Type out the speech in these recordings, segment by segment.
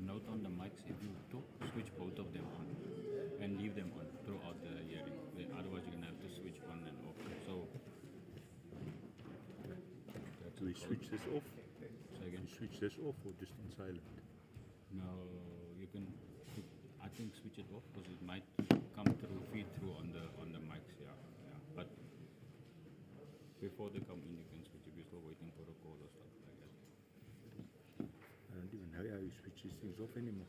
Note on the mics, if you talk, switch both of them on and leave them on throughout the hearing. Otherwise, you're going to have to switch on and off. So, do we switch this off? So again, switch this off or just on silent? No, you can. I think switch it off because it might come through, feed through on the mics. Yeah. But before they come in, you can switch if you're still waiting for a call or stuff like that. I don't even know how you switch these things off anymore.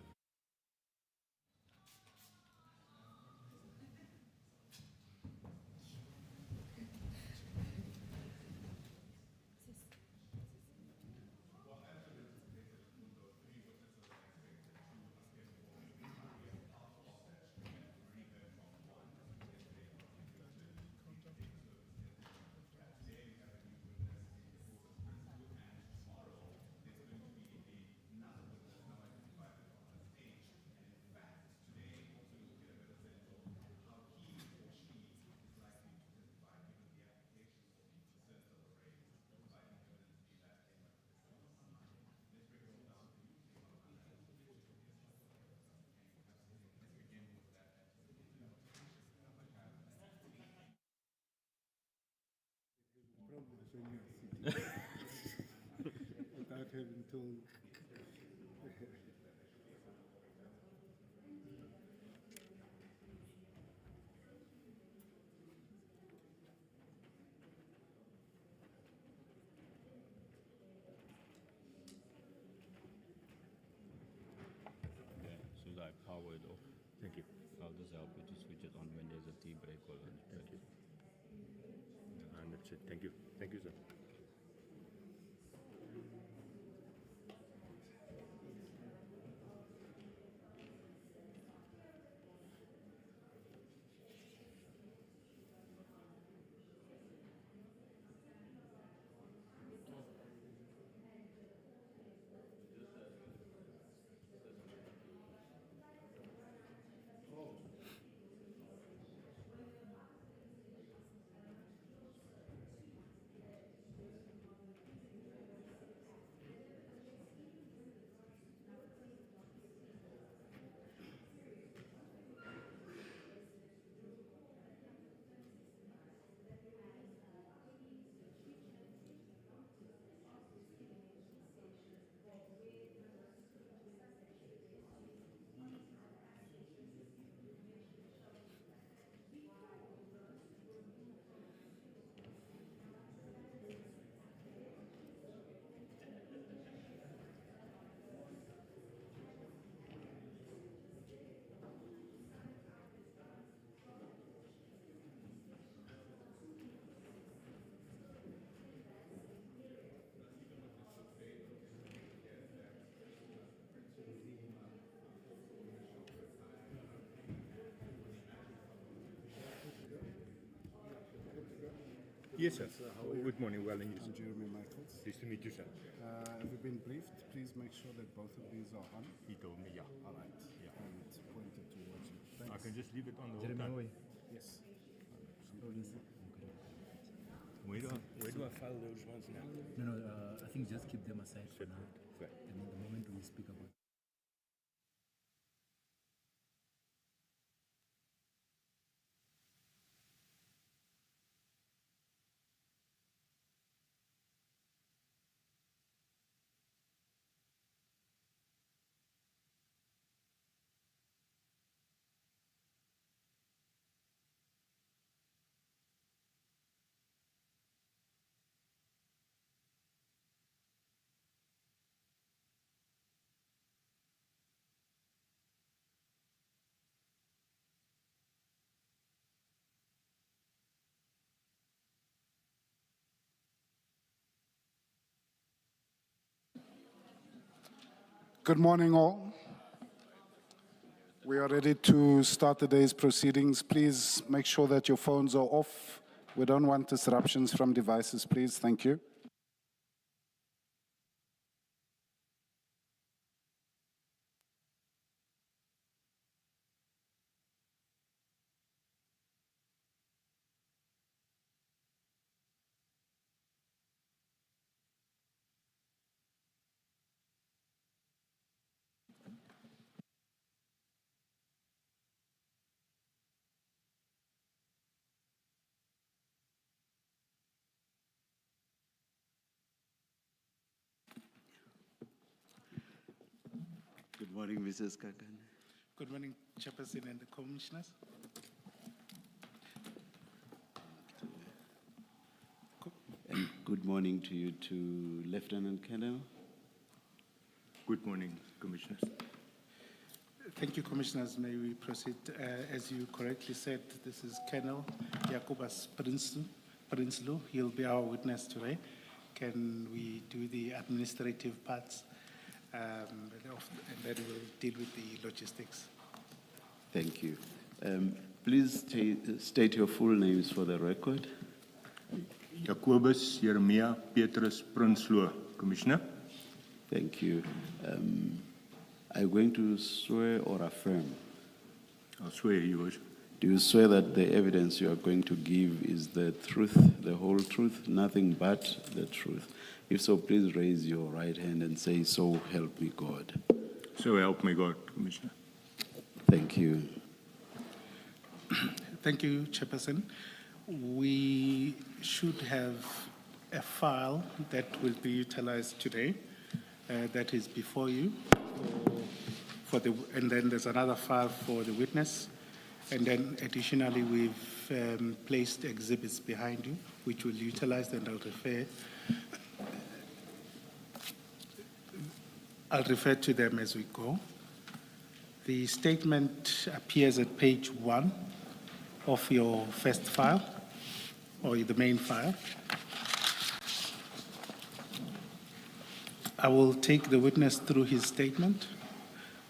Problems when you're sitting without having told. Okay, so I power it off. Thank you. I'll just help you to switch it on when there's a tea break or lunch break. Thank you. And that's it. Thank you. Thank you, sir. Yes, sir. Good morning, well, and you, I'm sir. Jeremy Michaels. Pleased to meet you, sir. Have you been briefed? Please make sure that both of these are on. He told me, yeah. All right. Yeah. And it's pointed towards you. I Thanks. can just leave it on the whole Jeremy, time. how are you? Yes. Where do I file those ones now? No, I think just keep them aside for now. Okay. And the moment we speak about Good morning, all. We are ready to start the day's proceedings. Please make sure that your phones are off. We don't want disruptions from devices, please. Thank you. Good morning, Mrs. Cociane. Good morning, Chairperson and the Commissioners. Good morning to you, to Lieutenant Colonel. Good morning, Commissioners. Thank you, Commissioners. May we proceed? As you correctly said, this is Colonel Jacobus Prinsloo. He'll be our witness today. Can we do the administrative parts? And then we'll deal with the logistics. Thank you. Please state your full names for the record. Jacobus Jeremia Petrus Prinsloo, Commissioner. Thank you. Are you going to swear or affirm? I'll swear yours. Do you swear that the evidence you are going to give is the truth, the whole truth, nothing but the truth? If so, please raise your right hand and say, "So help me God." So help me God, Commissioner. Thank you. Thank you, Chairperson. We should have a file that will be utilized today that is before you, and then there's another file for the witness. And then additionally, we've placed exhibits behind you, which we'll utilize, and I'll refer to them as we go. The statement appears at page 1 of your first file, or the main file. I will take the witness through his statement,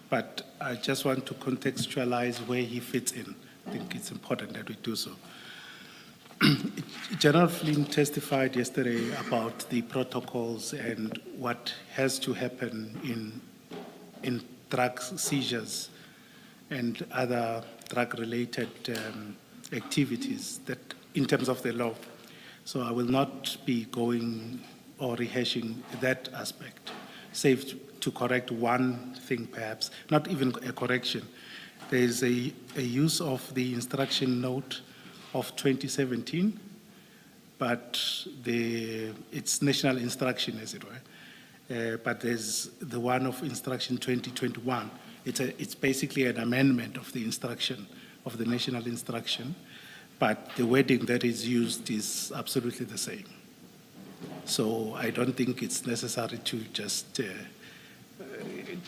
but I just want to contextualize where he fits in. I think it's important that we do so. General Flynn testified yesterday about the protocols and what has to happen in drug seizures and other drug-related activities that, in terms of the law. So I will not be going or rehashing that aspect, save to correct one thing perhaps, not even a correction. There is a use of the instruction note of 2017, but it's national instruction, as it were. But there's the one of instruction 2021. It's basically an amendment of the instruction, of the national instruction, but the wording that is used is absolutely the same. So I don't think it's necessary to just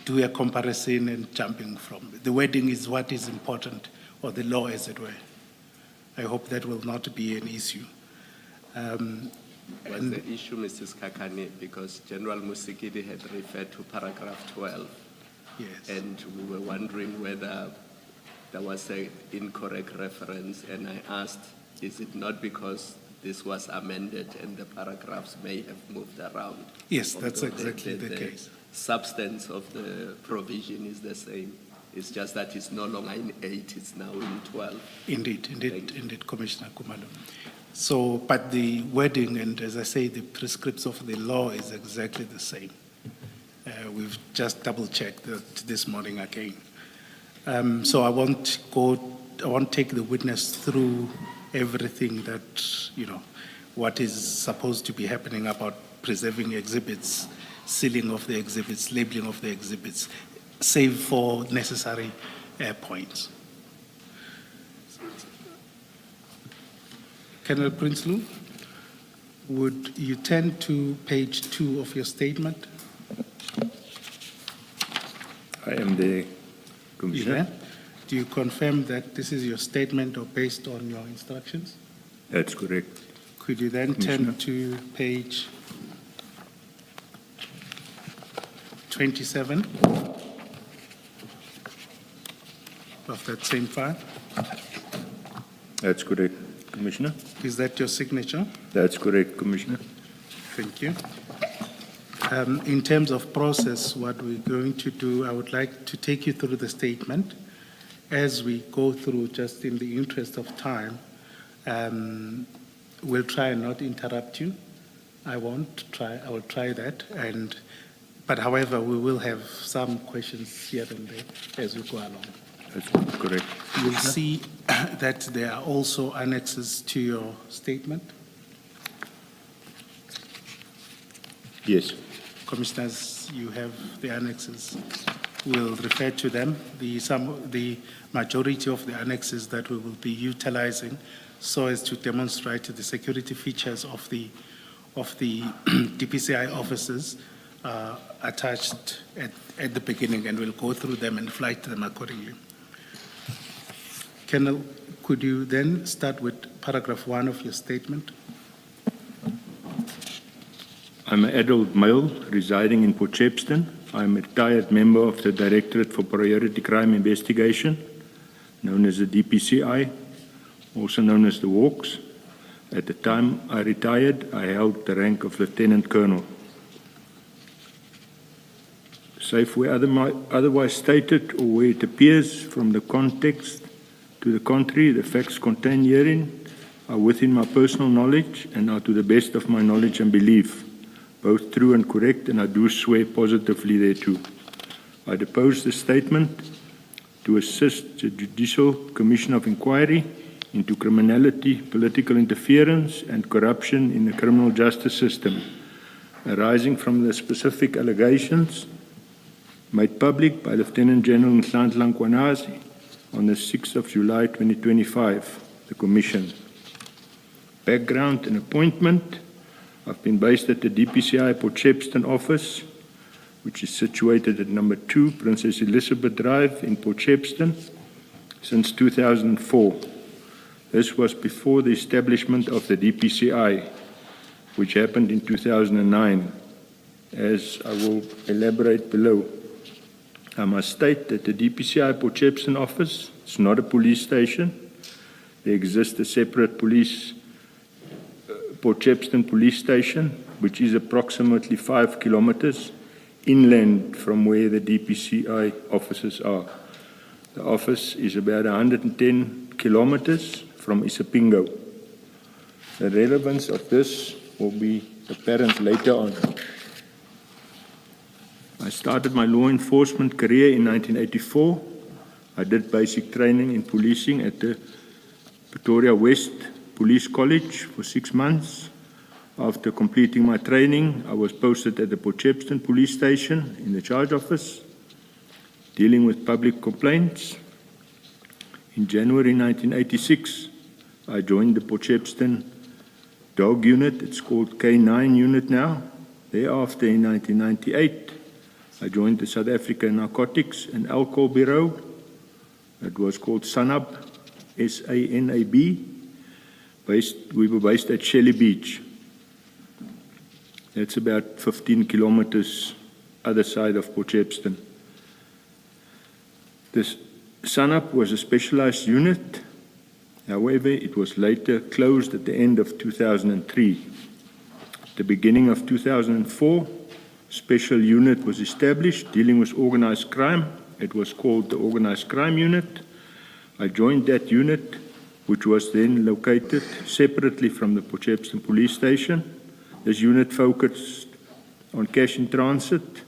do a comparison and jumping from. The wording is what is important, or the law, as it were. I hope that will not be an issue. Was the issue, Mrs. Cociane, because General Musikidi had referred to paragraph 12. Yes. And we were wondering whether there was an incorrect reference, and I asked, is it not because this was amended and the paragraphs may have moved around. Yes, that's Although exactly the case. Substance of the provision is the same. It's just that it's no longer in 8, it's now in 12. Indeed, Thank you. indeed, Commissioner Kumalo. So, but the wording and, as I say, the prescripts of the law is exactly the same. We've just double-checked that this morning again. So I won't take the witness through everything that, what is supposed to be happening about preserving exhibits, sealing of the exhibits, labeling of the exhibits, save for necessary points. Colonel Prinsloo, would you turn to page 2 of your statement? I am the Commissioner. Yeah. Do you confirm that this is your statement or based on your instructions? That's correct. Could you then turn Commissioner. to page 27 of that same file? That's correct, Commissioner. Is that your signature? That's correct, Commissioner. Thank you. In terms of process, what we're going to do, I would like to take you through the statement. As we go through, just in the interest of time, we'll try and not interrupt you. I will try that. But however, we will have some questions here and there as we go along. That's correct. You'll see that there are also annexes to your statement. Yes. Commissioners, you have the annexes. We'll refer to them. The majority of the annexes that we will be utilizing so as to demonstrate the security features of the DPCI officers attached at the beginning, and we'll go through them and flight them accordingly. Colonel, could you then start with paragraph 1 of your statement? I'm an adult male residing in Port Shepstone. I'm a retired member of the Directorate for Priority Crime Investigation, known as the DPCI, also known as the Hawks. At the time I retired, I held the rank of Lieutenant Colonel. Save where otherwise stated or where it appears from the context to the contrary, the facts contained herein are within my personal knowledge and are to the best of my knowledge and belief, both true and correct, and I do swear positively thereto. I depose the statement to assist the Judicial Commission of Inquiry into criminality, political interference, and corruption in the criminal justice system, arising from the specific allegations made public by Lieutenant General Madlanga on the 6th of July 2025, the Commission. Background and appointment. I've been based at the DPCI Port Shepstone office, which is situated at number 2 Princess Elizabeth Drive in Port Shepstone, since 2004. This was before the establishment of the DPCI, which happened in 2009, as I will elaborate below. I must state that the DPCI Port Shepstone office is not a police station. There exists a separate Port Shepstone police station, which is approximately 5 kilometers inland from where the DPCI offices are. The office is about 110 kilometers from Isipingo. The relevance of this will be apparent later on. I started my law enforcement career in 1984. I did basic training in policing at the Pretoria West Police College for 6 months. After completing my training, I was posted at the Port Shepstone Police Station in the charge office, dealing with public complaints. In January 1986, I joined the Port Shepstone Dog Unit. It's called K9 Unit now. Thereafter, in 1998, I joined the South African Narcotics and Alcohol Bureau. It was called SANAB, S-A-N-A-B. We were based at Shelley Beach. That's about 15 kilometers other side of Port Shepstone. This SANAB was a specialized unit However, it was later closed at the end of 2003. At the beginning of 2004, a special unit was established dealing with organized crime. It was called the Organized Crime Unit. I joined that unit, which was then located separately from the Potchefstroom Police Station. This unit focused on cash in transit,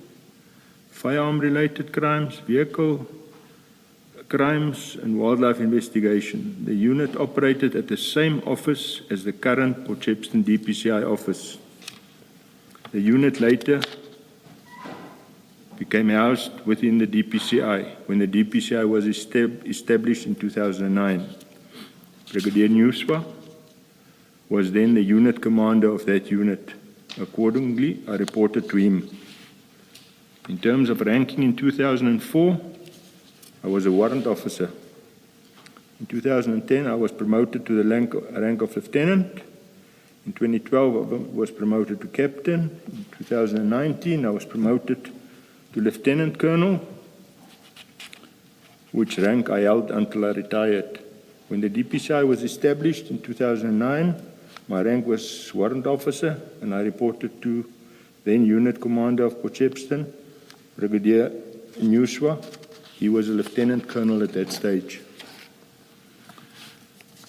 firearm-related crimes, vehicle crimes, and wildlife investigation. The unit operated at the same office as the current Potchefstroom DPCI office. The unit later became housed within the DPCI when the DPCI was established in 2009. Brigadier Newswa was then the unit commander of that unit. Accordingly, I reported to him. In terms of ranking in 2004, I was a warrant officer. In 2010, I was promoted to the rank of lieutenant. In 2012, I was promoted to captain. In 2019, I was promoted to lieutenant colonel, which rank I held until I retired. When the DPCI was established in 2009, my rank was warrant officer, and I reported to then unit commander of Potchefstroom, Brigadier Newswa. He was a lieutenant colonel at that stage.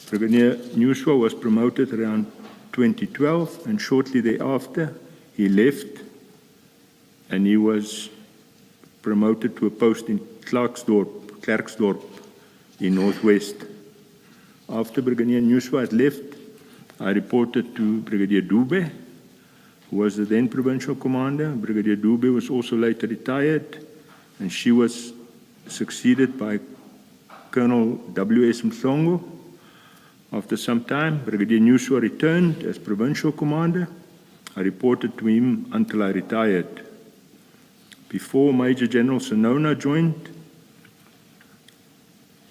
Brigadier Newswa was promoted around 2012, and shortly thereafter, he left, and he was promoted to a post in Klerksdorp in Northwest. After Brigadier Newswa had left, I reported to Brigadier Dube, who was the then provincial commander. Brigadier Dube was also later retired, and she was succeeded by Colonel W.S. Mhlongo. After some time, Brigadier Newswa returned as provincial commander. I reported to him until I retired. Before Major General Sonona joined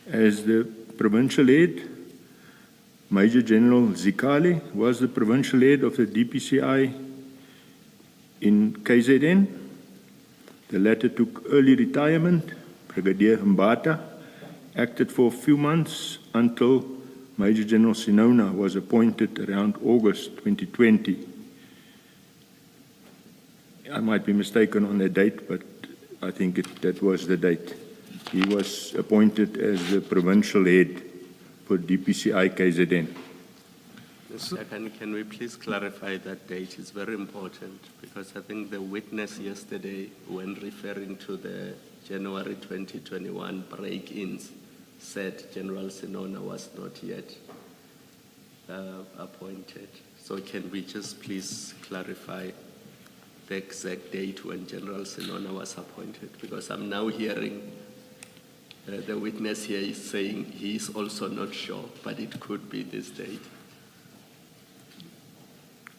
as the provincial head, Major General Zikali was the provincial head of the DPCI in KZN. The latter took early retirement. Brigadier Mbata acted for a few months until Major General Sonona was appointed around August 2020. I might be mistaken on the date, but I think that was the date. He was appointed as the provincial head for DPCI KZN. Can we please clarify that date? It's very important because I think the witness yesterday, when referring to the January 2021 break-ins, said General Sonona was not yet appointed. So can we just please clarify the exact date when General Sonona was appointed? Because I'm now hearing the witness here is saying he is also not sure, but it could be this date.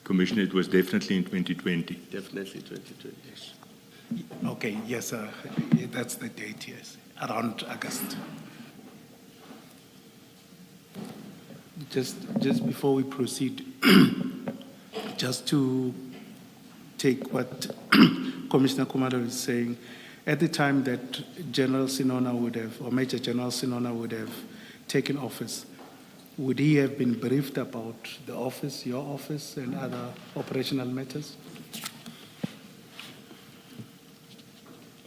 Commissioner, it was definitely in 2020. Definitely 2020. Yes. Okay, yes, that's the date, yes, around August. Just before we proceed, just to take what Commissioner Kumalo is saying, at the time that General Sonona would have, or Major General Sonona would have taken office, would he have been briefed about the office, your office, and other operational matters?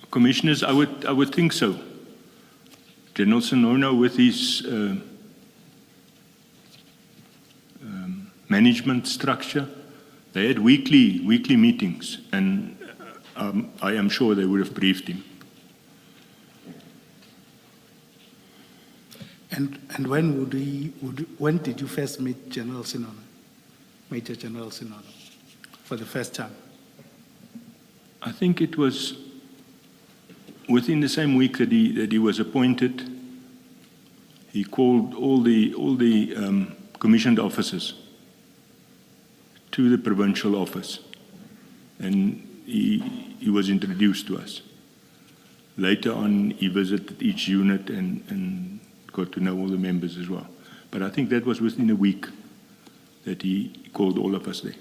Commissioners, I would think so. General Sonona, with his management structure, they had weekly meetings, and I am sure they would have briefed him. And when did you first meet General Sonona, Major General Sonona, for the first time? I think it was within the same week that he was appointed. He called all the commissioned officers to the provincial office, and he was introduced to us. Later on, he visited each unit and got to know all the members as well. But I think that was within a week that he called all of us there.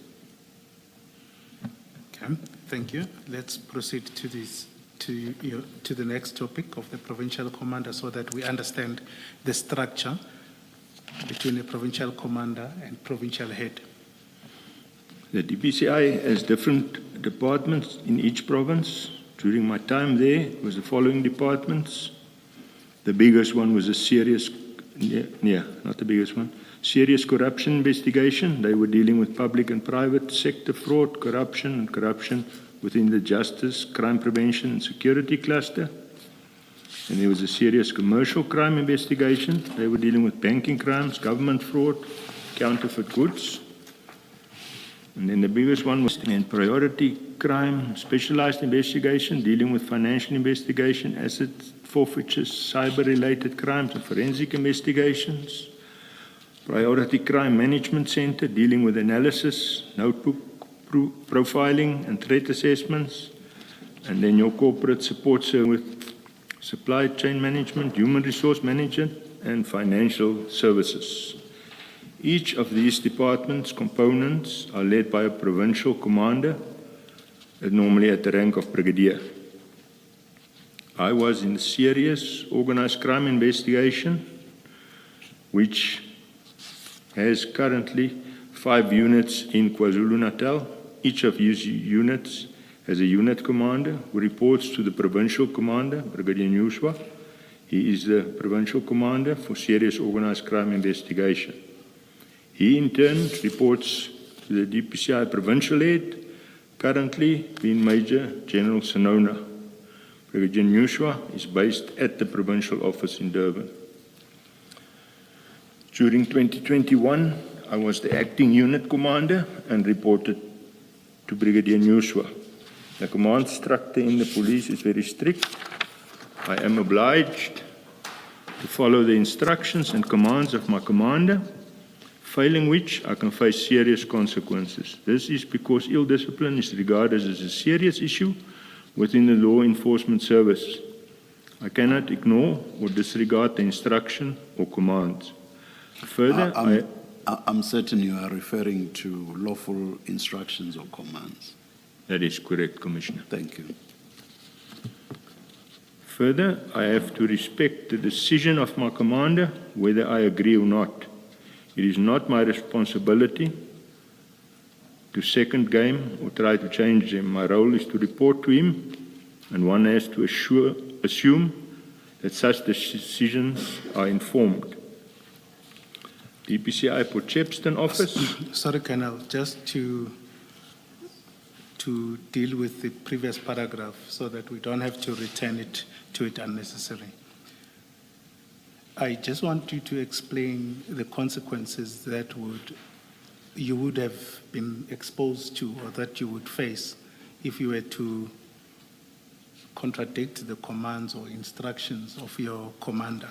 Okay, thank you. Let's proceed to the next topic of the provincial commander so that we understand the structure. between a provincial commander and provincial head? The DPCI has different departments in each province. During my time there, it was the following departments. The biggest one was a serious corruption investigation. They were dealing with public and private sector fraud, corruption, and corruption within the justice, crime prevention, and security cluster. And there was a serious commercial crime investigation. They were dealing with banking crimes, government fraud, counterfeit goods. And then the biggest one was in priority crime, specialized investigation, dealing with financial investigation, asset forfeitures, cyber-related crimes, and forensic investigations. Priority Crime Management Center, dealing with analysis, notebook profiling, and threat assessments. And then your corporate support with supply chain management, human resource management, and financial services. Each of these departments' components are led by a provincial commander, normally at the rank of brigadier. I was in serious organized crime investigation, which has currently 5 units in KwaZulu-Natal. Each of these units has a unit commander who reports to the provincial commander, Brigadier Nyuswa. He is the provincial commander for serious organized crime investigation. He in turn reports to the DPCI provincial head, currently being Major General Sonona. Brigadier Nyuswa is based at the provincial office in Durban. During 2021, I was the acting unit commander and reported to Brigadier Nyuswa. The command structure in the police is very strict. I am obliged to follow the instructions and commands of my commander, failing which I can face serious consequences. This is because ill discipline is regarded as a serious issue within the law enforcement service. I cannot ignore or disregard the instruction or commands. Further, I'm certain you are referring to lawful instructions or commands. That is correct, Commissioner. Thank you. Further, I have to respect the decision of my commander, whether I agree or not. It is not my responsibility to second game or try to change them. My role is to report to him, and one has to assume that such decisions are informed. DPCI Port Shepstone office. Sorry, Colonel, just to deal with the previous paragraph so that we don't have to return to it unnecessarily. I just want you to explain the consequences that you would have been exposed to or that you would face if you were to contradict the commands or instructions of your commander.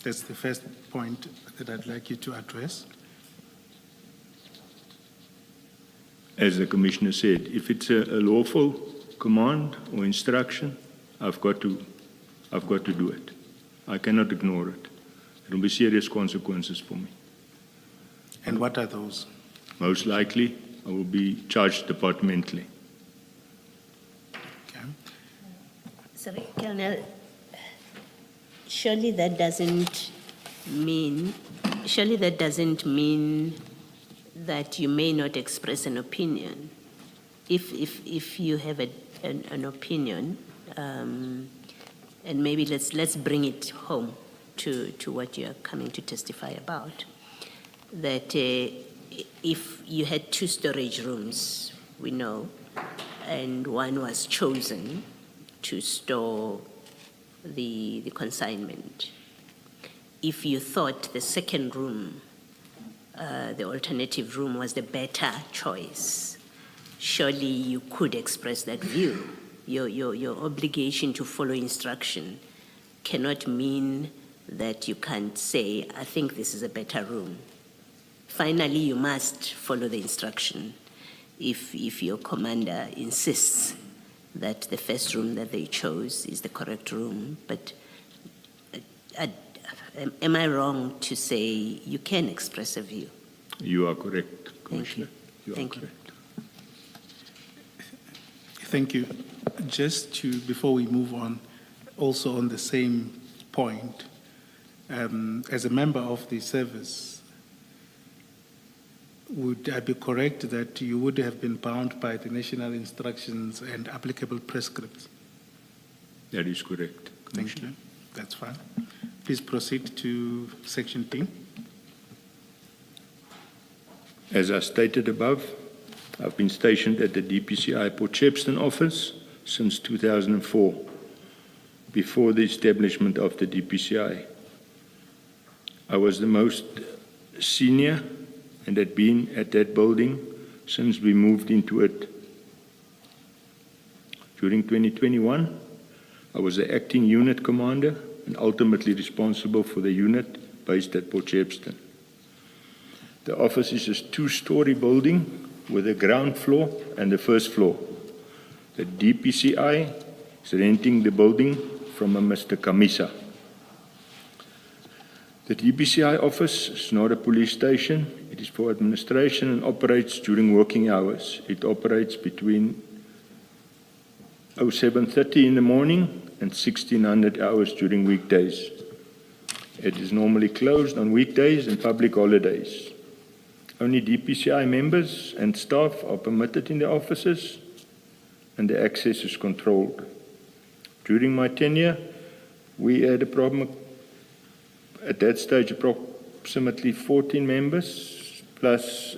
That's the first point that I'd like you to address. As the Commissioner said, if it's a lawful command or instruction, I've got to do it. I cannot ignore it. There will be serious consequences for me. And what are those? Most likely, I will be charged departmentally. Okay. Sorry, Colonel, surely that doesn't mean that you may not express an opinion. If you have an opinion, and maybe let's bring it home to what you are coming to testify about, that if you had 2 storage rooms, we know, and one was chosen to store the consignment, if you thought the second room, the alternative room, was the better choice, surely you could express that view. Your obligation to follow instruction cannot mean that you can't say, I think this is a better room. Finally, you must follow the instruction if your commander insists that the first room that they chose is the correct room. But am I wrong to say you can express a view? You are correct, Commissioner. Thank you. Thank you. Just before we move on, also on the same point, As a member of the service, would I be correct that you would have been bound by the national instructions and applicable prescripts? That is correct. Thank you. That's fine. Please proceed to section D. As I stated above, I've been stationed at the DPCI Port Shepstone office since 2004, before the establishment of the DPCI. I was the most senior and had been at that building since we moved into it. During 2021, I was the acting unit commander and ultimately responsible for the unit based at Port Shepstone. The office is a two-story building with a ground floor and a first floor. The DPCI is renting the building from a Mr. Kamisa. The DPCI office is not a police station. It is for administration and operates during working hours. It operates between 07:30 in the morning and 1600 hours during weekdays. It is normally closed on weekdays and public holidays. Only DPCI members and staff are permitted in the offices, and the access is controlled. During my tenure, we had a problem at that stage, approximately 14 members, plus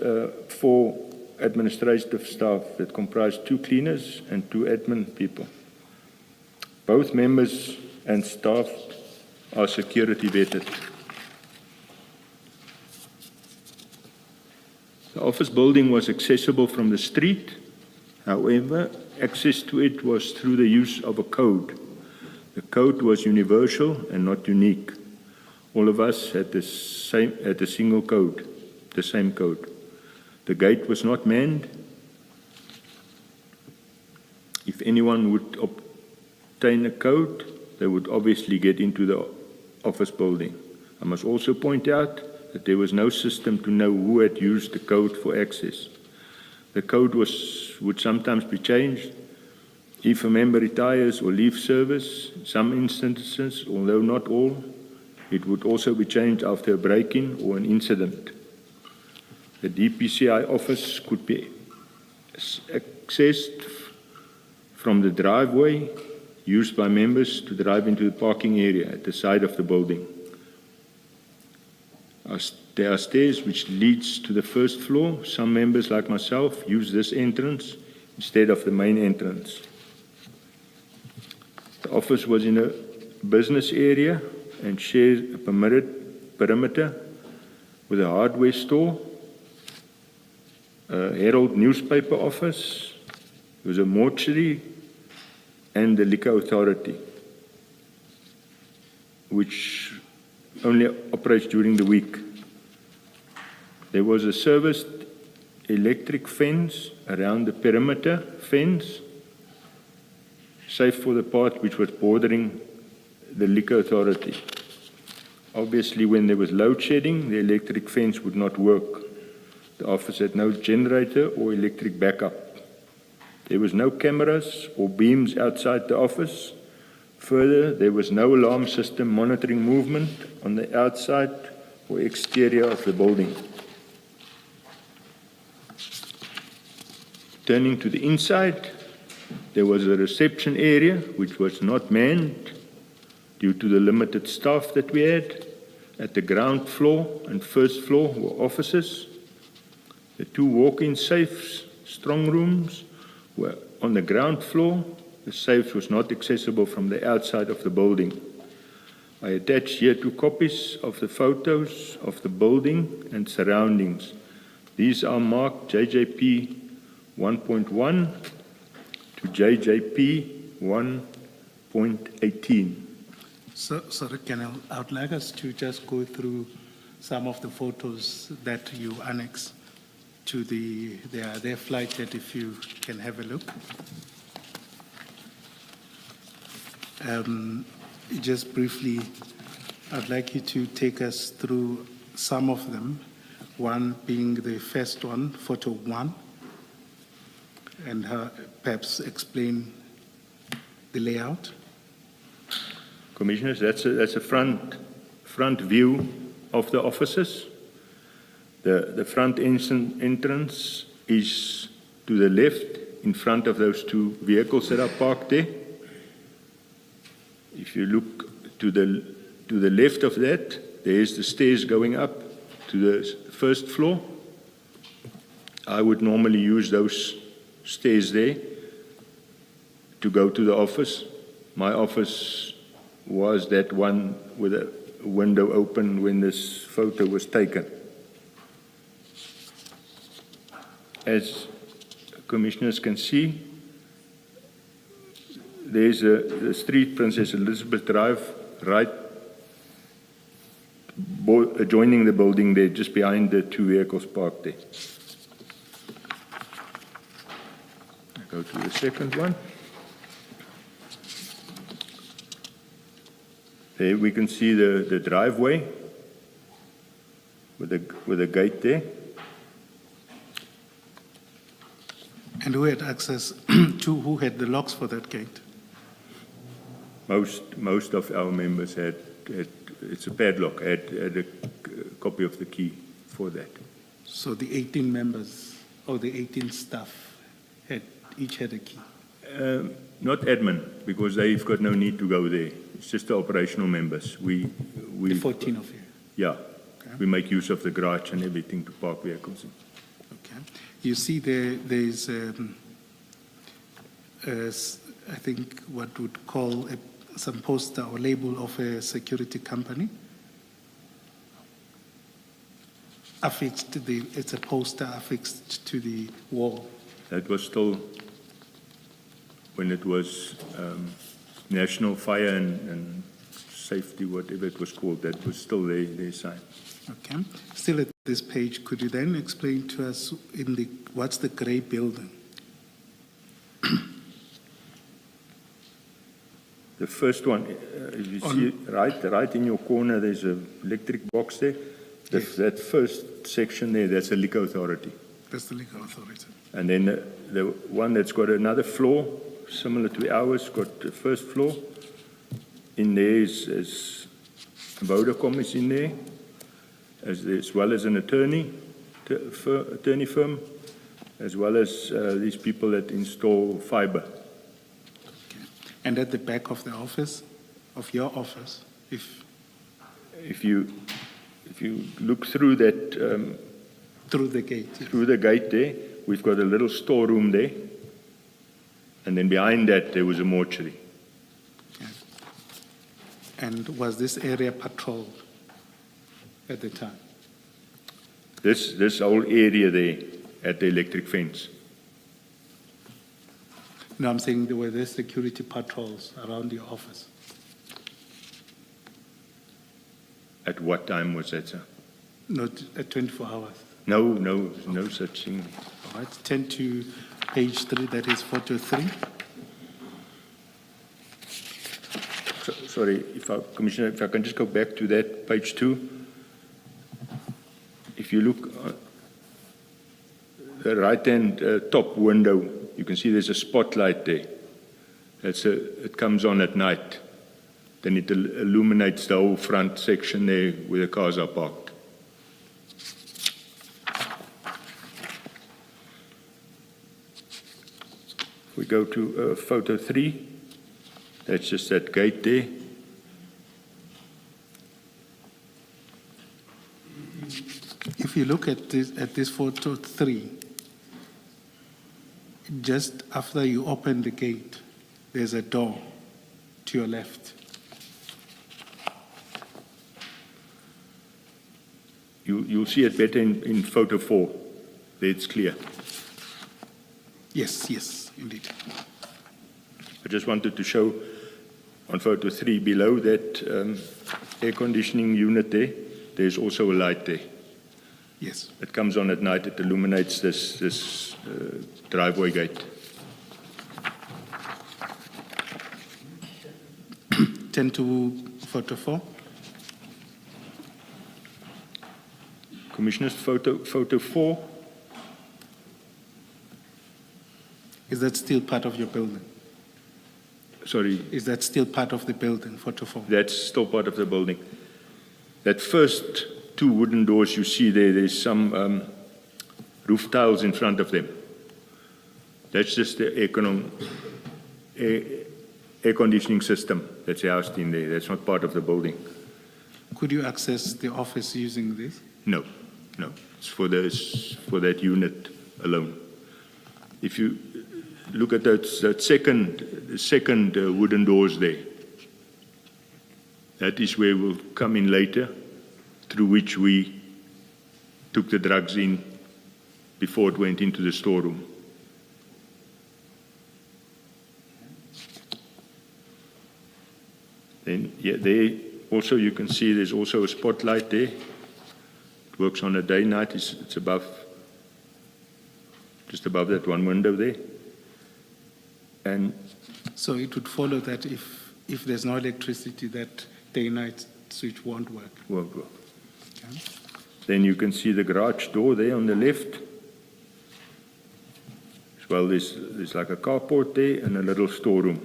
4 administrative staff that comprised 2 cleaners and 2 admin people. Both members and staff are security vetted. The office building was accessible from the street. However, access to it was through the use of a code. The code was universal and not unique. All of us had the single code, the same code. The gate was not manned. If anyone would obtain a code, they would obviously get into the office building. I must also point out that there was no system to know who had used the code for access. The code would sometimes be changed if a member retires or leaves service. In some instances, although not all, it would also be changed after a break-in or an incident. The DPCI office could be accessed from the driveway used by members to drive into the parking area at the side of the building. There are stairs which leads to the first floor. Some members, like myself, use this entrance instead of the main entrance. The office was in a business area and shared a perimeter with a hardware store, a Herald newspaper office, there was a mortuary, and the liquor authority, which only operates during the week. There was a serviced electric fence around the perimeter fence, save for the part which was bordering the liquor authority. Obviously, when there was load shedding, the electric fence would not work. The office had no generator or electric backup. There was no cameras or beams outside the office. Further, there was no alarm system monitoring movement on the outside or exterior of the building. Turning to the inside, there was a reception area which was not manned due to the limited staff that we had. At the ground floor and first floor were offices. The 2 walk-in safes, strong rooms, were on the ground floor. The safes was not accessible from the outside of the building. I attach here 2 copies of the photos of the building and surroundings. These are marked JJP 1.1 to JJP 1.18. So, Colonel, I would like us to just go through some of the photos that you annex to their flight that if you can have a look. Just briefly, I'd like you to take us through some of them, one being the first one, photo 1, and perhaps explain the layout. Commissioners, that's a front front view of the offices. The front entrance is to the left, in front of those two vehicles that are parked there. If you look to the left of that, there's the stairs going up to the first floor. I would normally use those stairs there to go to the office. My office was that one with a window open when this photo was taken. As commissioners can see, there's the street Princess Elizabeth Drive right adjoining the building there, just behind the two vehicles parked there. I go to the second one. There we can see the driveway with a gate there. And who had access who had the locks for that gate? Most of our members had it's a padlock, had a copy of the key for that. So the 18 members or the 18 staff each had a key? Not admin, because they've got no need to go there. It's just the operational members. The 14 of you? Yeah. Okay. We make use of the garage and everything to park vehicles in. Okay. You see there's, I think, what would call some poster or label of a security company. Affixed to it's a poster affixed to the wall. That was still when it was National Fire and Safety, whatever it was called, that was still their sign. Okay. Still at this page, could you then explain to us what's the gray building? The first one, if you see right in your corner, there's an electric box there. Yes. That first section there, that's a liquor authority. That's the legal authority. And then the one that's got another floor, similar to ours, got the first floor. In there is Vodacom is in there, as well as an attorney firm, as well as these people that install fiber. Okay. And at the back of the office, of your office, If you look through that through the gate. Yes. through the gate there, we've got a little storeroom there, and then behind that there was a mortuary. Okay. And was this area patrolled at the time? This whole area there at the electric fence. No, I'm saying were there security patrols around your office? At what time was that, sir? Not at 24 hours. No such thing. All right. Turn to page 3, that is photo 3. Sorry, Commissioner, if I can just go back to that, page 2. If you look the right-hand top window, you can see there's a spotlight there. It comes on at night. Then it illuminates the whole front section there where the cars are parked. We go to photo 3. That's just that gate there. If you look at this photo 3, just after you open the gate, there's a door to your left. You'll see it better in photo 4. There it's clear. Yes, indeed. I just wanted to show on photo 3 below that air conditioning unit there, there's also a light there. Yes. It comes on at night, it illuminates this driveway gate. Turn to photo 4. Commissioners, photo 4. Is that still part of your building? Sorry, Is that still part of the building, photo 4? that's still part of the building. that first two wooden doors you see there, there's some roof tiles in front of them. That's just the air conditioning system that's housed in there. That's not part of the building. Could you access the office using this? No, no. It's for that unit alone. If you look at the second wooden doors there, that is where we'll come in later, through which we took the drugs in before it went into the storeroom. Then, yeah, there also you can see there's also a spotlight there. It works on a day night. It's above, just above that one window there. And So it would follow that if there's no electricity, that day-night switch won't work. won't work. Okay. Then you can see the garage door there on the left. As well, there's like a carport there and a little storeroom.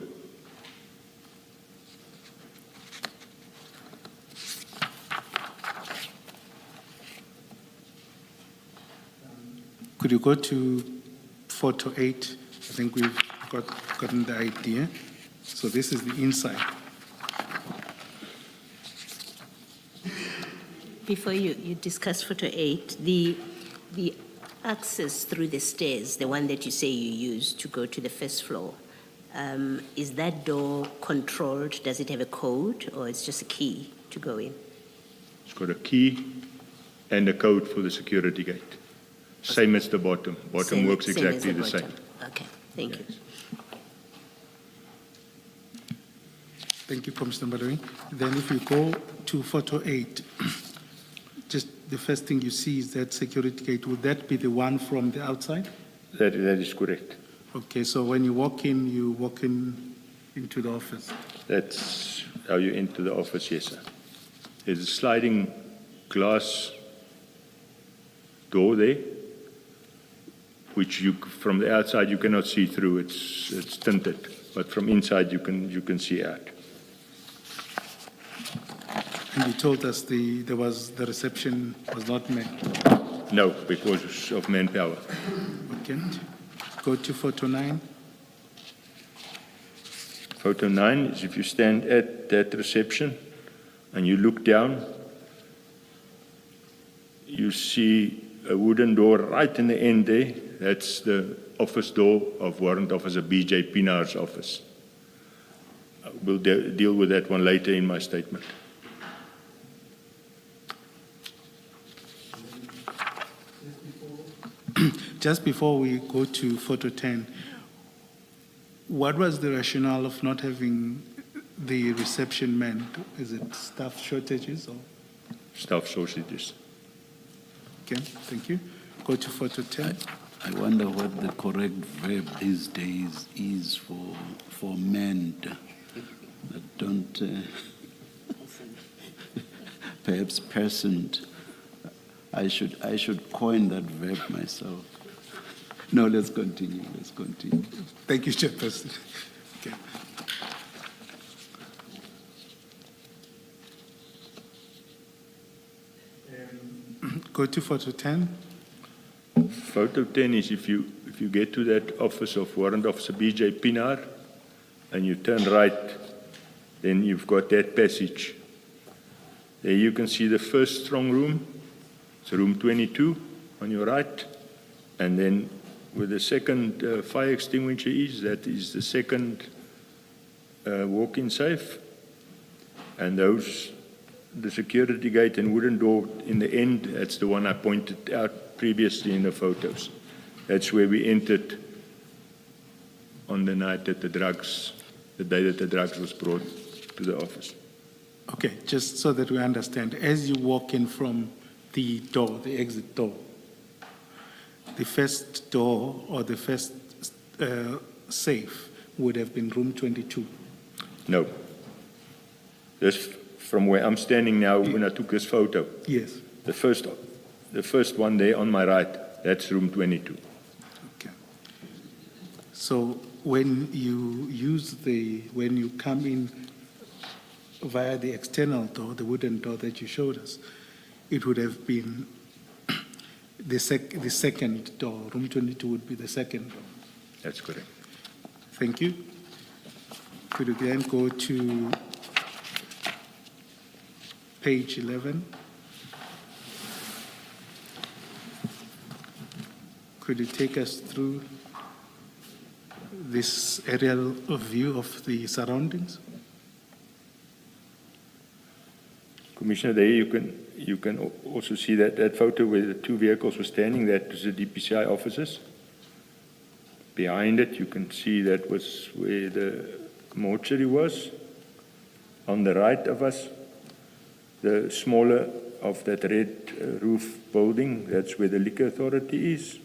Could you go to photo 8? I think we've gotten the idea. So this is the inside. Before you discuss photo 8, the access through the stairs, the one that you say you use to go to the first floor, is that door controlled? Does it have a code, or it's just a key to go in? It's got a key and a code for the security gate. Same as the bottom. Bottom works Same as exactly the bottom. same. Okay, thank you. Thank you, Commissioner Baloyi. Then if you go to photo 8, just the first thing you see is that security gate. Would that be the one from the outside? That is correct. Okay, so when you walk in into the office. That's how you enter the office, yes, sir. There's a sliding glass door there, which from the outside you cannot see through. It's tinted, but from inside you can see out. And you told us the reception was not met. No, because of manpower. Okay. Go to photo 9. Photo 9 is if you stand at that reception and you look down, you see a wooden door right in the end there. That's the office door of Warrant Officer B.J. Pinar's office. We'll deal with that one later in my statement. Just before we go to photo 10, what was the rationale of not having the reception manned? Is it staff shortages or? Staff shortages. Okay, thank you. Go to photo 10. I wonder what the correct verb these days is for manned. That don't perhaps personed. I should coin that verb myself. No, let's continue. Thank you, Chairperson. Okay. Go to photo 10. Photo 10 is if you get to that office of Warrant Officer B.J. Pinar and you turn right, then you've got that passage. There you can see the first strong room. It's room 22 on your right. And then where the second fire extinguisher is, that is the second walk-in safe. And the security gate and wooden door in the end, that's the one I pointed out previously in the photos. That's where we entered on the night that the day that the drugs was brought to the office. Okay, just so that we understand, as you walk in from the door, the exit door, the first door or the first safe would have been room 22. No. This, from where I'm standing now when I took this photo, Yes. the first one there on my right, that's room 22. Okay. So when you come in via the external door, the wooden door that you showed us, it would have been the second door. Room 22 would be the second door. That's correct. Thank you. Could you then go to page 11? Could you take us through this aerial view of the surroundings? Commissioner, there you can also see that photo where the two vehicles were standing. That was the DPCI offices. Behind it, you can see that was where the mortuary was. On the right of us, the smaller of that red roof building, that's where the liquor authority is.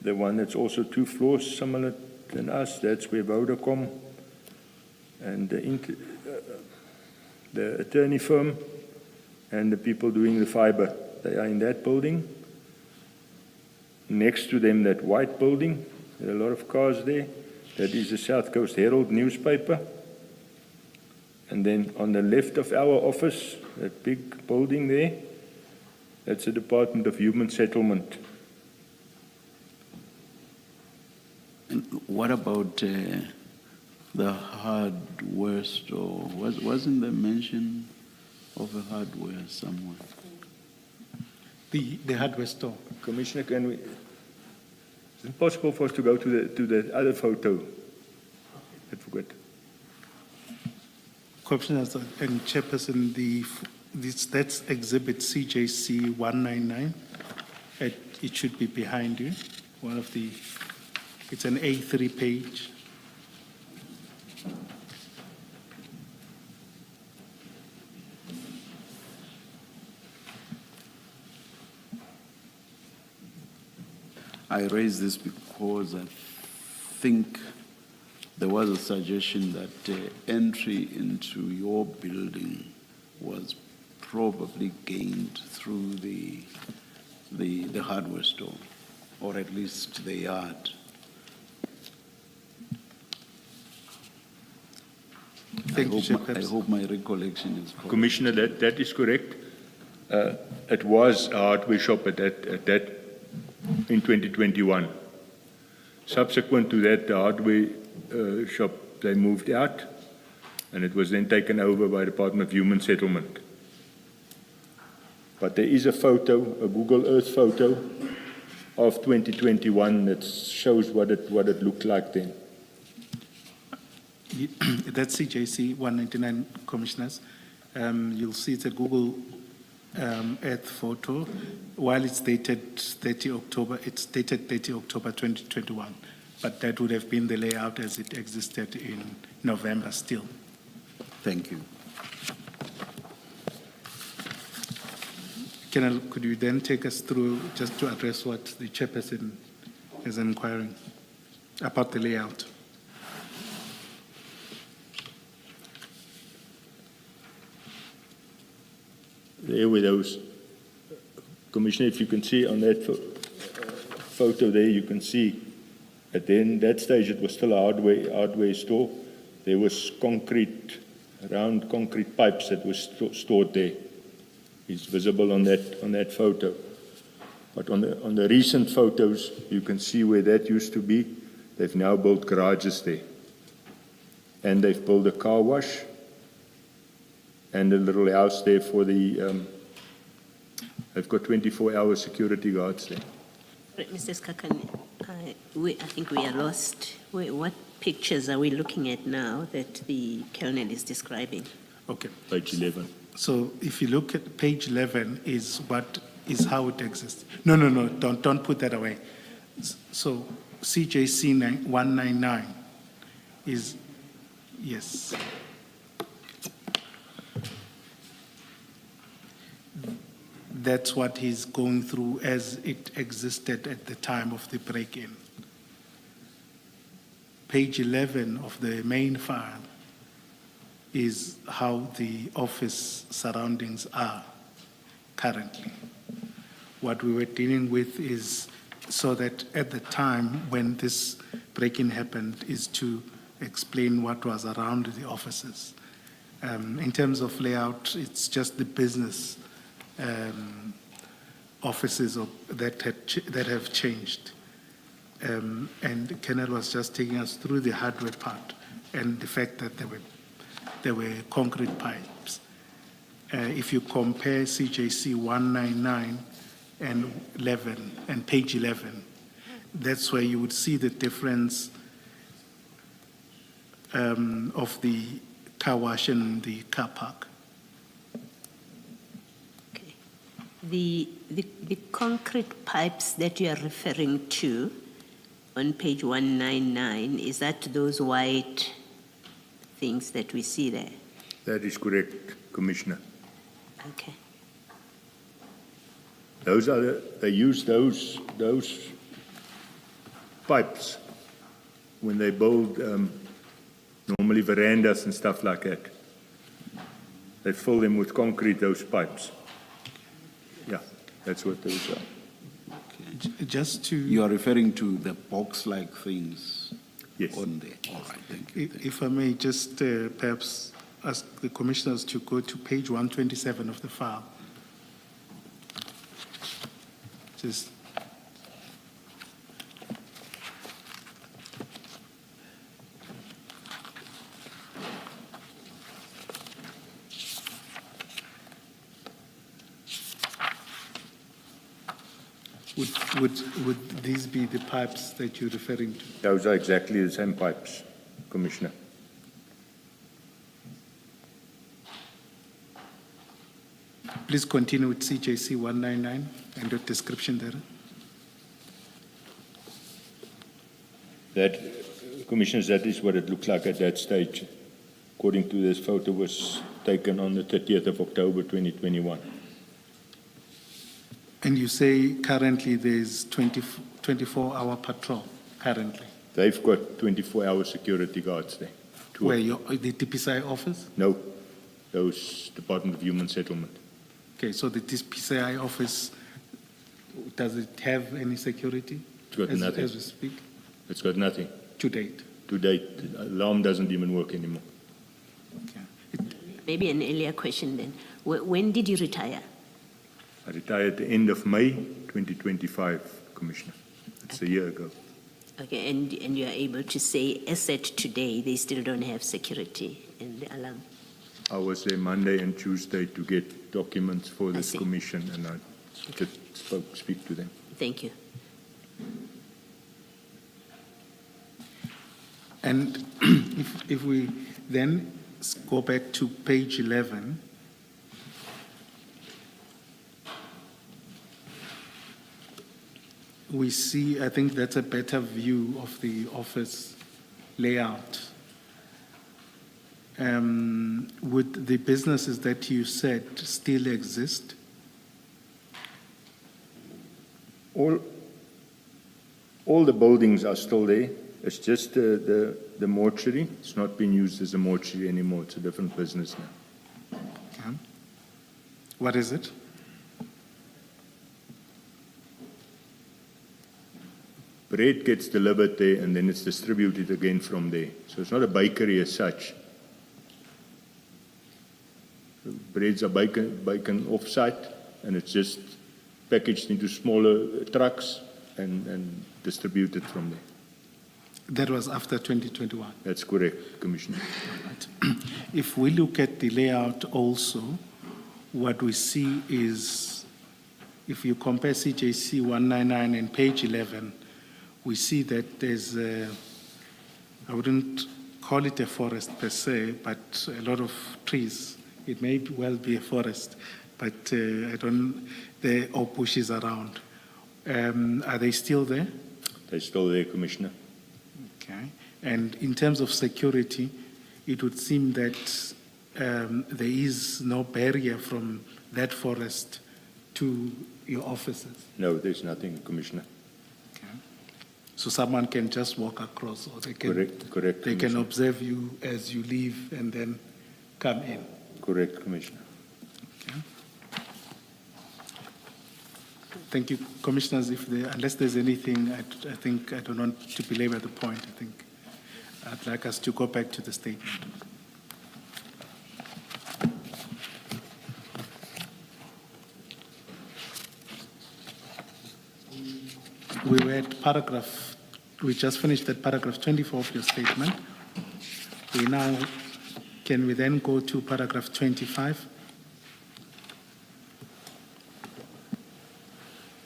The one that's also 2 floors, similar than us, that's where Vodacom and the attorney firm and the people doing the fiber, they are in that building. Next to them, that white building, there are a lot of cars there. That is the South Coast Herald newspaper. And then on the left of our office, that big building there, that's the Department of Human Settlement. And what about the hardware store? Wasn't there mention of a hardware somewhere? The hardware store. Commissioner, can we? Is it possible for us to go to the other photo? I forgot. Commissioners and Chairperson, that's exhibit CJC 199. It should be behind you. It's an A3 page. I raise this because I think there was a suggestion that entry into your building was probably gained through the hardware store, or at least the yard. I hope my recollection is correct. Commissioner, that is correct. It was a hardware shop at that in 2021. Subsequent to that, the hardware shop, they moved out, and it was then taken over by the Department of Human Settlement. But there is a photo, a Google Earth photo of 2021 that shows what it looked like then. That's CJC 199, Commissioners. You'll see it's a Google Earth photo. While it's dated 30 October, it's dated 30 October 2021. But that would have been the layout as it existed in November still. Thank you. Could you then take us through, just to address what the chairperson is inquiring about the layout? There were those. Commissioner, if you can see on that photo there, you can see at then that stage it was still a hardware store. There was round concrete pipes that were stored there. It's visible on that photo. But on the recent photos, you can see where that used to be. They've now built garages there. And they've built a car wash and a little house there for the, they've got 24-hour security guards there. Mr. Skakane, I think we are lost. What pictures are we looking at now that the colonel is describing? Okay. Page 11. So if you look at page 11 is how it exists. No, don't put that away. So CJC 199 is, yes. That's what he's going through as it existed at the time of the break-in. Page 11 of the main file is how the office surroundings are currently. What we were dealing with is so that at the time when this break-in happened is to explain what was around the offices. In terms of layout, it's just the business offices that have changed. And Kenneth was just taking us through the hardware part and the fact that there were concrete pipes. If you compare CJC 199 and 11 and page 11, that's where you would see the difference of the car wash and the car park. Okay. The concrete pipes that you are referring to on page 199, is that those white things that we see there? That is correct, Commissioner. Okay. Those are they use those pipes when they build normally verandas and stuff like that. They fill them with concrete, those pipes. Yeah, that's what those are. Just to, You are referring to the box-like things Yes. on there. All right, thank you. if I may just perhaps ask the commissioners to go to page 127 of the file. Just would these be the pipes that you're referring to? Those are exactly the same pipes, Commissioner. Please continue with CJC 199 and the description there. That, Commissioners, that is what it looks like at that stage. According to this photo was taken on the 30th of October 2021. And you say currently there's 24-hour patrol currently. They've got 24-hour security guards there. Two Where of them. the DPCI office? No, those Department of Human Settlement. Okay, so the DPCI office, does it have any security? It's got nothing. As we speak, It's got nothing. to date? To date, the alarm doesn't even work anymore. Okay. Maybe an earlier question then. When did you retire? I retired at the end of May 2025, Commissioner. It's a year ago. Okay, and you are able to say, as at today, they still don't have security in the alarm? I was there Monday and Tuesday to get documents for this see. commission, and I did speak to them. Thank you. And if we then go back to page 11, we see, I think that's a better view of the office layout. Would the businesses that you said still exist? All the buildings are still there. It's just the mortuary. It's not being used as a mortuary anymore. It's a different business now. Okay. What is it? Bread gets delivered there and then it's distributed again from there. So it's not a bakery as such. Breads are baken off-site and it's just packaged into smaller trucks and distributed from there. That was after 2021. That's correct, Commissioner. Right. If we look at the layout also, what we see is, if you compare CJC 199 and page 11, we see that there's I wouldn't call it a forest per se, but a lot of trees. It may well be a forest, but or bushes around. Are they still there? They're still there, Commissioner. Okay. And in terms of security, it would seem that there is no barrier from that forest to your offices. No, there's nothing, Commissioner. Okay. So someone can just walk across, or they can, Correct, they can Commissioner. observe you as you leave and then come in. Correct, Commissioner. Okay. Thank you, Commissioners. Unless there's anything, I think I don't want to belabor the point. I think I'd like us to go back to the statement. we were at paragraph, we just finished at paragraph 24 of your statement. Can we then go to paragraph 25?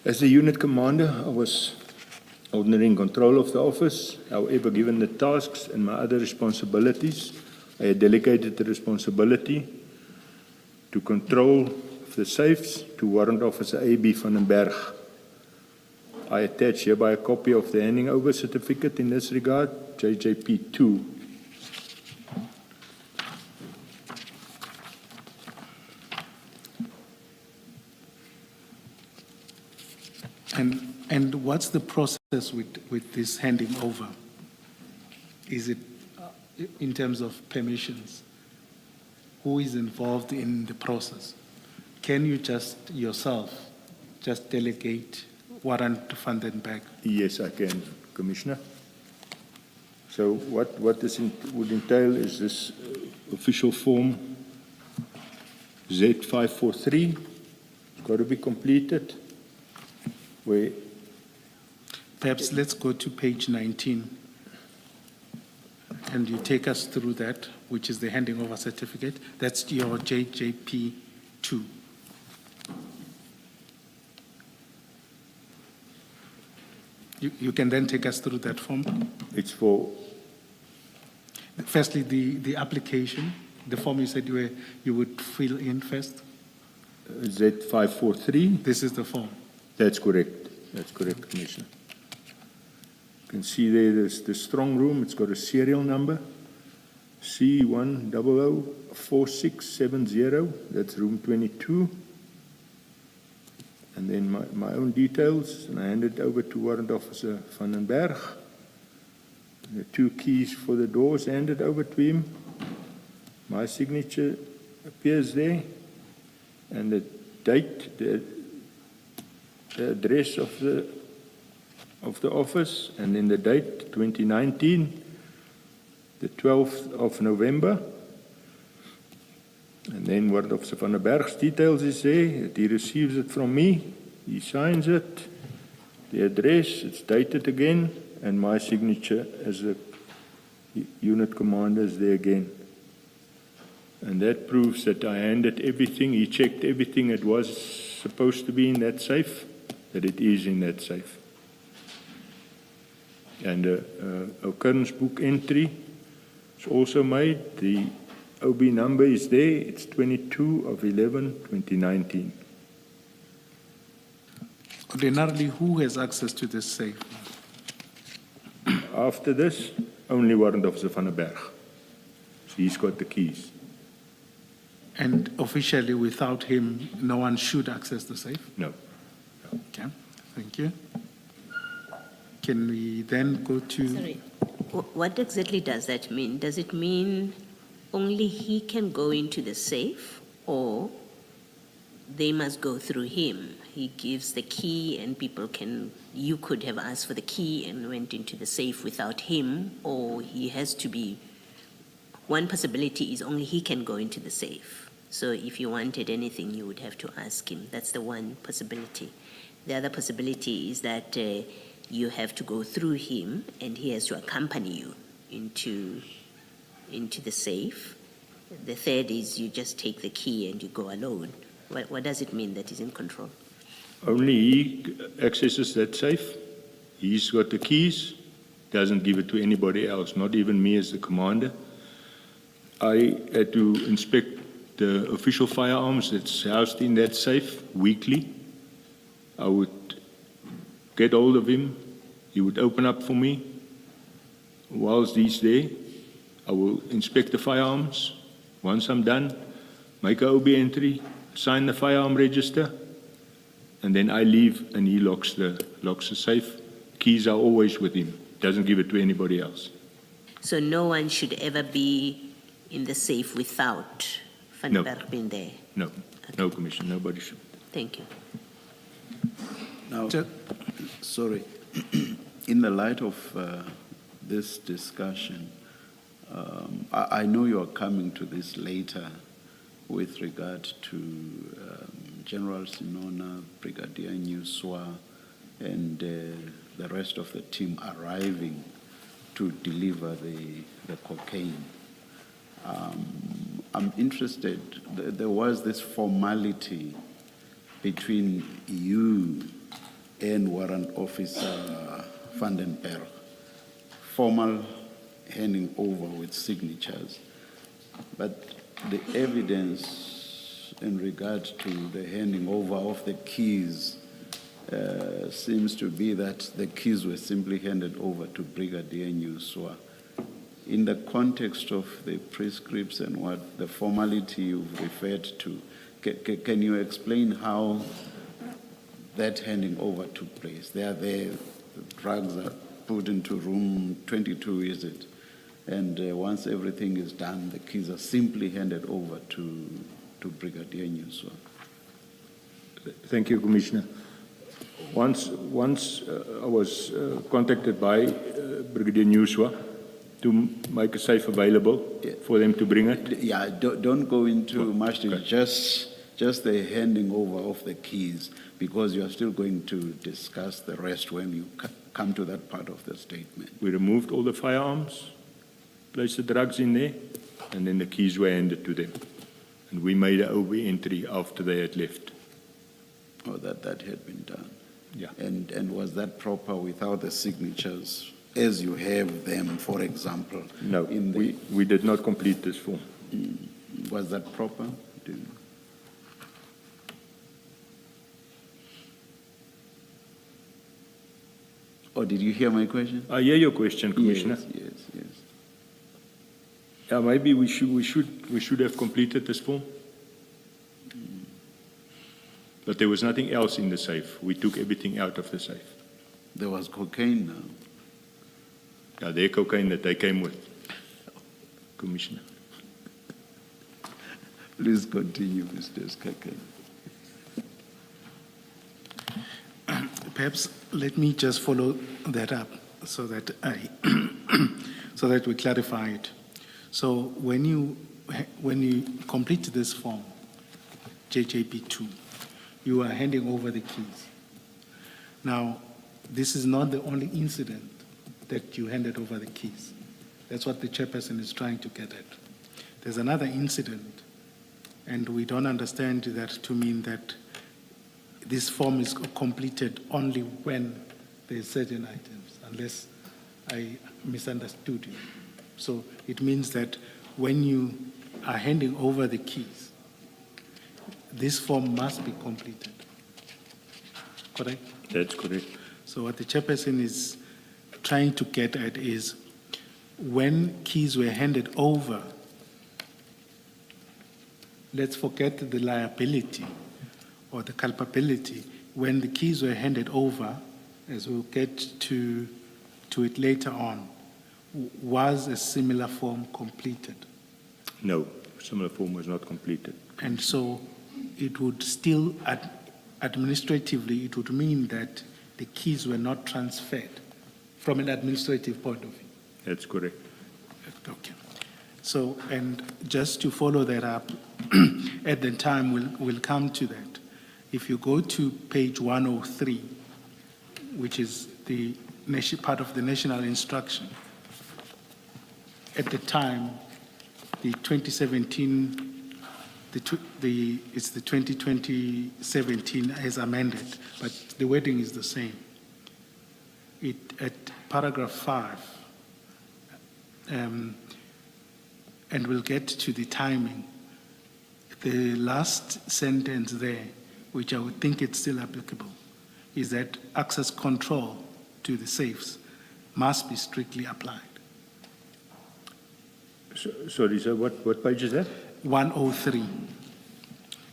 As the unit commander, I was ordinary control of the office. However, given the tasks and my other responsibilities, I had delegated the responsibility to control of the safes to Warrant Officer A.B. van den Berg. I attach hereby a copy of the handing over certificate in this regard, JJP 2. And what's the process with this handing over? Is it in terms of permissions? Who is involved in the process? Can you just yourself just delegate Warrant van den Berg? Yes, I can, Commissioner. So what this would entail is this official form Z543. It's got to be completed. Where Perhaps let's go to page 19 and you take us through that, which is the handing over certificate. That's your JJP 2. You can then take us through that form. it's for Firstly, the application, the form you said you would fill in first. Z543. This is the form. That's correct. That's correct, Commissioner. You can see there's the strong room. It's got a serial number, C1004670. That's room 22. And then my own details, and I hand it over to Warrant Officer van den Berg. The 2 keys for the doors handed over to him. My signature appears there, and the date, the address of the office, and then the date 2019, the 12th of November. And then Warrant Officer van den Berg's details is there, that he receives it from me, he signs it, the address, it's dated again, and my signature as a unit commander is there again. And that proves that I handed everything, he checked everything that was supposed to be in that safe, that it is in that safe. And occurrence book entry is also made. The OB number is there. It's 22/11/2019. Ordinarily, who has access to this safe? After this, only Warrant Officer van den Berg. So he's got the keys. And officially, without him, no one should access the safe? No. Okay, thank you. Can we then go to... Sorry, what exactly does that mean? Does it mean only he can go into the safe, or they must go through him? He gives the key and you could have asked for the key and went into the safe without him, or he has to be, one possibility is only he can go into the safe. So if you wanted anything, you would have to ask him. That's the one possibility. The other possibility is that you have to go through him and he has to accompany you into the safe. The third is you just take the key and you go alone. What does it mean that he's in control? Only he accesses that safe. He's got the keys, doesn't give it to anybody else, not even me as the commander. I had to inspect the official firearms that's housed in that safe weekly. I would get hold of him. He would open up for me. Whilst he's there, I will inspect the firearms. Once I'm done, make an OB entry, sign the firearm register, and then I leave and he locks the safe. Keys are always with him. Doesn't give it to anybody else. So no one should ever be in the safe without Van den Berg being there? No, no, Commissioner, nobody should. Thank you. Now, sorry, in the light of this discussion, I know you are coming to this later with regard to General Sinona, Brigadier Nyuswa, and the rest of the team arriving to deliver the cocaine. I'm interested, there was this formality between you and Warrant Officer van den Berg, formal handing over with signatures, but the evidence in regard to the handing over of the keys seems to be that the keys were simply handed over to Brigadier Nyuswa. In the context of the prescripts and what the formality you've referred to, can you explain how that handing over took place? They are there, the drugs are put into room 22, is it? And once everything is done, the keys are simply handed over to Brigadier Nyuswa. Thank you, Commissioner. Once I was contacted by Brigadier Nyuswa to make a safe available for them to bring it. Yeah, don't go into much, just the handing over of the keys, because you are still going to discuss the rest when you come to that part of the statement. We removed all the firearms, placed the drugs in there, and then the keys were handed to them. And we made an OB entry after they had left. Oh, that had been done. Yeah. And was that proper without the signatures, as you have them, for example? No, we did not complete this form. Was that proper? Or did you hear my question? I hear your question, Commissioner. Yes. Yeah, maybe we should have completed this form. But there was nothing else in the safe. We took everything out of the safe. There was cocaine now. Yeah, their cocaine that they came with, Commissioner. Please continue, Mr. Skakane. Perhaps let me just follow that up so that so that we clarify it. So when you complete this form, JJP2, you are handing over the keys. Now, this is not the only incident that you handed over the keys. That's what the chairperson is trying to get at. There's another incident, and we don't understand that to mean that this form is completed only when there's certain items, unless I misunderstood you. So it means that when you are handing over the keys, this form must be completed. Correct? That's correct. So what the chairperson is trying to get at is when keys were handed over, let's forget the liability or the culpability. When the keys were handed over, as we'll get to it later on, was a similar form completed? No, similar form was not completed. And so it would still, administratively, it would mean that the keys were not transferred from an administrative point of view. That's correct. Okay. So, and just to follow that up, at the time we'll come to that. If you go to page 103, which is the part of the national instruction, at the time, the 2017, it's the 2017 as amended, but the wording is the same. At paragraph 5, and we'll get to the timing, the last sentence there, which I would think it's still applicable, is that access control to the safes must be strictly applied. Sorry, sir, what page is that? 103.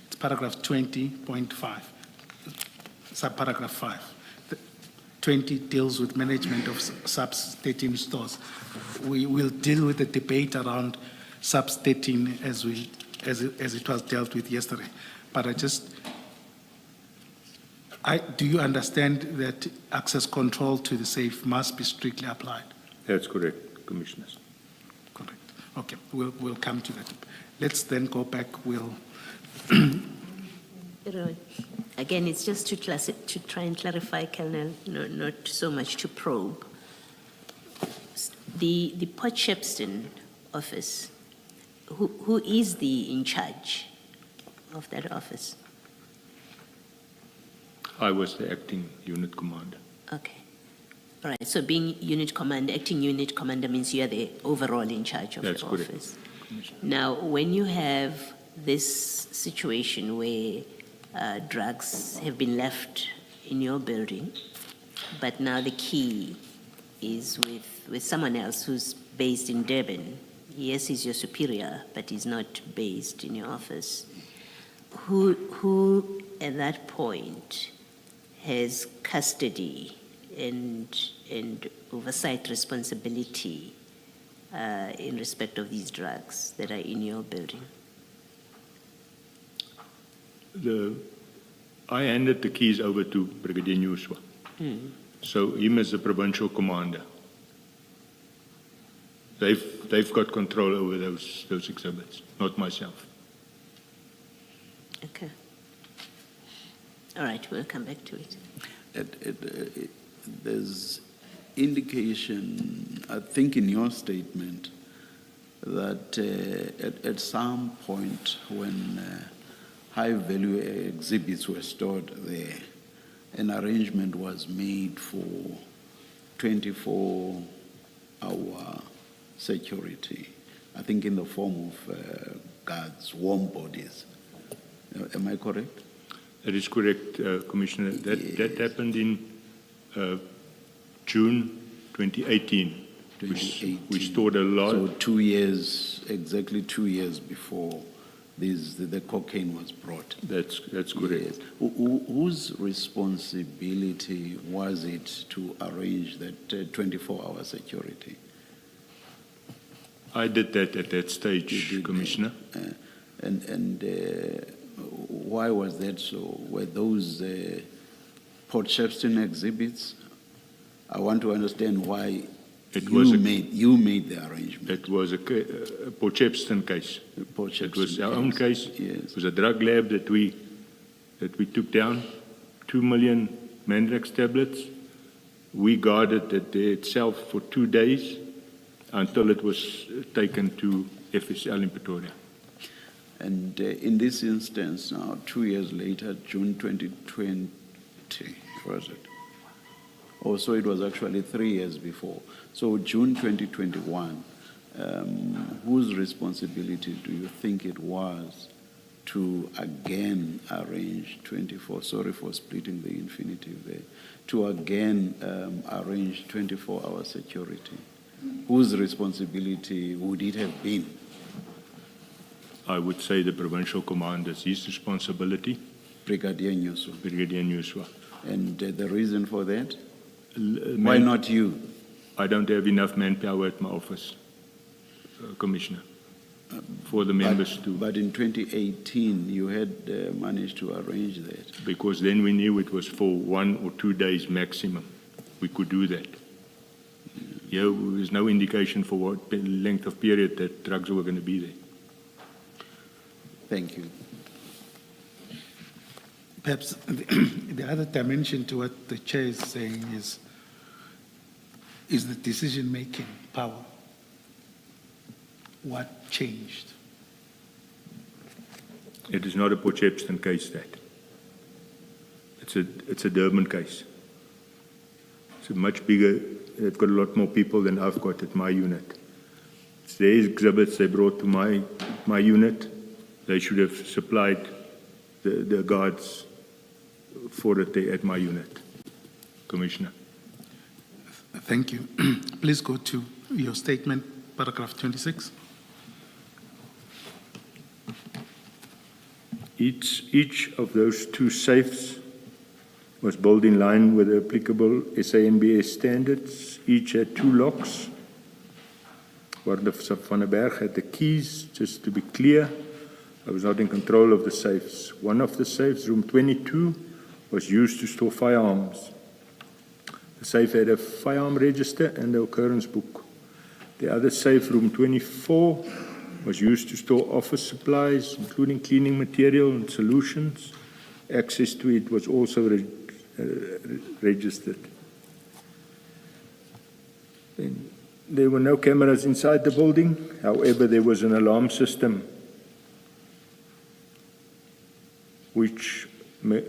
It's paragraph 20.5, subparagraph 5. 20 deals with management of subs 13 stores. We will deal with the debate around subs 13 as it was dealt with yesterday. But do you understand that access control to the safe must be strictly applied? That's correct, Commissioners. Correct. Okay, we'll come to that. Let's then go back. Again, it's just to try and clarify, Colonel, not so much to probe. The Port Shepstone office, who is in charge of that office? I was the acting unit commander. Okay. All right, so being unit commander, acting unit commander means you're the overall in charge of That's the correct. office. Now, when you have this situation where drugs have been left in your building, but now the key is with someone else who's based in Durban. Yes, he's your superior, but he's not based in your office. Who at that point has custody and oversight responsibility in respect of these drugs that are in your building? I handed the keys over to Brigadier Newswa. So him as the provincial commander. They've got control over those exhibits, not myself. Okay. All right, we'll come back to it. There's indication, I think in your statement, that at some point when high-value exhibits were stored there, an arrangement was made for 24-hour security, I think in the form of guards, warm bodies. Am I correct? That is correct, Commissioner. That happened in June 2018. 2018. We stored a lot. So 2 years, exactly 2 years before the cocaine was brought. That's correct. Yes. Whose responsibility was it to arrange that 24-hour security? I did that at that stage, Commissioner. Why was that so? Were those Port Shepstone exhibits? I want to understand why you made the arrangement. It was a Port Shepstone case. Port It was Shepstone our own case. Yes. It was a drug lab that we took down, 2 million Mandrax tablets. We guarded it there itself for 2 days until it was taken to FSL in Pretoria. And in this instance now, 2 years later, June 2020, was it? Oh, so it was actually 3 years before. So June 2021, whose responsibility do you think it was to again arrange 24, sorry for splitting the infinitive there, to again arrange 24-hour security? Whose responsibility would it have been? I would say the provincial commander's his responsibility. Brigadier Newswa. Brigadier Newswa. And the reason for that? Why not you? I don't have enough manpower at my office, Commissioner, for the members to. But in 2018, you had managed to arrange that. Because then we knew it was for 1 or 2 days maximum. We could do that. Yeah, there's no indication for what length of period that drugs were going to be there. Thank you. Perhaps the other dimension to what the chair is saying is the decision-making power. What changed? It is not a Port Shepstone case, that. It's a Durban case. It's a much bigger, they've got a lot more people than I've got at my unit. It's their exhibits they brought to my unit. They should have supplied the guards for it there at my unit. Commissioner. Thank you. Please go to your statement, paragraph 26. Each of those 2 safes was built in line with the applicable SANBS standards. Each had 2 locks. Warde van der Berg had the keys, just to be clear. I was not in control of the safes. One of the safes, room 22, was used to store firearms. The safe had a firearm register and the occurrence book. The other safe, room 24, was used to store office supplies, including cleaning material and solutions. access to it was also registered. Then there were no cameras inside the building. However, there was an alarm system which I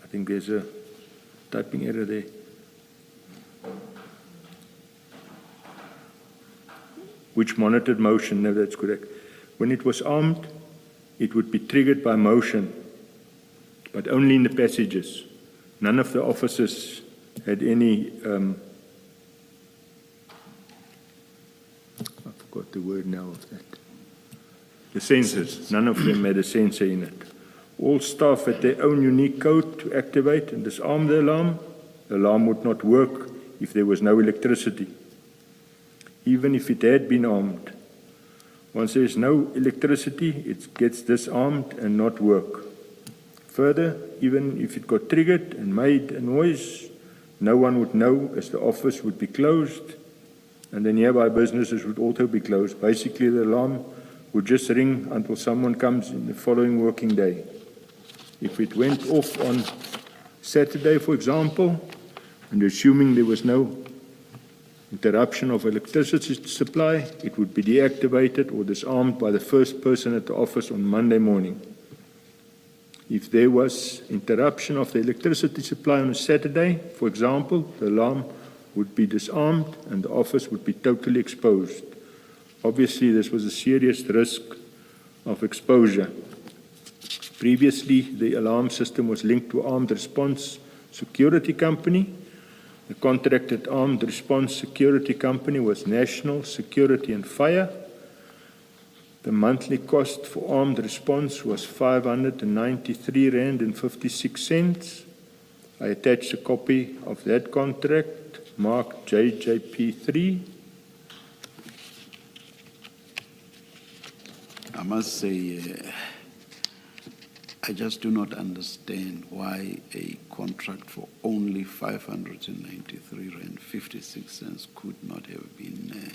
think there's a typing error there. Which monitored motion. No, that's correct. When it was armed, it would be triggered by motion, but only in the passages. None of the officers had any, I forgot the word now of that. The sensors, none of them had a sensor in it. All staff had their own unique code to activate and disarm the alarm. The alarm would not work if there was no electricity, even if it had been armed. Once there is no electricity, it gets disarmed and not work. Further, even if it got triggered and made a noise, no one would know, as the office would be closed, and the nearby businesses would also be closed. Basically, the alarm would just ring until someone comes in the following working day. If it went off on Saturday, for example, and assuming there was no interruption of electricity supply, it would be deactivated or disarmed by the first person at the office on Monday morning. If there was interruption of the electricity supply on a Saturday, for example, the alarm would be disarmed and the office would be totally exposed. Obviously, this was a serious risk of exposure. Previously, the alarm system was linked to Armed Response Security Company. The contracted Armed Response Security Company was National Security and Fire. The monthly cost for armed response was R593.56. I attached a copy of that contract, marked JJP3. I must say, I just do not understand why a contract for only R593.56 could not have been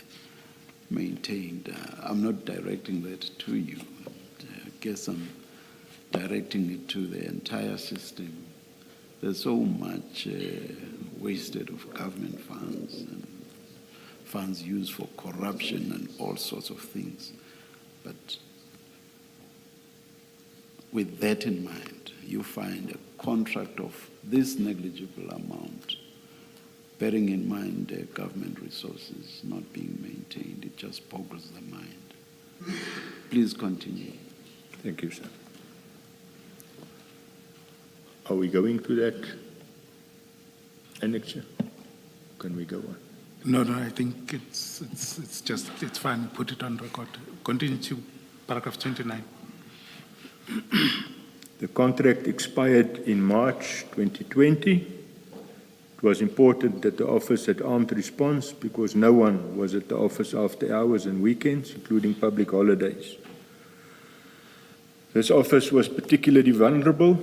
maintained. I'm not directing that to you. I guess I'm directing it to the entire system. There's so much wasted of government funds and funds used for corruption and all sorts of things. But with that in mind, you find a contract of this negligible amount, bearing in mind government resources not being maintained. It just boggles the mind. Please continue. Thank you, sir. Are we going to that annexure? Can we go on? No, I think it's fine. Put it on record. Continue to paragraph 29. The contract expired in March 2020. It was important that the office had armed response because no one was at the office after hours and weekends, including public holidays. This office was particularly vulnerable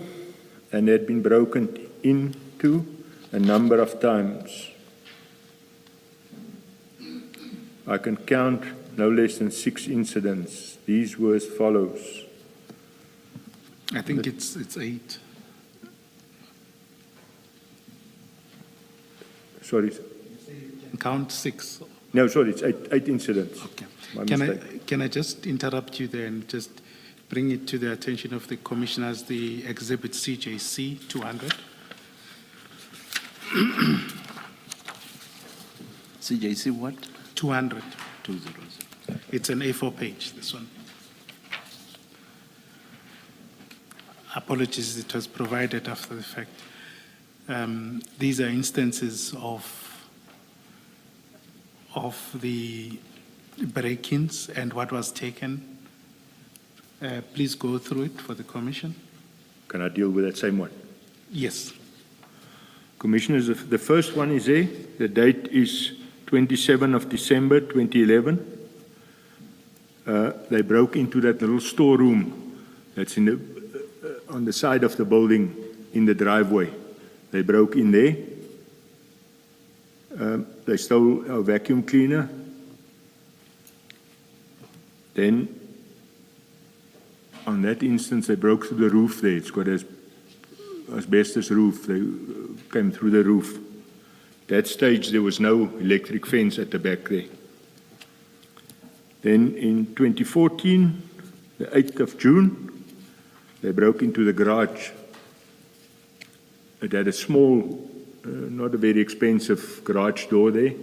and had been broken into a number of times. I can count no less than 6 incidents. These were as follows. I think it's 8. Sorry. Count 6. No, sorry, it's 8 incidents. Okay. My mistake. Can I just interrupt you there and just bring it to the attention of the commissioners, the exhibit CJC 200? CJC what? 200. 200. It's an A4 page, this one. Apologies, it was provided after the fact. These are instances of the break-ins and what was taken. Please go through it for the commission. Can I deal with that same one? Yes. Commissioners, the first one is there. The date is 27 of December 2011. They broke into that little storeroom that's in the, on the side of the building in the driveway. They broke in there. They stole our vacuum cleaner. on that instance, they broke through the roof there. It's got an asbestos roof. They came through the roof. That stage, there was no electric fence at the back there. Then in 2014, the 8th of June, they broke into the garage. It had a small, not a very expensive garage door there,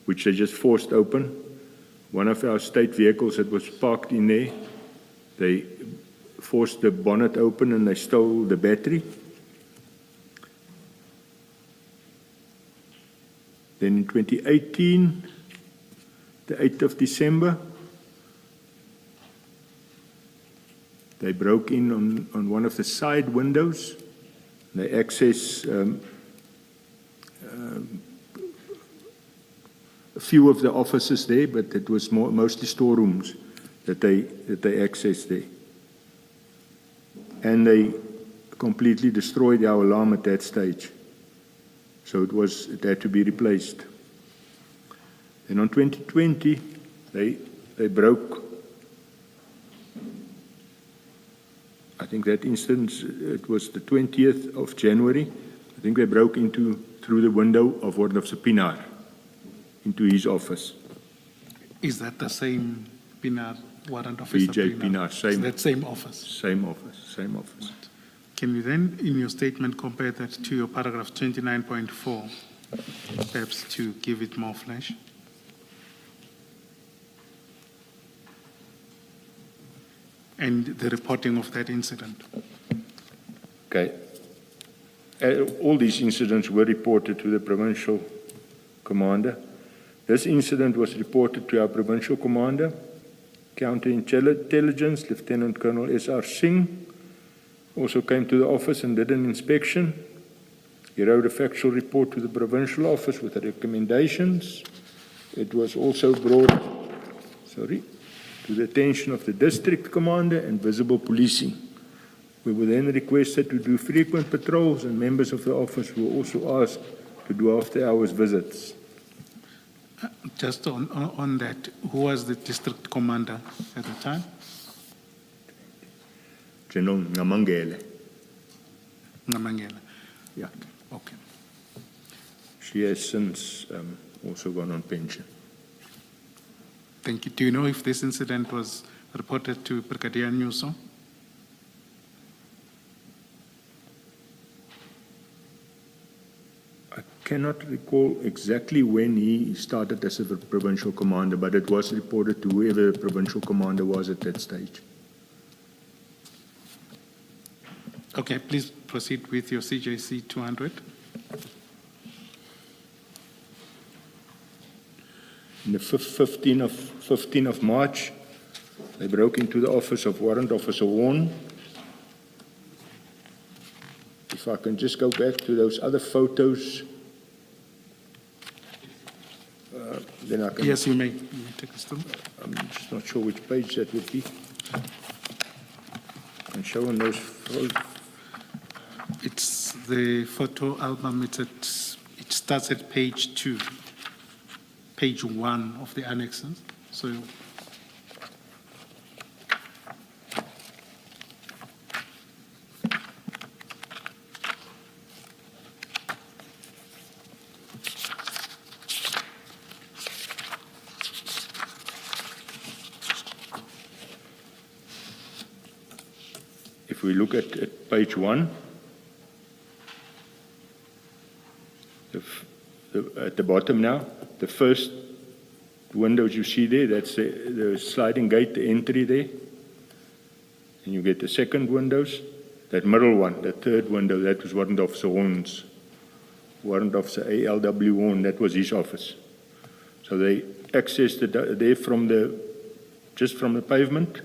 which they just forced open. One of our state vehicles that was parked in there, they forced the bonnet open and they stole the battery. Then in 2018, the 8th of December, they broke in on one of the side windows. They accessed a few of the offices there, but it was mostly storerooms that they accessed there. And they completely destroyed our alarm at that stage. So it had to be replaced. And on 2020, they broke. I think that instance, it was the 20th of January. I think they broke through the window of Warden of Pinar into his office. Is that the same Pinar warrant officer? BJ Pinar, same. Is that same office? Same office, same office. Can you then, in your statement, compare that to your paragraph 29.4, perhaps to give it more flesh? And the reporting of that incident. Okay. All these incidents were reported to the provincial commander. This incident was reported to our provincial commander, counterintelligence, Lieutenant Colonel S.R. Singh, also came to the office and did an inspection. He wrote a factual report to the provincial office with the recommendations. It was also brought, to the attention of the district commander and visible policing. We were then requested to do frequent patrols, and members of the office were also asked to do after-hours visits. Just on that, who was the district commander at the time? General Ngamangele. Ngamangela. Yeah. Okay. She has since also gone on pension. Thank you. Do you know if this incident was reported to Brigadier Newsom? I cannot recall exactly when he started as a provincial commander, but it was reported to whoever the provincial commander was at that stage. Okay, please proceed with your CJC 200. On the 15th of March, they broke into the office of Warrant Officer Warren. If I can just go back to those other photos, then I can... Yes, you may take us through. I'm just not sure which page that would be. And showing those photos. It's the photo album. It starts at page 2, page 1 of the annexes. So if we look at page 1, at the bottom now, the first windows you see there, that's the sliding gate, the entry there. And you get the second windows. That middle one, the third window, that was Warrant Officer Horn's. Warrant Officer A.L.W. Horn, that was his office. So they accessed it there just from the pavement.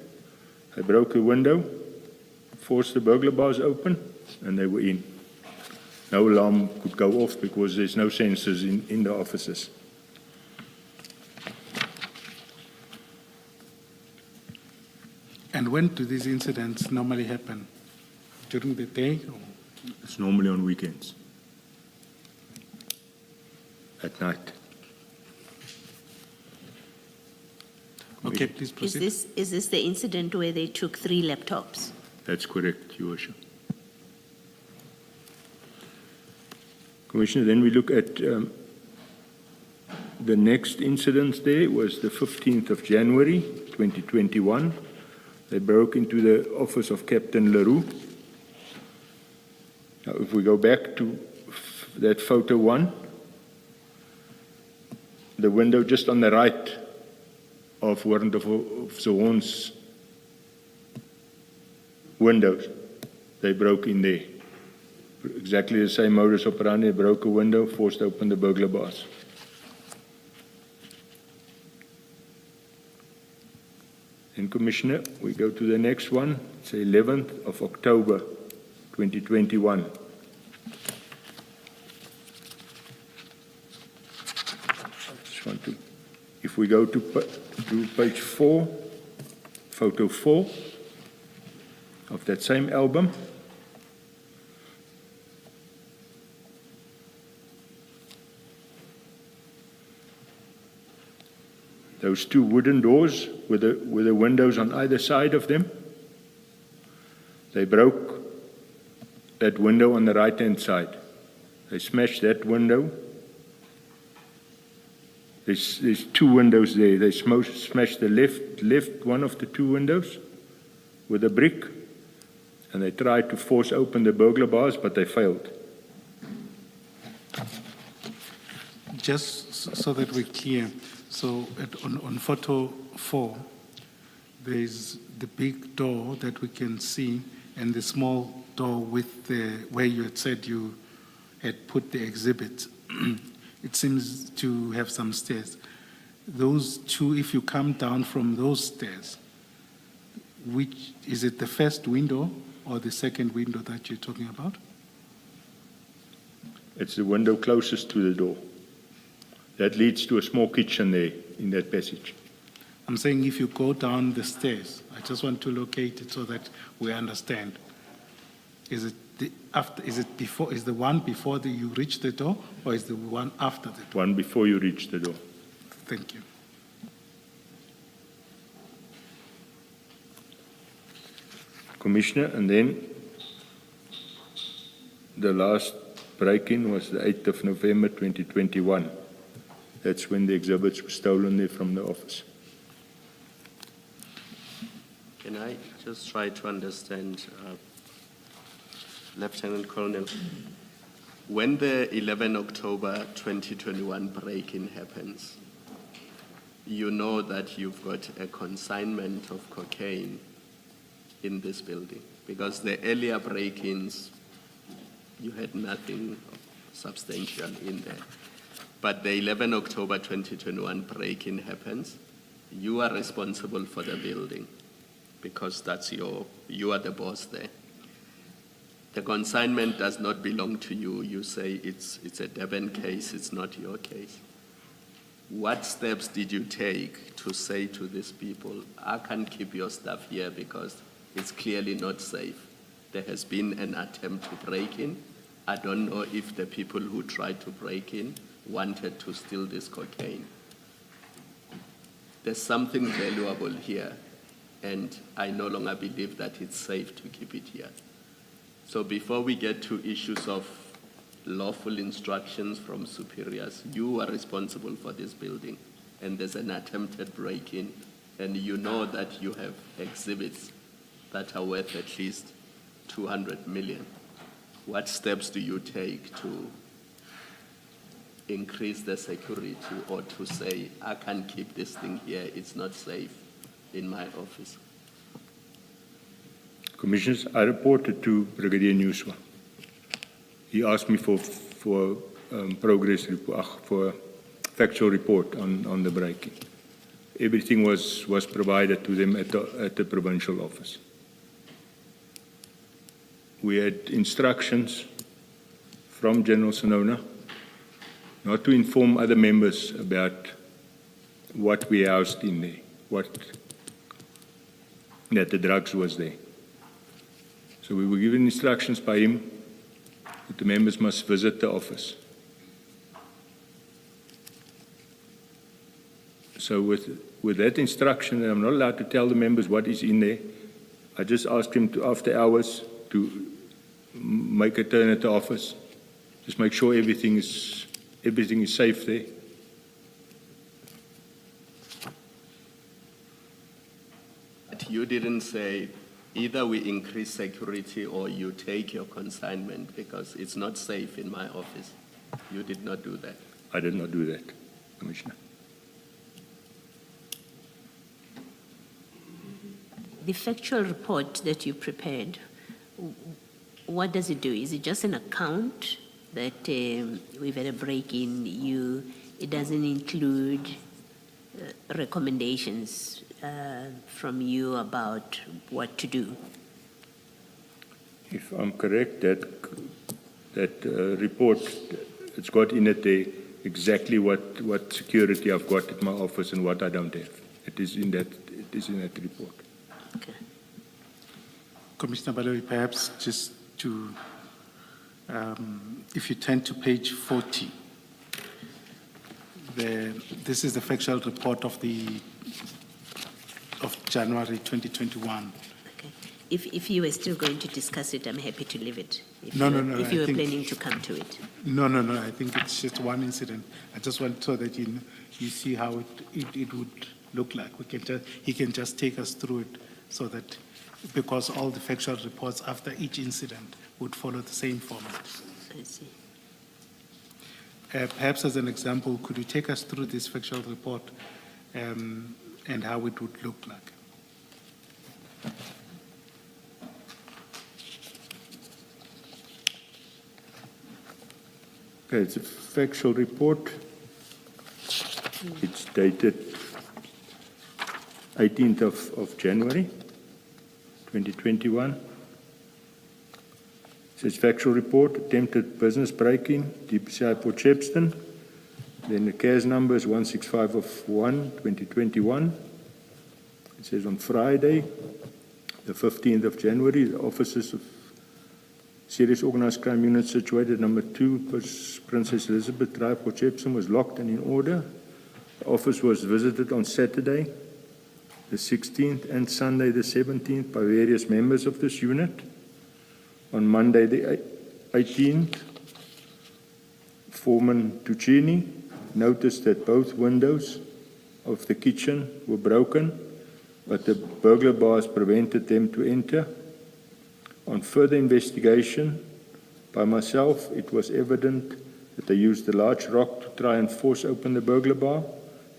They broke the window, forced the burglar bars open, and they were in. No alarm could go off because there's no sensors in the offices. and when do these incidents normally happen? During the day? Or? It's normally on weekends. At night. Okay. Okay, please proceed. Is this the incident where they took 3 laptops? That's correct, Your Worship. Commissioner, then we look at the next incident there was the 15th of January, 2021. They broke into the office of Captain Leroux. Now, if we go back to that photo 1, the window just on the right of Warrant of the Horn's windows, they broke in there. Exactly the same modus operandi, they broke a window, forced open the burglar bars. And Commissioner, we go to the next one. It's the 11th of October, 2021. Just want to, if we go to page 4, photo 4 of that same album. Those 2 wooden doors with the windows on either side of them, they broke that window on the right-hand side. They smashed that window. There's 2 windows there. They smashed the left one of the 2 windows with a brick, and they tried to force open the burglar bars, but they failed. Just so that we're clear, so on photo 4, there's the big door that we can see and the small door with the, where you had said you had put the exhibit. It seems to have some stairs. Those 2, if you come down from those stairs, which is it, the first window or the second window that you're talking about? It's the window closest to the door. That leads to a small kitchen there in that passage. I'm saying if you go down the stairs, I just want to locate it so that we understand. Is it the after? Is it before? Is the one before you reach the door, or is the one after the door? One before you reach the door. Thank you. Commissioner, and then the last break-in was the 8th of November 2021. That's when the exhibits were stolen there from the office. Can I just try to understand, Lieutenant Colonel, when the 11 October 2021 break-in happens, you know that you've got a consignment of cocaine in this building, because the earlier break-ins, you had nothing substantial in there. But the 11 October 2021 break-in happens, you are responsible for the building because that's you are the boss there. The consignment does not belong to you. You say it's a Durban case, it's not your case. What steps did you take to say to these people, I can't keep your stuff here because it's clearly not safe? There has been an attempt to break in. I don't know if the people who tried to break in wanted to steal this cocaine. There's something valuable here, and I no longer believe that it's safe to keep it here. So before we get to issues of lawful instructions from superiors, you are responsible for this building, and there's an attempted break-in, and you know that you have exhibits that are worth at least 200 million. What steps do you take to increase the security, or to say, I can't keep this thing here, it's not safe in my office? Commissioners, I reported to Brigadier Newswa. He asked me for progress report, for factual report on the break-in. Everything was provided to them at the provincial office. We had instructions from General Sonona not to inform other members about what we housed in there, that the drugs was there. So we were given instructions by him that the members must visit the office. So with with that instruction, and I'm not allowed to tell the members what is in there. I just asked him to, after hours, to make a turn at the office. Just make sure everything is safe there. But you didn't say either we increase security or you take your consignment because it's not safe in my office. You did not do that. I did not do that, Commissioner. The factual report that you prepared, what does it do? Is it just an account that we've had a break-in? It doesn't include recommendations from you about what to do? If I'm correct, that report, it's got in it there exactly what security I've got at my office and what I don't have. It is in that report. Okay. Commissioner Baloyi, perhaps just to, if you turn to page 40, this is the factual report of January 2021. Okay. If you were still going to discuss it, I'm happy to leave it. If No. If you I were think- planning to come to it. No. I think it's just one incident. I just want so that you see how it would look like. He can just take us through it so that, because all the factual reports after each incident would follow the same format. I see. Perhaps as an example, could you take us through this factual report and how it would look like? Okay, it's a factual report. It's dated 18th of January, 2021. It says factual report, attempted business break-in, DPCI Port Shepstone. Then the CAS number is 165 of 1, 2021. It says on Friday, the 15th of January, the officers of Serious Organized Crime Unit situated number 2, Princess Elizabeth Drive, Port Shepstone, was locked and in order. The office was visited on Saturday, the 16th, and Sunday, the 17th, by various members of this unit. On Monday, the 18th, Foreman Cociane noticed that both windows of the kitchen were broken, but the burglar bars prevented them to enter. On further investigation by myself, it was evident that they used a large rock to try and force open the burglar bar.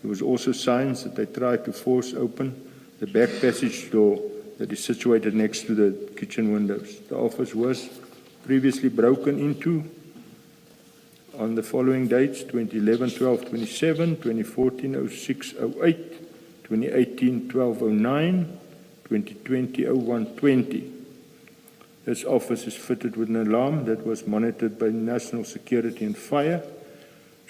There was also signs that they tried to force open the back passage door that is situated next to the kitchen windows. The office was previously broken into on the following dates: 2011-12-27, 2014-06-08, 2018-12-09, 2020-01-20. This office is fitted with an alarm that was monitored by National Security and Fire.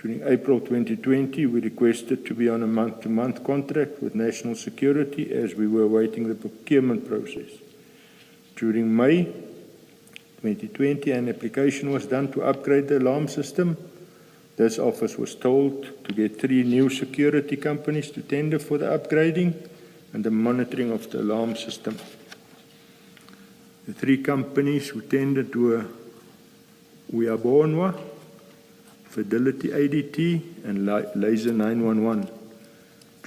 During April 2020, we requested to be on a month-to-month contract with National Security as we were awaiting the procurement process. During May 2020, an application was done to upgrade the alarm system. This office was told to get 3 new security companies to tender for the upgrading and the monitoring of the alarm system. The 3 companies who tendered were Uyabonwa, Fidelity ADT, and Laser 911.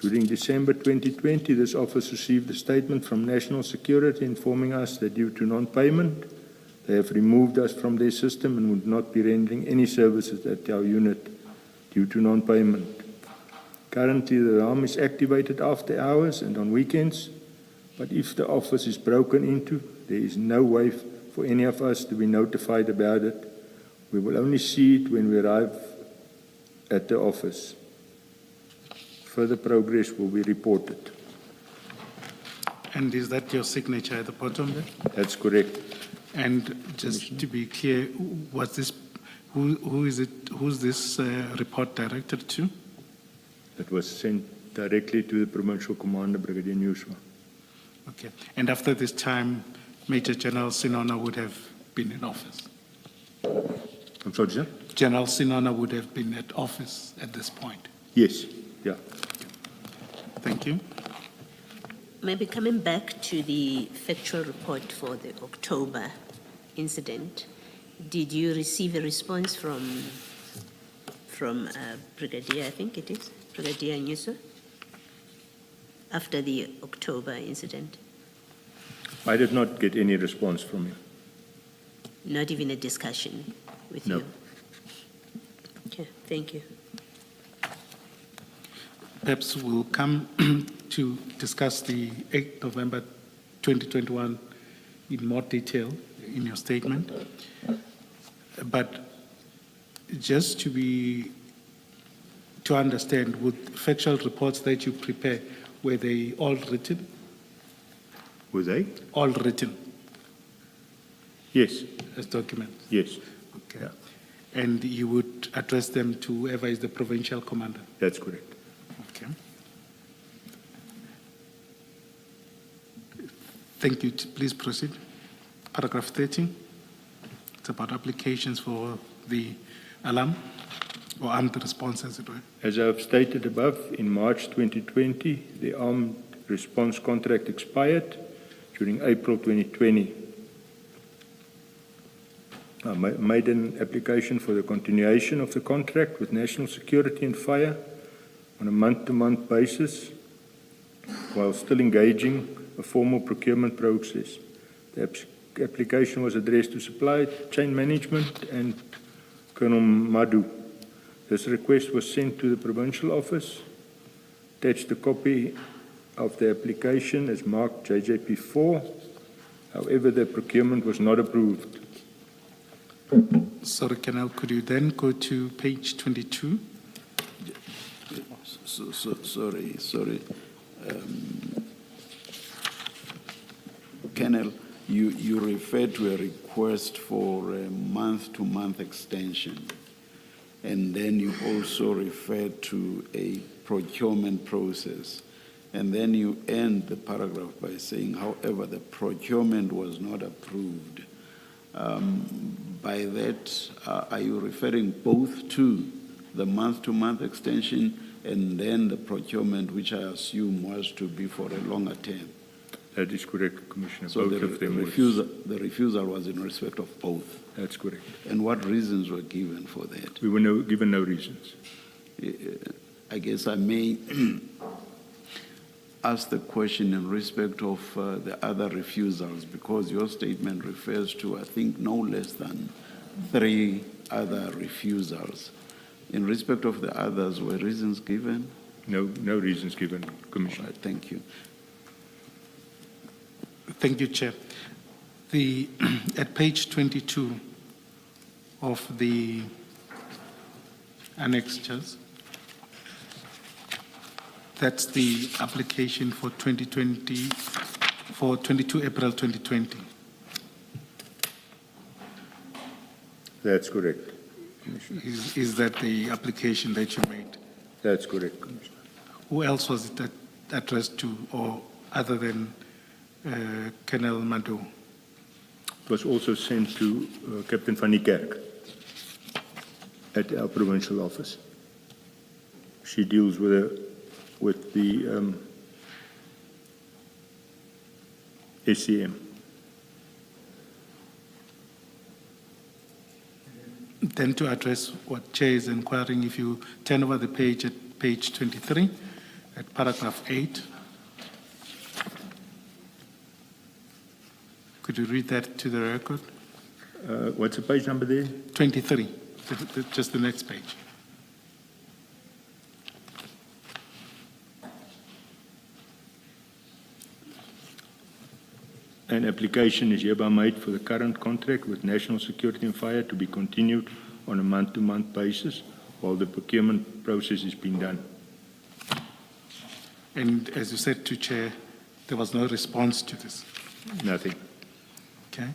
During December 2020, this office received a statement from National Security informing us that due to non-payment, they have removed us from their system and would not be rendering any services at our unit due to non-payment. Currently, the alarm is activated after hours and on weekends, but if the office is broken into, there is no way for any of us to be notified about it. We will only see it when we arrive at the office. Further progress will be reported. And is that your signature at the bottom there? That's correct. And just to be clear, was this, who's this report directed to? It was sent directly to the Provincial Commander, Brigadier Newswa. Okay. And after this time, Major General Sinona would have been in office? I'm sorry, sir? General Sinona would have been at office at this point? Yes, yeah. Thank you. Maybe coming back to the factual report for the October incident, did you receive a response from Brigadier, I think it is, Brigadier Nyuso, after the October incident? I did not get any response from him. Not even a discussion with No. you? Okay, thank you. Perhaps we'll come to discuss the 8th November 2021 in more detail in your statement. But just to understand, would factual reports that you prepare, were they all written? Were they? All written Yes, as documents? yes, Okay. And you would address them to whoever is the provincial commander? that's correct. Okay. Thank you. Please proceed. Paragraph 13. It's about applications for the alarm or armed response, as it were. As I have stated above, in March 2020, the armed response contract expired. During April 2020, I made an application for the continuation of the contract with National Security and Fire on a month-to-month basis while still engaging a formal procurement process. The application was addressed to supply chain management and Colonel Madhu. This request was sent to the provincial office. Attached a copy of the application as marked JJP4. However, the procurement was not approved. Sorry, Colonel, could you then go to page 22? Sorry. Colonel, you referred to a request for a month-to-month extension, and then you also referred to a procurement process, and then you end the paragraph by saying, however, the procurement was not approved. By that, are you referring both to the month-to-month extension and then the procurement, which I assume was to be for a longer term? That is correct, Commissioner. So Both of them the refusal was in respect of both. That's correct. And what reasons were given for that? We were given no reasons. I guess I may ask the question in respect of the other refusals, because your statement refers to, I think, no less than 3 other refusals. In respect of the others, were reasons given? No reasons given, Commissioner. Right, thank you. Thank you, Chair. At page 22 of the annexures, that's the application for 2020, for 22 April 2020. That's correct, Commissioner. Is that the application that you made? That's correct, Commissioner. Who else was it addressed to, or other than Colonel Madhu? It was also sent to Captain van die Kerk at our provincial office. She deals with the SCM. Then to address what Chair is inquiring, if you turn over the page at page 23, at paragraph 8, could you read that to the record? What's the page number there? 23, just the next page. An application is hereby made for the current contract with National Security and Fire to be continued on a month-to-month basis while the procurement process is being done. And as you said to Chair, there was no response to this. Nothing. Okay.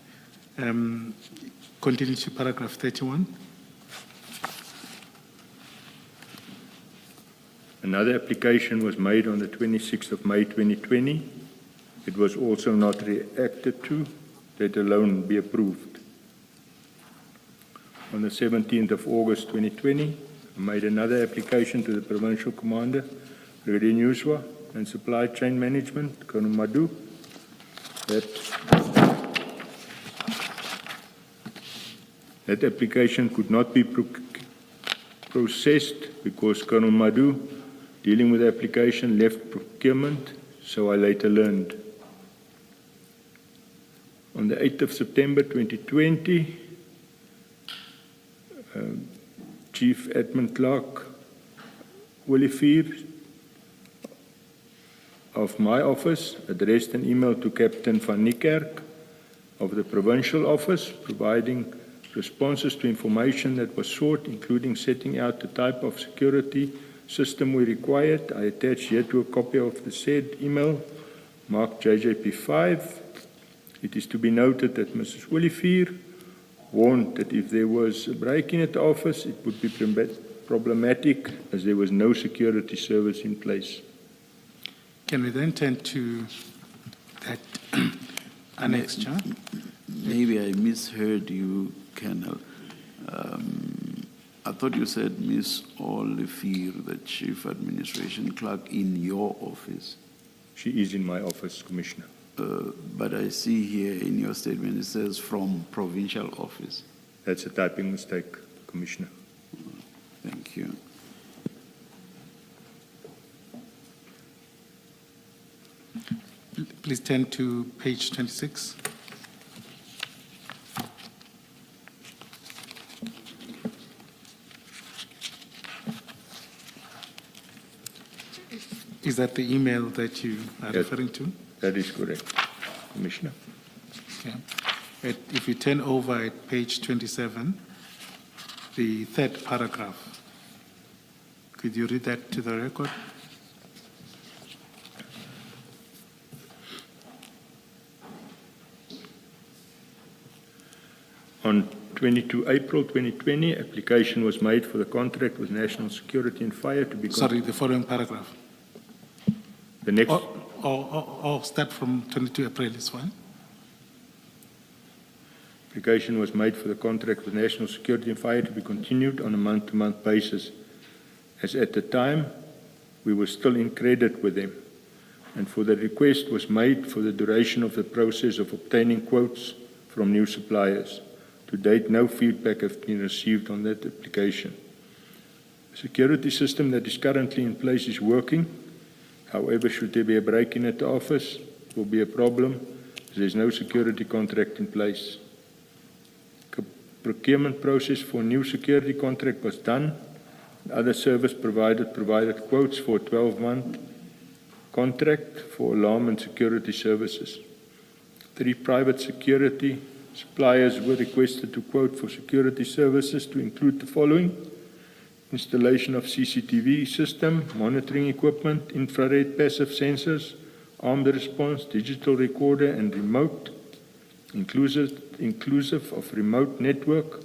Continue to paragraph 31. Another application was made on the 26th of May 2020. It was also not reacted to, let alone be approved. On the 17th of August 2020, I made another application to the Provincial Commander, Brigadier Nyuso, and Supply Chain Management, Colonel Madhu, that application could not be processed because Colonel Madhu, dealing with the application, left procurement, so I later learned. On the 8th of September 2020, Chief Admin Clerk Olivier of my office addressed an email to Captain van Niekerk of the Provincial Office, providing responses to information that was sought, including setting out the type of security system we required. I attached here to a copy of the said email, marked JJP5. It is to be noted that Mrs. Olivier warned that if there was a break-in at the office, it would be problematic as there was no security service in place. Can we then turn to that annexure? Maybe I misheard you, Colonel. I thought you said Miss Olivier, the Chief Administration Clerk, in your office. She is in my office, Commissioner. But I see here in your statement it says from Provincial Office. That's a typing mistake, Commissioner. Thank you. Please turn to page 26. Is that the email that you are Yes. referring to? That is correct, Commissioner. Okay. If you turn over at page 27, the third paragraph, could you read that to the record? On 22 April 2020, application was made for the contract with National Security and Fire to be... Sorry, the following paragraph. The next... Or start from 22 April is fine. Application was made for the contract with National Security and Fire to be continued on a month-to-month basis, as at the time we were still in credit with them, and for the request was made for the duration of the process of obtaining quotes from new suppliers. To date, no feedback has been received on that application. The security system that is currently in place is working. However, should there be a break-in at the office, it will be a problem, as there is no security contract in place. Procurement process for new security contract was done. Other service provided quotes for a 12-month contract for alarm and security services. 3 private security suppliers were requested to quote for security services to include the following: installation of CCTV system, monitoring equipment, infrared passive sensors, armed response, digital recorder, and remote, inclusive of remote network,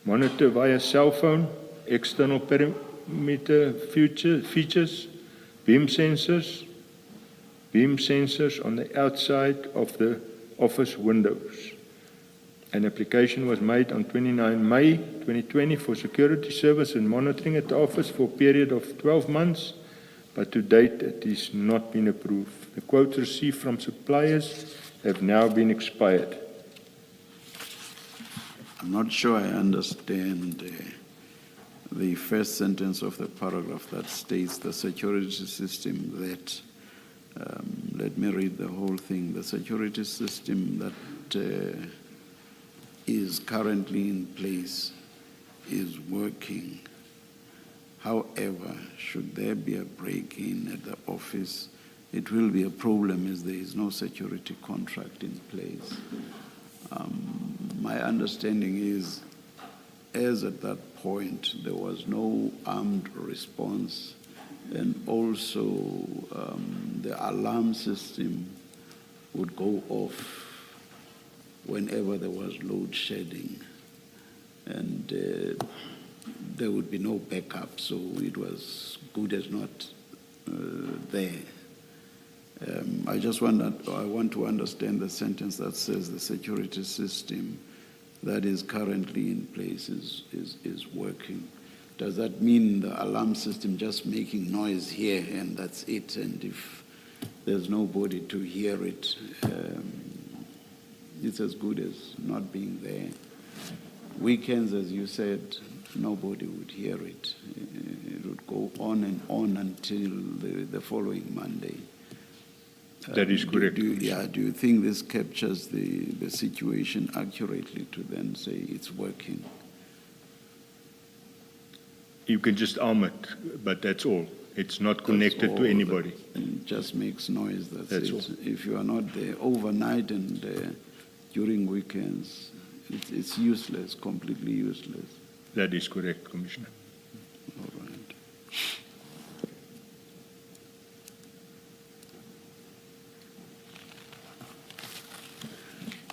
monitor via cell phone, external perimeter features, beam sensors on the outside of the office windows. An application was made on 29 May 2020 for security service and monitoring at the office for a period of 12 months, but to date it has not been approved. The quotes received from suppliers have now been expired. I'm not sure I understand the first sentence of the paragraph that states the security system that, let me read the whole thing, the security system that is currently in place is working. However, should there be a break-in at the office, it will be a problem as there is no security contract in place. My understanding is, as at that point, there was no armed response, and also the alarm system would go off whenever there was load shedding, and there would be no backup, so it was good as not there. I want to understand the sentence that says the security system that is currently in place is working. Does that mean the alarm system just making noise here and that's it? And if there's nobody to hear it, it's as good as not being there. Weekends, as you said, nobody would hear it. It would go on and on until the following Monday. That is correct. Do you think this captures the situation accurately to then say it's working? You can just arm it, but that's all. It's not connected That's to all anybody. It just makes noise, that's it. All. If you are not there overnight and during weekends, it's useless, completely useless. That is correct, Commissioner. All right.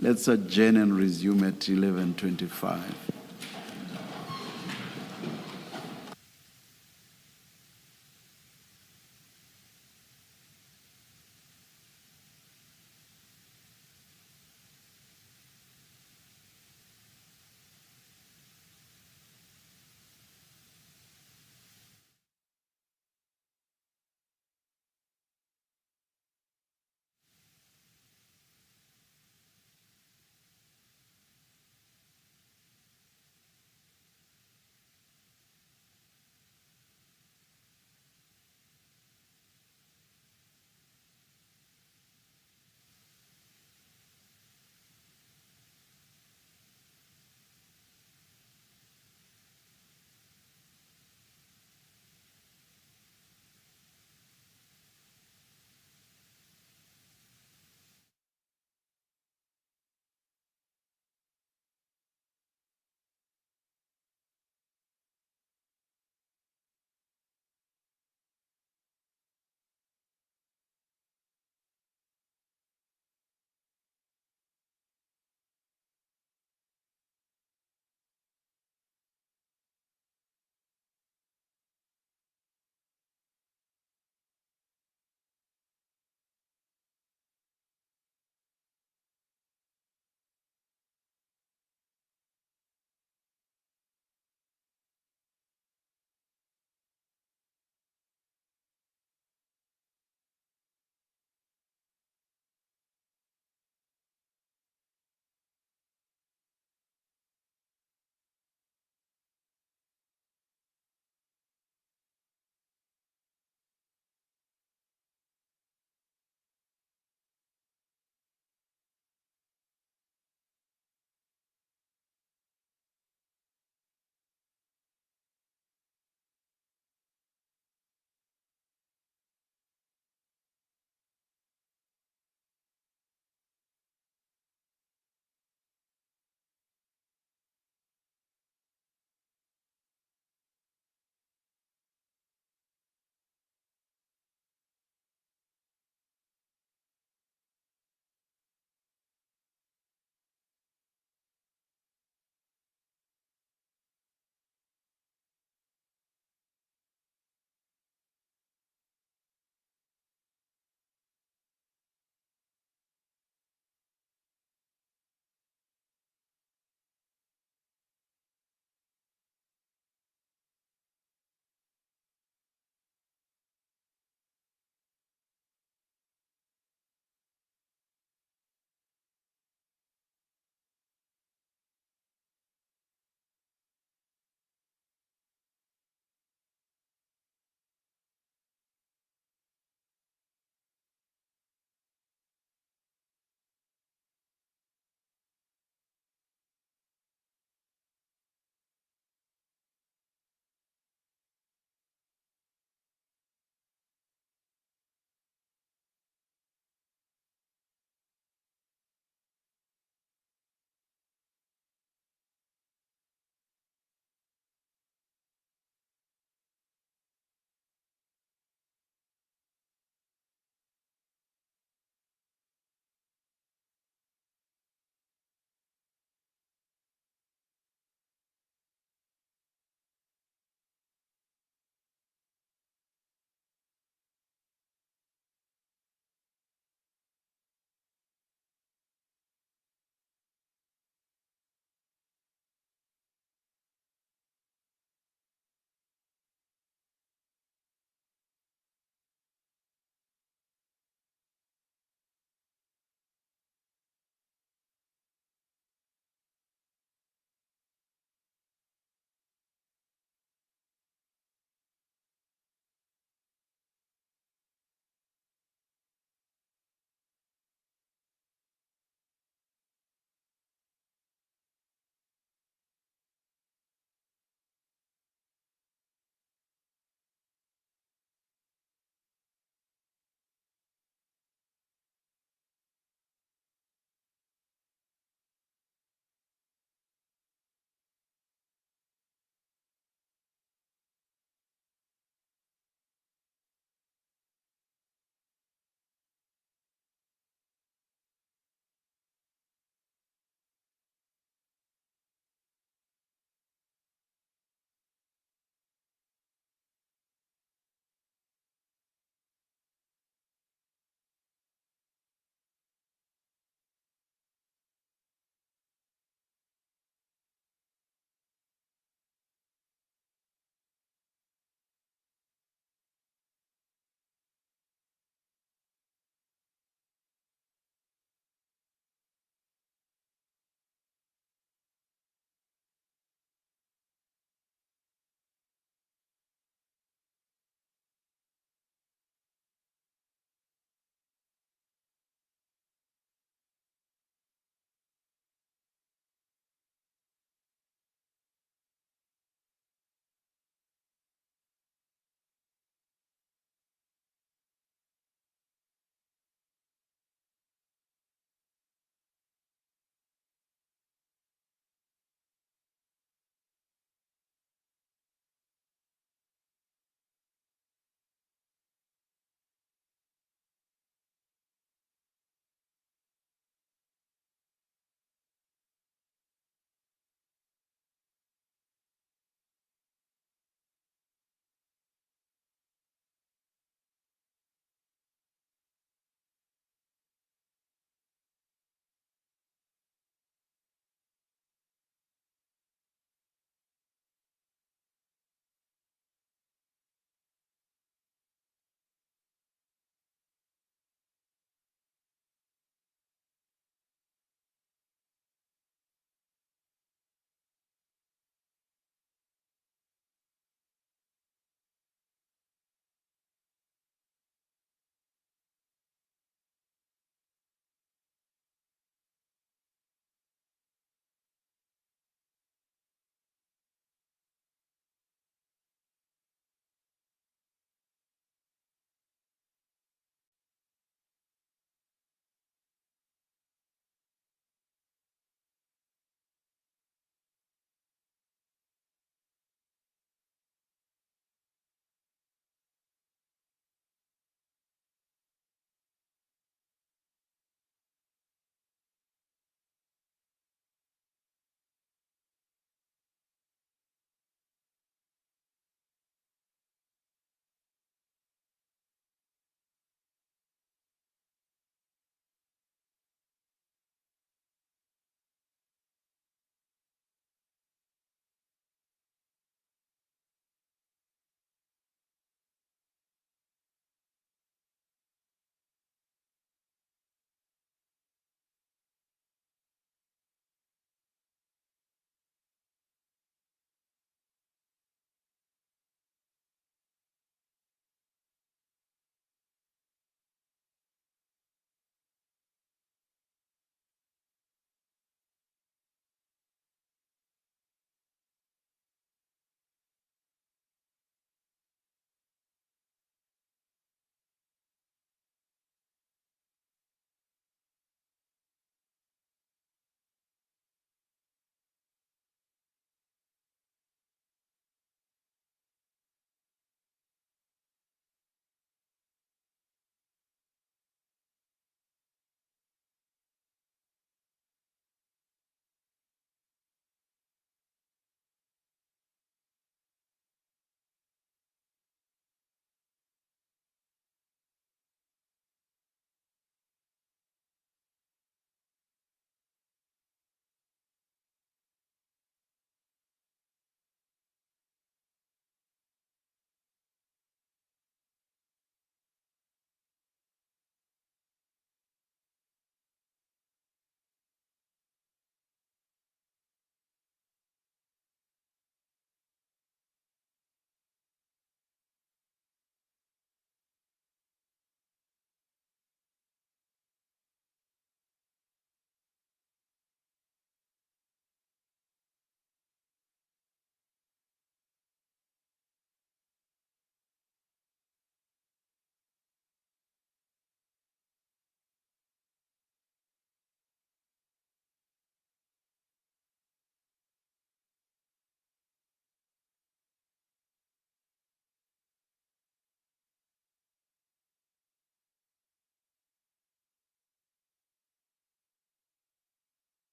Let's adjourn and resume at 11:25.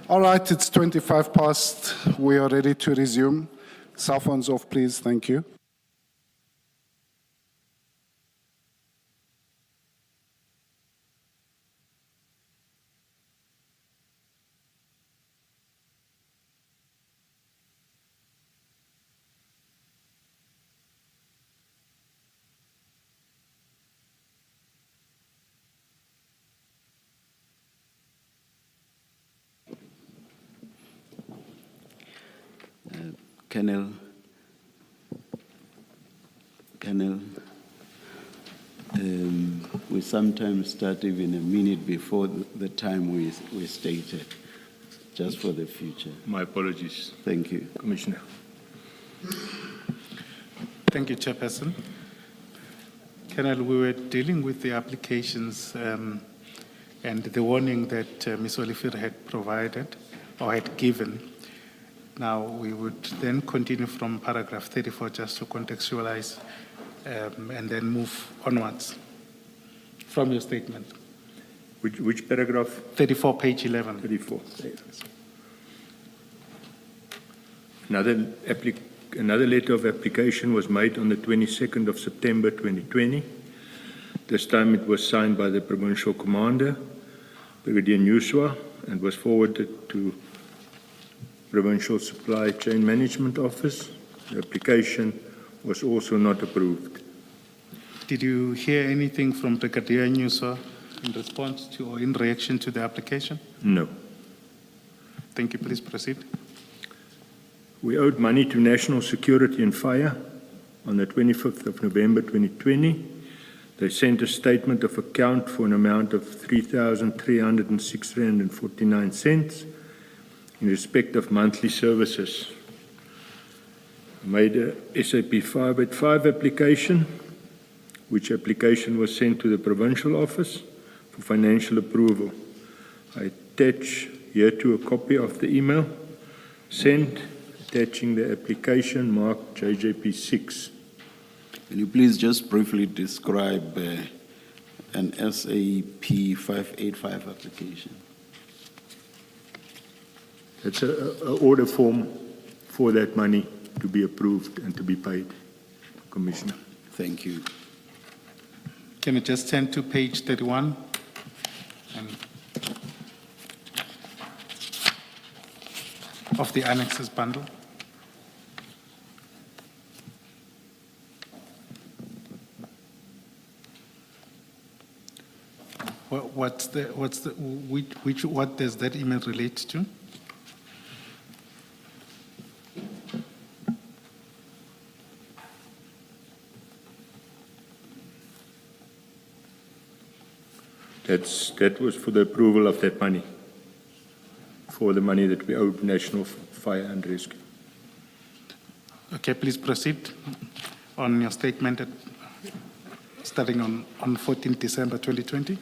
All right, it's 25 past. We are ready to resume. Cell phones off, please. Thank you. Colonel, we sometimes start even a minute before the time we stated, just for the future. My apologies, Thank you. Commissioner. Thank you, Chairperson. Colonel, we were dealing with the applications and the warning that Ms. Oliver had provided or had given. Now, we would then continue from paragraph 34 just to contextualize and then move onwards from your statement. Which paragraph? 34, page 11. 34. Another letter of application was made on the 22nd of September 2020. This time it was signed by the Provincial Commander, Brigadier Nuswa, and was forwarded to Provincial Supply Chain Management Office. The application was also not approved. Did you hear anything from Brigadier Nuswa in response to or in reaction to the application? No. Thank you. Please proceed. We owed money to National Security and Fire on the 25th of November 2020. They sent a statement of account for an amount of 3,306.49 cents in respect of monthly services. I made a SAP 585 application, which application was sent to the provincial office for financial approval. I attach here to a copy of the email sent, attaching the application marked JJP6. Can you please just briefly describe an SAP 585 application? It's an order form for that money to be approved and to be paid, Commissioner. Thank you. Can you just turn to page 31? Of the annexes bundle. What does that email relate to? That was for the approval of that money, for the money that we owed National Fire and Rescue. Okay, please proceed on your statement starting on 14 December 2020.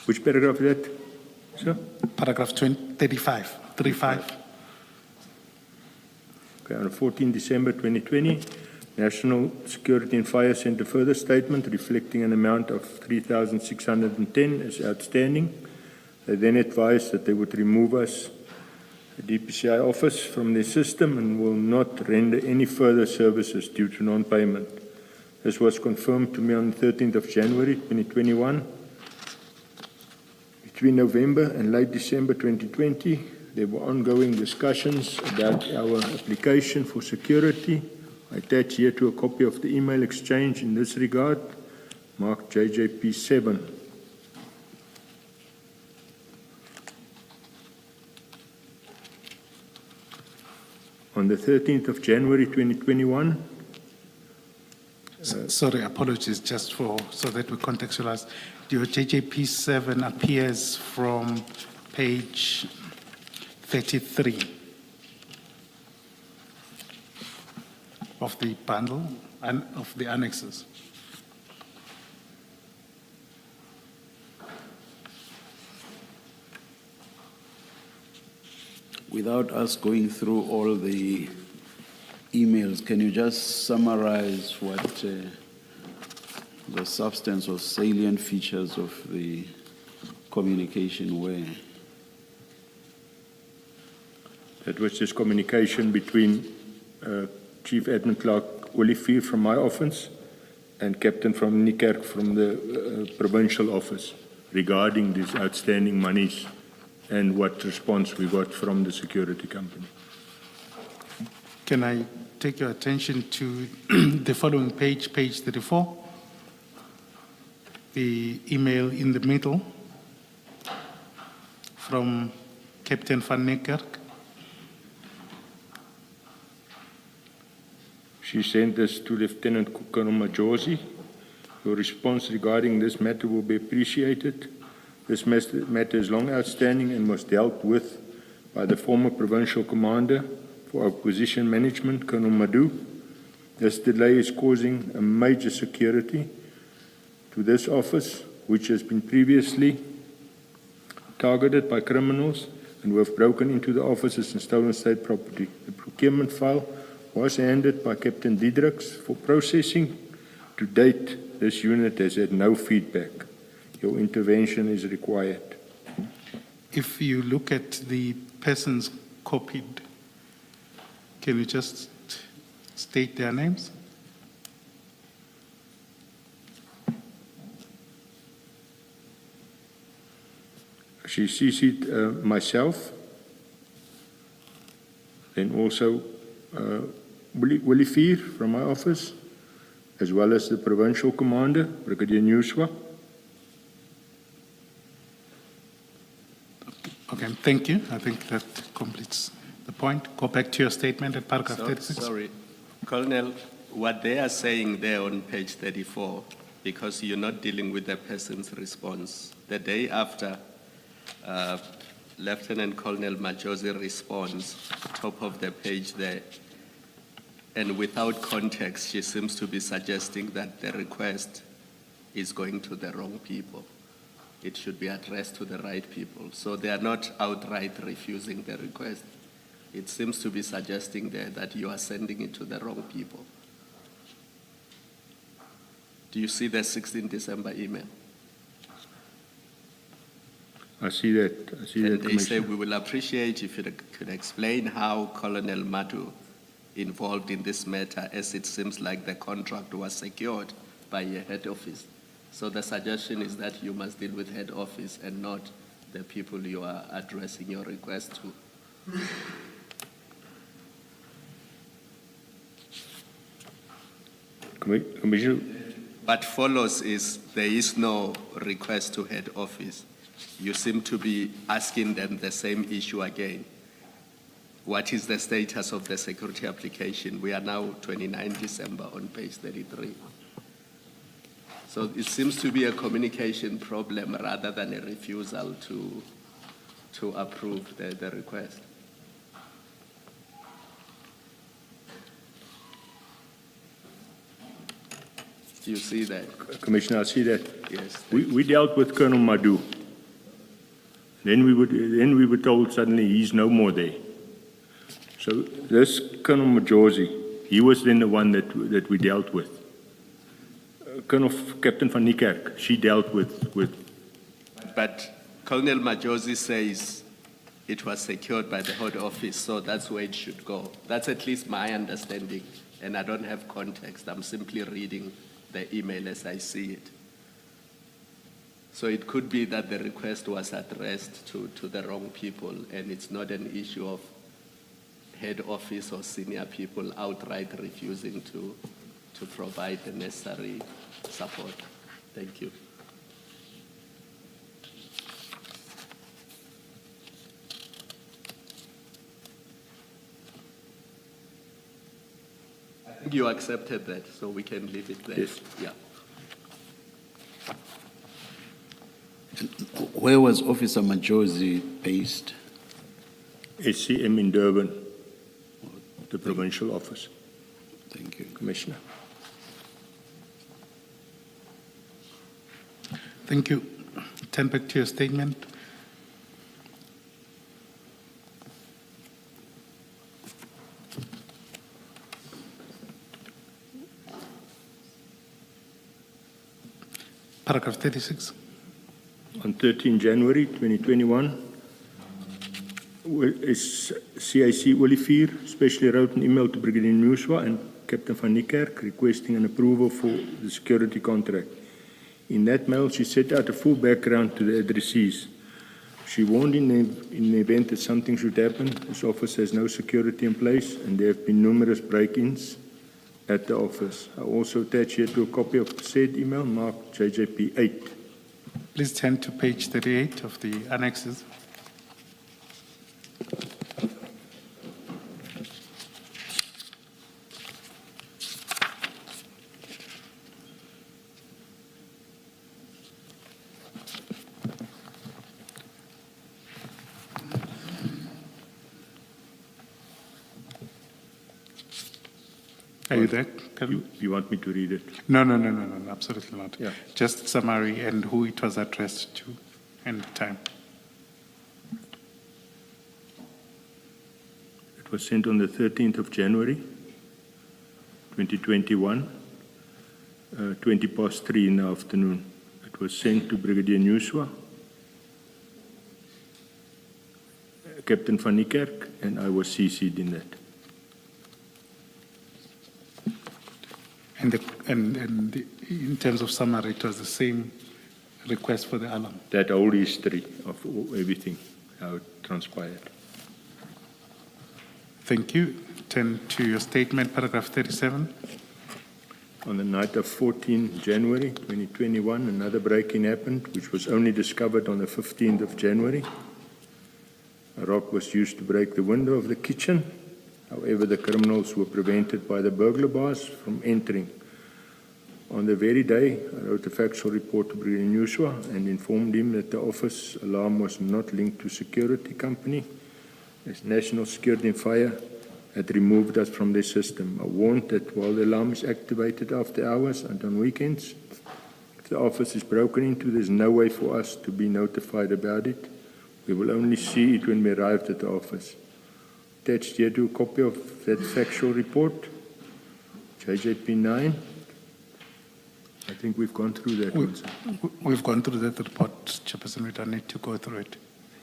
Which paragraph is that, sir? Paragraph 35. Okay, on 14 December 2020, National Security and Fire sent a further statement reflecting an amount of 3,610 as outstanding. They then advised that they would remove us, the DPCI office, from their system and will not render any further services due to non-payment. This was confirmed to me on the 13th of January 2021. Between November and late December 2020, there were ongoing discussions about our application for security. I attach here to a copy of the email exchange in this regard, marked JJP7. On the 13th of January 2021, sorry, apologies, just so that we contextualize. Your JJP7 appears from page 33 of the bundle and of the annexes. Without us going through all the emails, can you just summarize what the substance or salient features of the communication were? That was just communication between Chief Admin Clerk Olivier from my office and Captain from Niekerk from the provincial office regarding these outstanding monies and what response we got from the security company. Can I take your attention to the following page, page 34? The email in the middle from Captain van Niekerk. She sent this to Lieutenant Colonel Majosi. Your response regarding this matter will be appreciated. This matter is long outstanding and was dealt with by the former provincial commander for acquisition management, Colonel Madhu. This delay is causing a major security to this office, which has been previously targeted by criminals and who have broken into the offices and stolen state property. The procurement file was handed by Captain Diedrichs for processing. To date, this unit has had no feedback. Your intervention is required. If you look at the persons copied, can you just state their names? She CC'd myself, then also Willie Fear from my office, as well as the provincial commander, Brigadier Newswa. Okay, thank you. I think that completes the point. Go back to your statement at paragraph 36. Sorry, Colonel, what they are saying there on page 34, because you're not dealing with the person's response, the day after Lieutenant Colonel Majosi responds, top of the page there, and without context, she seems to be suggesting that the request is going to the wrong people. It should be addressed to the right people. So they are not outright refusing the request. It seems to be suggesting there that you are sending it to the wrong people. Do you see the 16 December email? I see that. I see that, And they say, Commissioner. we will appreciate if you could explain how Colonel Madu involved in this matter, as it seems like the contract was secured by your head office. So the suggestion is that you must deal with head office and not the people you are addressing your request to. Commissioner, What follows is there is no request to head office. You seem to be asking them the same issue again. What is the status of the security application? We are now 29 December on page 33. So it seems to be a communication problem rather than a refusal to approve the request. Do you see that? Commissioner, I see that. Yes. We dealt with Colonel Madhu. Then we were told suddenly he's no more there. So this Colonel Majosi, he was then the one that we dealt with. Captain van Niekerk, she dealt with. But Colonel Majosi says it was secured by the head office, so that's where it should go. That's at least my understanding, and I don't have context. I'm simply reading the email as I see it. So it could be that the request was addressed to the wrong people, and it's not an issue of head office or senior people outright refusing to provide the necessary support. Thank you. I think you accepted that, so we can leave it there. Yes. Yeah. Where was Officer Majosi based? SCM in Durban, the provincial office. Thank you. Commissioner. Thank you. Turn back to your statement. Paragraph 36. On 13 January 2021, CIC Olivier specially wrote an email to Brigadier Nuswa and Captain van Niekerk requesting an approval for the security contract. In that mail, she set out a full background to the addressees. She warned in the event that something should happen, this office has no security in place and there have been numerous break-ins at the office. I also attach here to a copy of the said email marked JJP 8. Please turn to page 38 of the annexes. Are you there? You want me to read it? No, absolutely not. Yeah. Just summary and who it was addressed to and time. It was sent on the 13th of January, 2021, 20 past 3 in the afternoon. It was sent to Brigadier Nuswa, Captain van Niekerk, and I was CC'd in that. And in terms of summary, it was the same request for the alarm. That whole history of everything, how it transpired. Thank you. Turn to your statement, paragraph 37. On the night of 14 January 2021, another break-in happened, which was only discovered on the 15th of January. A rock was used to break the window of the kitchen. However, the criminals were prevented by the burglar bars from entering. On the very day, I wrote a factual report to Brigadier Nuswa and informed him that the office alarm was not linked to security company, as National Security and Fire had removed us from their system. I warned that while the alarm is activated after hours and on weekends, if the office is broken into, there's no way for us to be notified about it. We will only see it when we arrive at the office. Attached here to a copy of that factual report, JJP 9. I think we've gone through that one, sir. We've gone through that report, Chairperson. We don't need to go through it.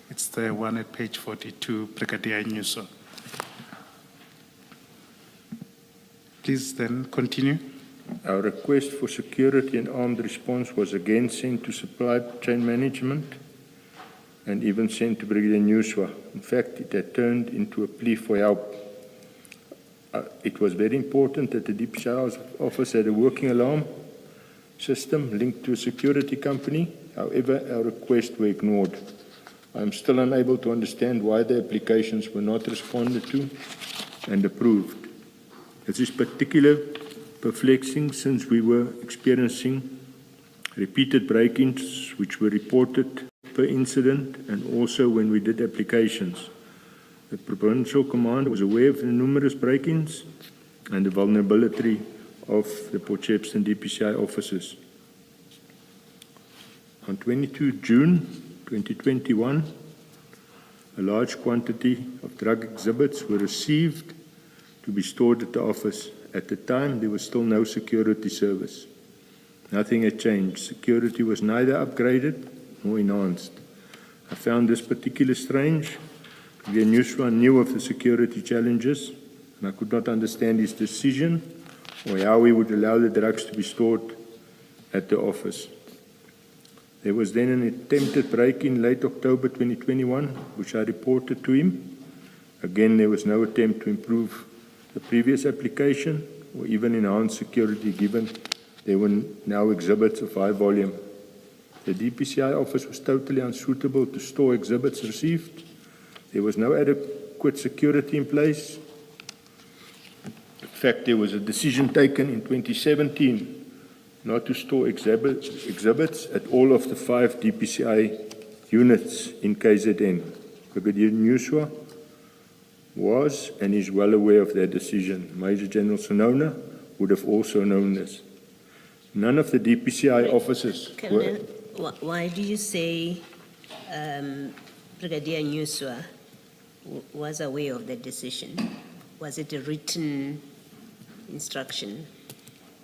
It's the one at page 42, Brigadier Nuswa. Please then continue. Our request for security and armed response was again sent to supply chain management and even sent to Brigadier Nuswa. In fact, it had turned into a plea for help. It was very important that the DPCI's office had a working alarm system linked to a security company. However, our requests were ignored. I am still unable to understand why the applications were not responded to and approved. This is particularly perplexing since we were experiencing repeated break-ins which were reported per incident and also when we did applications. The provincial command was aware of the numerous break-ins and the vulnerability of the Port Shepstone DPCI offices. On 22 June 2021, a large quantity of drug exhibits were received to be stored at the office. At the time, there was still no security service. Nothing had changed. Security was neither upgraded nor enhanced. I found this particularly strange. The Nuswa knew of the security challenges, and I could not understand his decision or how he would allow the drugs to be stored at the office. There was then an attempted break-in late October 2021, which I reported to him. Again, there was no attempt to improve the previous application or even enhance security given there were now exhibits of high volume. The DPCI office was totally unsuitable to store exhibits received. There was no adequate security in place. In fact, there was a decision taken in 2017 not to store exhibits at all of the 5 DPCI units in KZN. Brigadier Nuswa was and is well aware of that decision. Major General Sonona would have also known this. None of the DPCI officers were... Why do you say Brigadier Nuswa was aware of the decision? Was it a written instruction?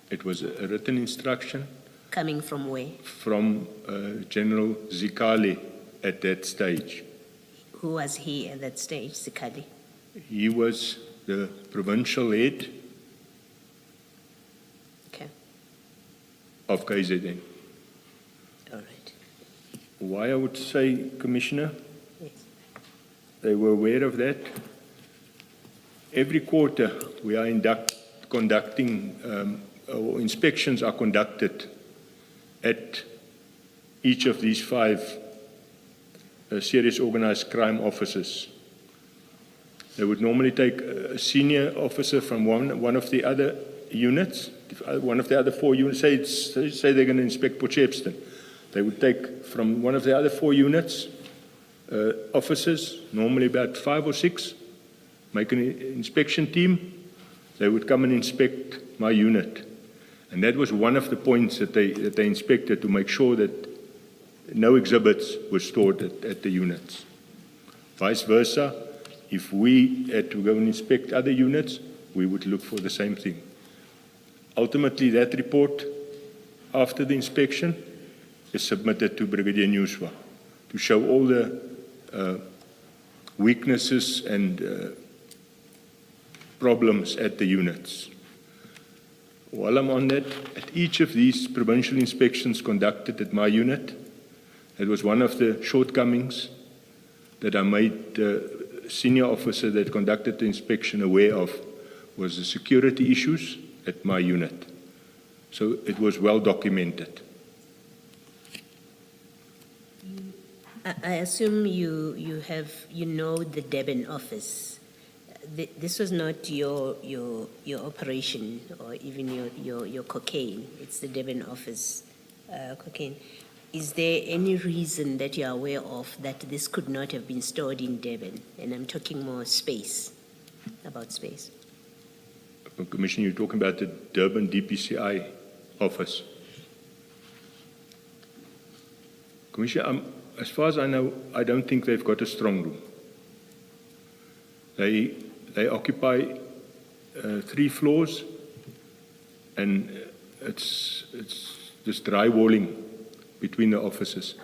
It was a written instruction. Coming from where? from General Zikali at that stage. Who was he at that stage, Sikali? He was the provincial head Okay, of KZN. all right. Why I would say, Commissioner, Yes. they were aware of that. Every quarter, we are conducting, or inspections are conducted at each of these 5 serious organized crime officers. They would normally take a senior officer from one of the other units, one of the other 4 units, say they're going to inspect Potchefstroom. They would take from one of the other 4 units officers, normally about 5 or 6, make an inspection team. They would come and inspect my unit. And that was one of the points that they inspected, to make sure that no exhibits were stored at the units. Vice versa, if we had to go and inspect other units, we would look for the same thing. Ultimately, that report, after the inspection, is submitted to Brigadier Newswa to show all the weaknesses and problems at the units. While I'm on that, at each of these provincial inspections conducted at my unit, it was one of the shortcomings that I made the senior officer that conducted the inspection aware of, was the security issues at my unit. So it was well documented. I assume you know the Durban office. This was not your operation or even your cocaine. It's the Durban office cocaine. Is there any reason that you are aware of that this could not have been stored in Durban? And I'm talking more space, about space. Commissioner, you're talking about the Durban DPCI office. Commissioner, as far as I know, I don't think they've got a strong room. They occupy 3 floors, and it's just drywalling between the offices.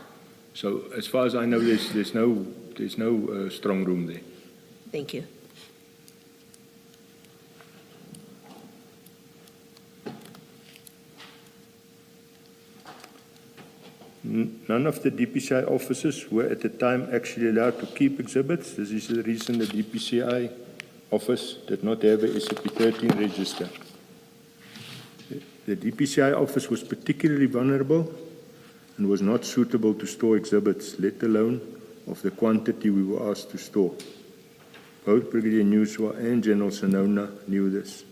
So as far as I know, there's no strong room there. Thank you. None of the DPCI officers were at the time actually allowed to keep exhibits. This is the reason the DPCI office did not have a SAP13 register. The DPCI office was particularly vulnerable and was not suitable to store exhibits, let alone of the quantity we were asked to store. Both Brigadier Newswa and General Sonona knew this.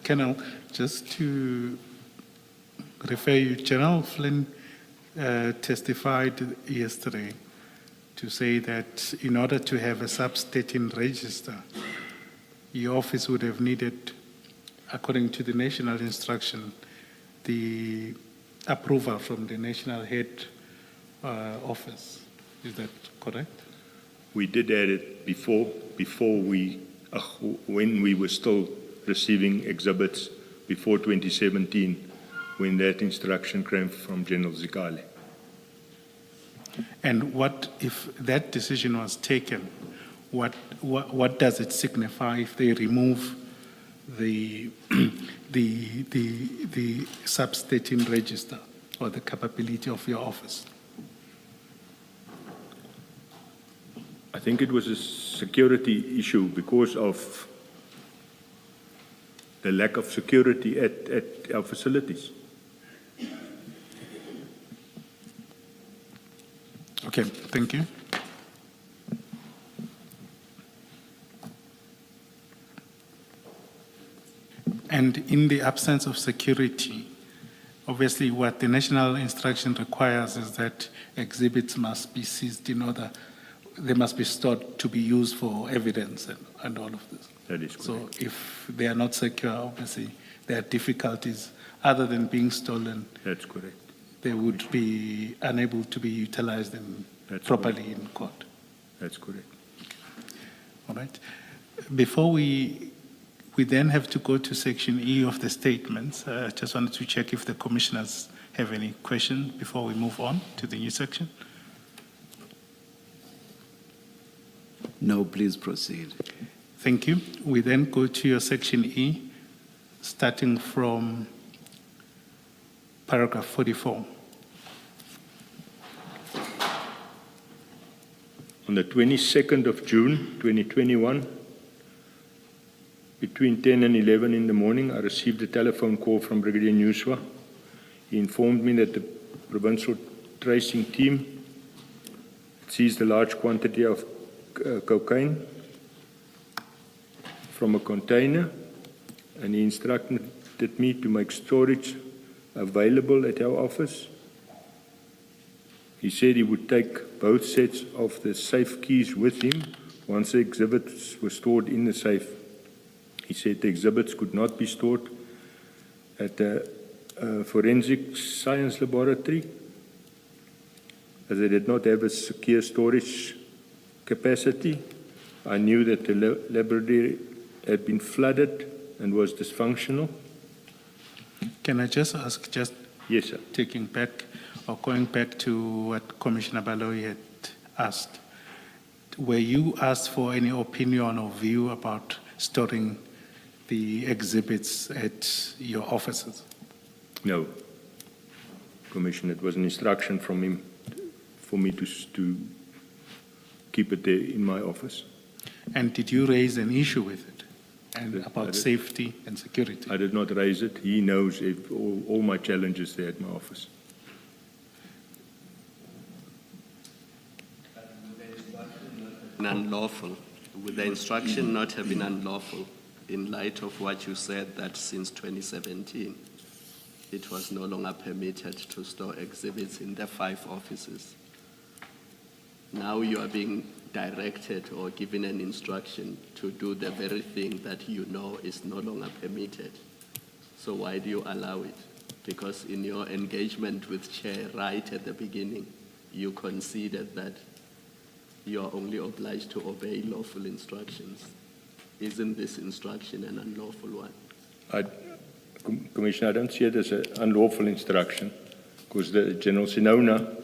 Colonel, just to refer you, General Flynn testified yesterday to say that in order to have a sub-13 register, your office would have needed, according to the national instruction, the approval from the national head office. Is that correct? We did add it before when we were still receiving exhibits before 2017, when that instruction came from General Zikali. And what if that decision was taken? What does it signify if they remove the sub-13 register or the capability of your office? I think it was a security issue because of the lack of security at our facilities. Okay, thank you. And in the absence of security, obviously what the national instruction requires is that exhibits must be seized in order, they must be stored to be used for evidence and all of this. That is correct. So if they are not secure, obviously there are difficulties other than being stolen. That's correct. They would be unable to be utilized properly in court. That's correct. All right. Before we We then have to go to section E of the statements. I just wanted to check if the commissioners have any questions before we move on to the new section. No, please proceed. Thank you. We then go to your section E, starting from paragraph 44. On the 22nd of June 2021, between 10 and 11 in the morning, I received a telephone call from Brigadier Nuswa. He informed me that the provincial tracing team seized a large quantity of cocaine from a container, and he instructed me to make storage available at our office. He said he would take both sets of the safe keys with him once the exhibits were stored in the safe. He said the exhibits could not be stored at the forensic science laboratory as they did not have a secure storage capacity. I knew that the laboratory had been flooded and was dysfunctional. Can I just ask, just Yes, sir. taking back or going back to what Commissioner Baloyi had asked, were you asked for any opinion or view about storing the exhibits at your offices? No. Commissioner, it was an instruction from him for me to keep it there in my office. And did you raise an issue with it? And I about did. safety and security? I did not raise it. He knows all my challenges there at my office. Unlawful. Would the instruction not have been unlawful in light of what you said that since 2017 it was no longer permitted to store exhibits in the 5 offices? Now you are being directed or given an instruction to do the very thing that you know is no longer permitted. So why do you allow it? Because in your engagement with Chair right at the beginning, you conceded that you are only obliged to obey lawful instructions. Isn't this instruction an unlawful one? Commissioner, I don't see it as an unlawful instruction because the General Sinona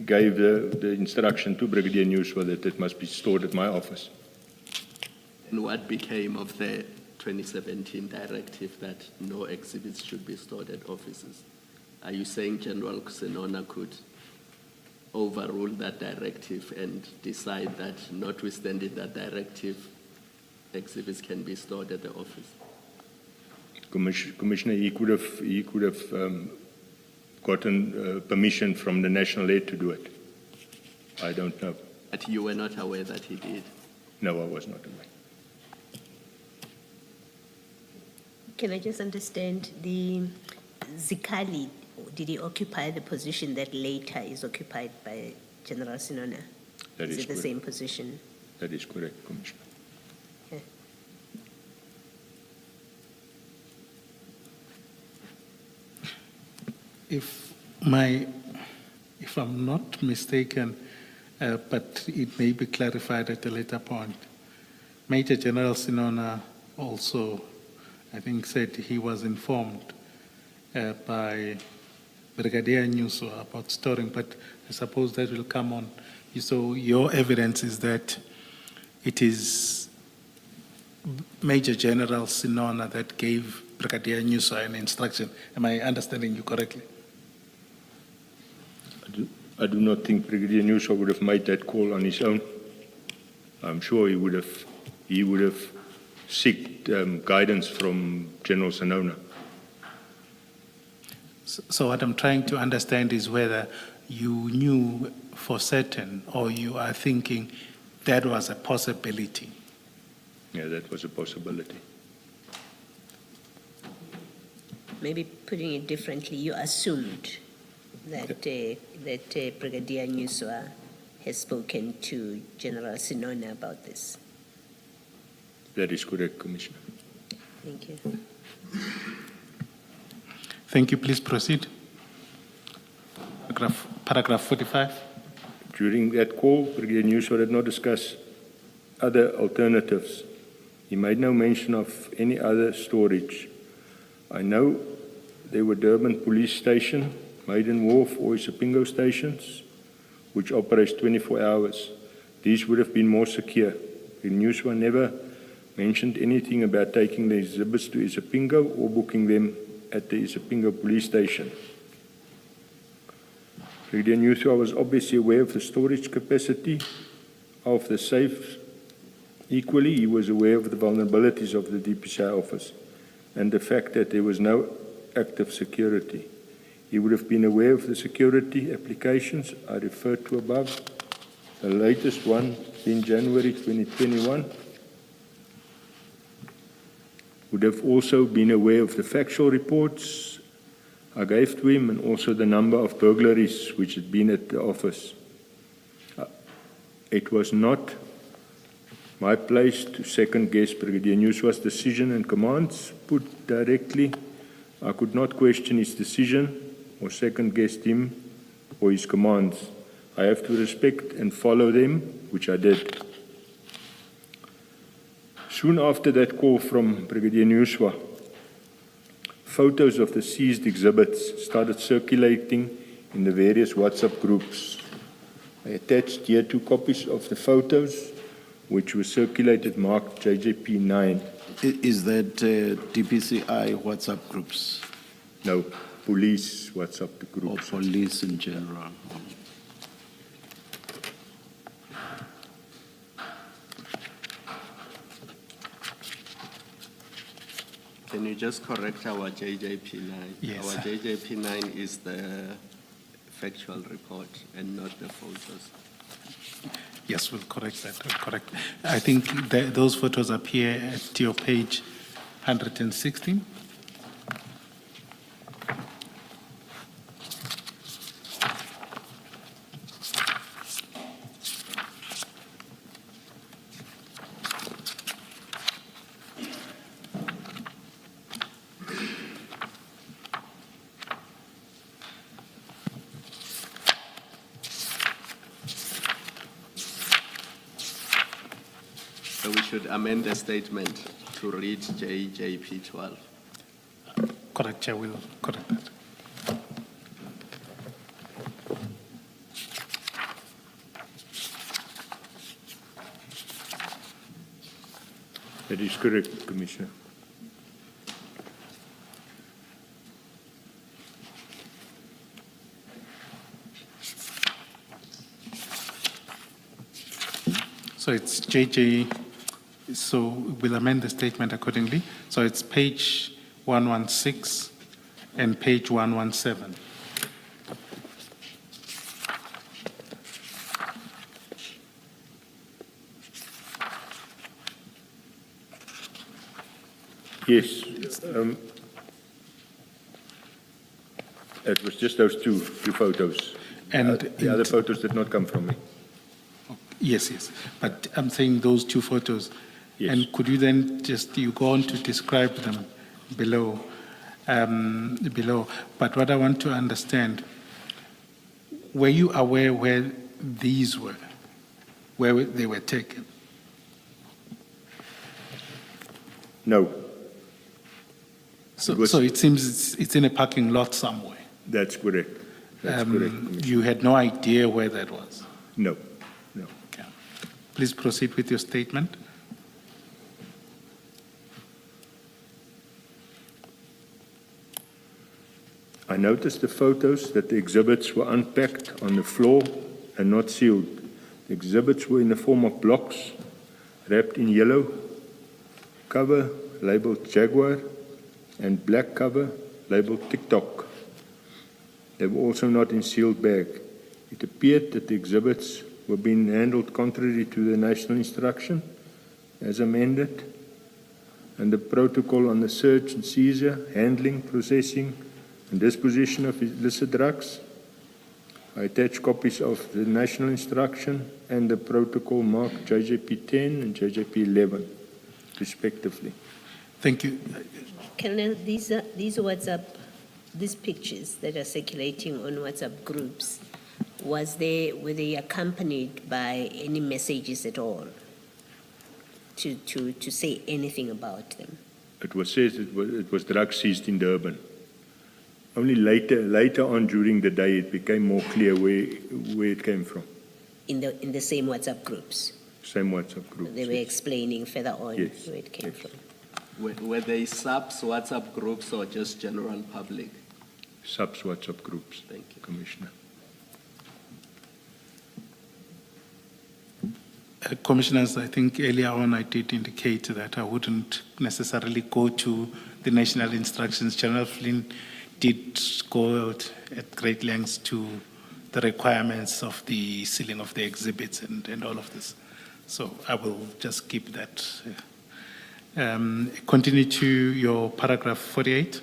gave the instruction to Brigadier Nuswa that it must be stored at my office. And what became of the 2017 directive that no exhibits should be stored at offices? Are you saying General Sinona could overrule that directive and decide that, notwithstanding that directive, exhibits can be stored at the office? Commissioner, he could have gotten permission from the national head to do it. I don't know. But you were not aware that he did? No, I was not aware. Can I just understand the Zikali? Did he occupy the position that later is occupied by General Sinona? That is it the correct. same position? That is correct, Commissioner. Okay. If I'm not mistaken, but it may be clarified at a later point, Major General Sinona also, I think, said he was informed by Brigadier Nuswa about storing, but I suppose that will come on. So your evidence is that it is Major General Sinona that gave Brigadier Nuswa an instruction. Am I understanding you correctly? I do not think Brigadier Nuswa would have made that call on his own. I'm sure he would have sought guidance from General Sinona. So what I'm trying to understand is whether you knew for certain or you are thinking that was a possibility. Yeah, that was a possibility. Maybe putting it differently, you assumed that Brigadier Nuswa has spoken to General Sinona about this. That is correct, Commissioner. Thank you. Thank you. Please proceed. Paragraph 45. During that call, Brigadier Nuswa did not discuss other alternatives. He made no mention of any other storage. I know there were Durban Police Station, Maiden Wharf or Isipingo stations, which operates 24 hours. These would have been more secure. The newspaper never mentioned anything about taking the exhibits to Isipingo or booking them at the Isipingo Police Station. Brigadier Newswa was obviously aware of the storage capacity of the safe. Equally, he was aware of the vulnerabilities of the DPCI office and the fact that there was no active security. He would have been aware of the security applications I referred to above, the latest one in January 2021. Would have also been aware of the factual reports I gave to him and also the number of burglaries which had been at the office. It was not my place to second-guess Brigadier Newswa's decision and commands. Put directly, I could not question his decision or second-guess him or his commands. I have to respect and follow them, which I did. Soon after that call from Brigadier Newswa, photos of the seized exhibits started circulating in the various WhatsApp groups. I attached here 2 copies of the photos, which were circulated marked JJP 9. Is that DPCI WhatsApp groups No, police WhatsApp or groups. police in general? Can you just correct our JJP9? Yes. Our JJP9 is the factual report and not the photos. Yes, we'll correct that. We'll correct. I think those photos appear at your page 116. So we should amend the statement to read JJP 12. Correct, Chair, we'll correct that. That is correct, Commissioner. So it's JJ, so we'll amend the statement accordingly. So it's page 116 and page 117. Yes. It was just those two photos. And the other photos did not come from me. Yes, yes. But I'm saying those 2 photos. Yes. And could you then you go on to describe them below? But what I want to understand, were you aware where these were, where they were taken? No, So, It was- so it seems it's in a parking lot somewhere. that's correct. That's correct, Commissioner. You had no idea where that was. No, no. Okay. Please proceed with your statement. I noticed the photos that the exhibits were unpacked on the floor and not sealed. The exhibits were in the form of blocks, wrapped in yellow cover labeled Jaguar and black cover labeled TikTok. They were also not in sealed bag. It appeared that the exhibits were being handled contrary to the national instruction as amended and the protocol on the search and seizure, handling, processing, and disposition of illicit drugs. I attach copies of the national instruction and the protocol marked JJP 10 and JJP 11, respectively. Thank you. Colonel, these pictures that are circulating on WhatsApp groups, were they accompanied by any messages at all? to say anything about them? It was said it was drugs seized in Durban. Only later on during the day it became more clear where it came from. In the same WhatsApp groups? Same WhatsApp group. They were explaining further on Yes, where it came yes. from. Were they subs, WhatsApp groups, or just general public? Subs WhatsApp groups. Thank you. Commissioner. Commissioners, I think earlier on I did indicate that I wouldn't necessarily go to the national instructions. General Flynn did go out at great lengths to the requirements of the sealing of the exhibits and all of this. So I will just keep that. Continue to your paragraph 48.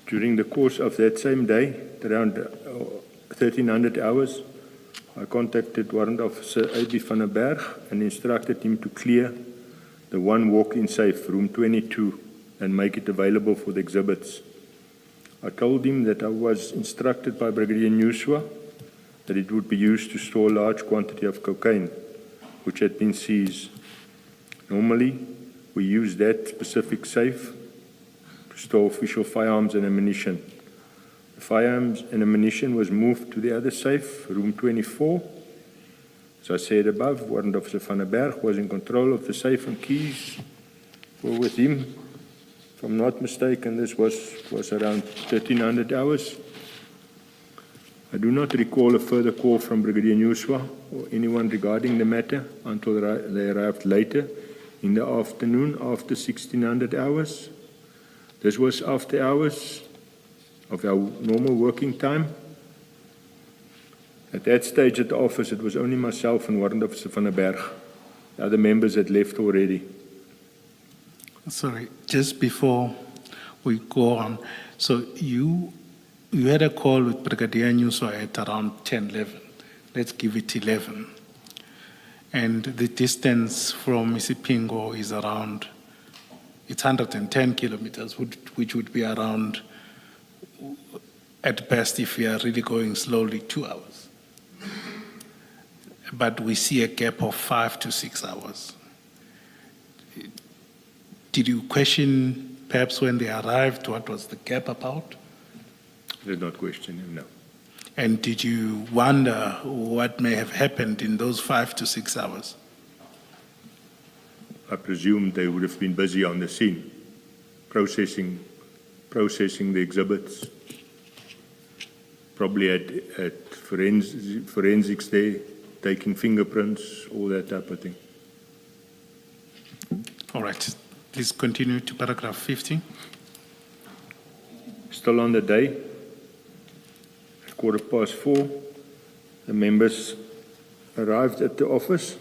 During the course of that same day, around 1300 hours, I contacted Warrant Officer A.B. van der Berg and instructed him to clear the one walk-in safe, room 22, and make it available for the exhibits. I told him that I was instructed by Brigadier Nuswa that it would be used to store a large quantity of cocaine, which had been seized. Normally, we use that specific safe to store official firearms and ammunition. The firearms and ammunition was moved to the other safe, room 24. As I said above, Warrant Officer van der Berg was in control of the safe and keys were with him. If I'm not mistaken, this was around 1300 hours. I do not recall a further call from Brigadier Nuswa or anyone regarding the matter until they arrived later in the afternoon after 1600 hours. This was after hours of our normal working time. At that stage at the office, it was only myself and Warrant Officer van der Berg. The other members had left already. Sorry, just before we go on, so you had a call with Brigadier Nuswa at around 10, 11. Let's give it 11. And the distance from Isipingo is around, it's 110 kilometers, which would be around, at best, if we are really going slowly, 2 hours. But we see a gap of 5 to 6 hours. Did you question, perhaps when they arrived, what was the gap about? I did not question him, no. And did you wonder what may have happened in those 5 to 6 hours? I presume they would have been busy on the scene, processing the exhibits, probably at forensics there, taking fingerprints, all that type of thing. All right, please continue to paragraph 50. Still on the day, at 4:15, the members arrived at the office.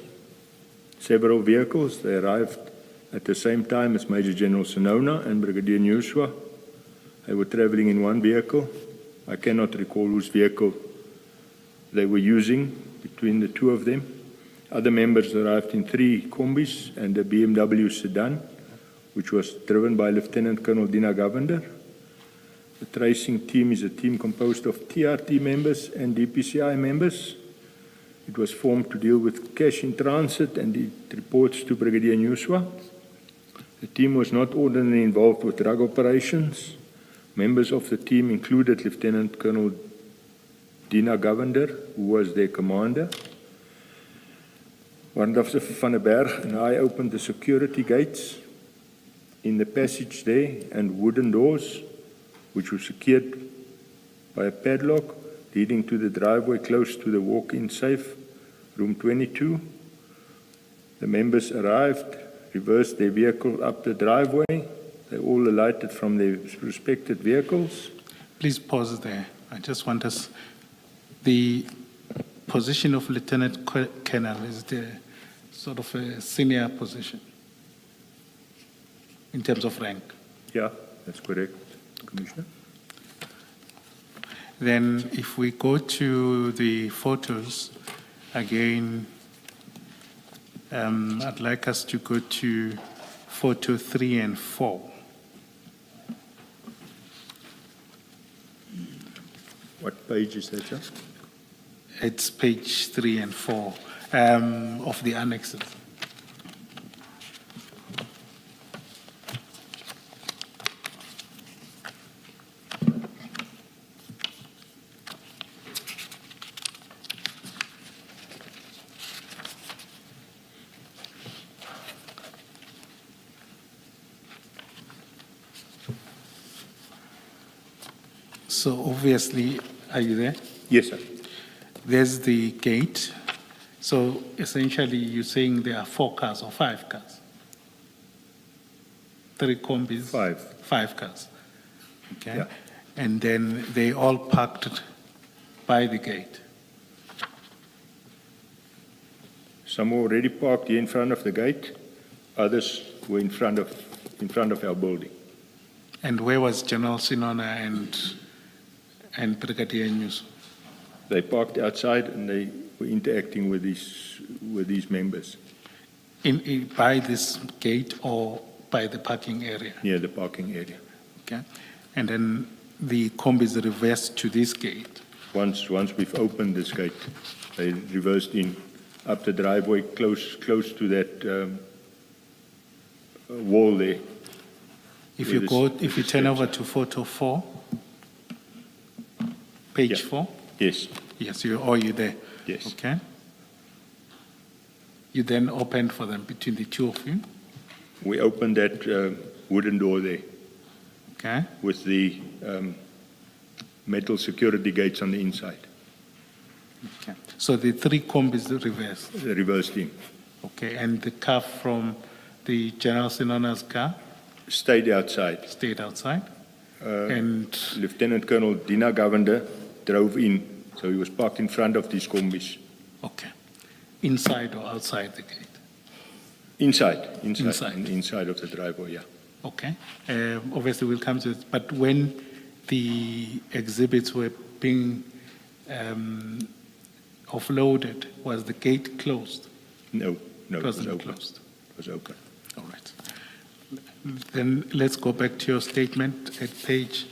Several vehicles, they arrived at the same time as Major General Sonona and Brigadier Nuswa. They were traveling in one vehicle. I cannot recall whose vehicle they were using between the two of them. Other members arrived in 3 combis and a BMW sedan, which was driven by Lieutenant Colonel Dina Govender. The tracing team is a team composed of TRT members and DPCI members. It was formed to deal with cash in transit and it reports to Brigadier Nuswa. The team was not ordinarily involved with drug operations. Members of the team included Lieutenant Colonel Dina Govender, who was their commander. Warrant Officer van der Berg and I opened the security gates in the passage there and wooden doors, which were secured by a padlock, leading to the driveway close to the walk-in safe, room 22. The members arrived, reversed their vehicle up the driveway. They all alighted from their respective vehicles. Please pause there. I just want us, the position of Lieutenant Colonel is the sort of a senior position in terms of rank. Yeah, that's correct, Commissioner. Then if we go to the photos, again, I'd like us to go to photo 3 and 4. What page is that, sir? It's page 3 and 4 of the annexes. So obviously, are you there? Yes, sir. There's the gate. So essentially, you're saying there are 4 cars or 5 cars? 3 combis? 5. 5 cars. Okay. Yeah. And then they all parked by the gate. Some were already parked here in front of the gate. Others were in front of our building. And where was General Sinona and Brigadier News? They parked outside and they were interacting with these members By this gate or by the parking area? near the parking area. Okay. And then the combis reversed to this gate. Once we've opened this gate, they reversed in up the driveway, close to that wall there. If Where you this- go, where if you the turn steps over are. to photo 4, page Yeah. 4, Yes, yes, you're there. yes. Okay. You then opened for them between the two of you. We opened that wooden door there Okay. with the metal security gates on the inside. Okay. So the 3 combis reversed. They reversed in. Okay. And the car from the General Sinona's car Stayed outside. stayed outside. And Lieutenant Colonel Dina Govender drove in, so he was parked in front of these combis. okay. Inside or outside the gate? Inside. Inside. Of the driveway, yeah. Okay. Obviously, we'll come to it. But when the exhibits were being offloaded, was the gate closed? No, It it was wasn't open. closed. It was open. All right. Then let's go back to your statement at page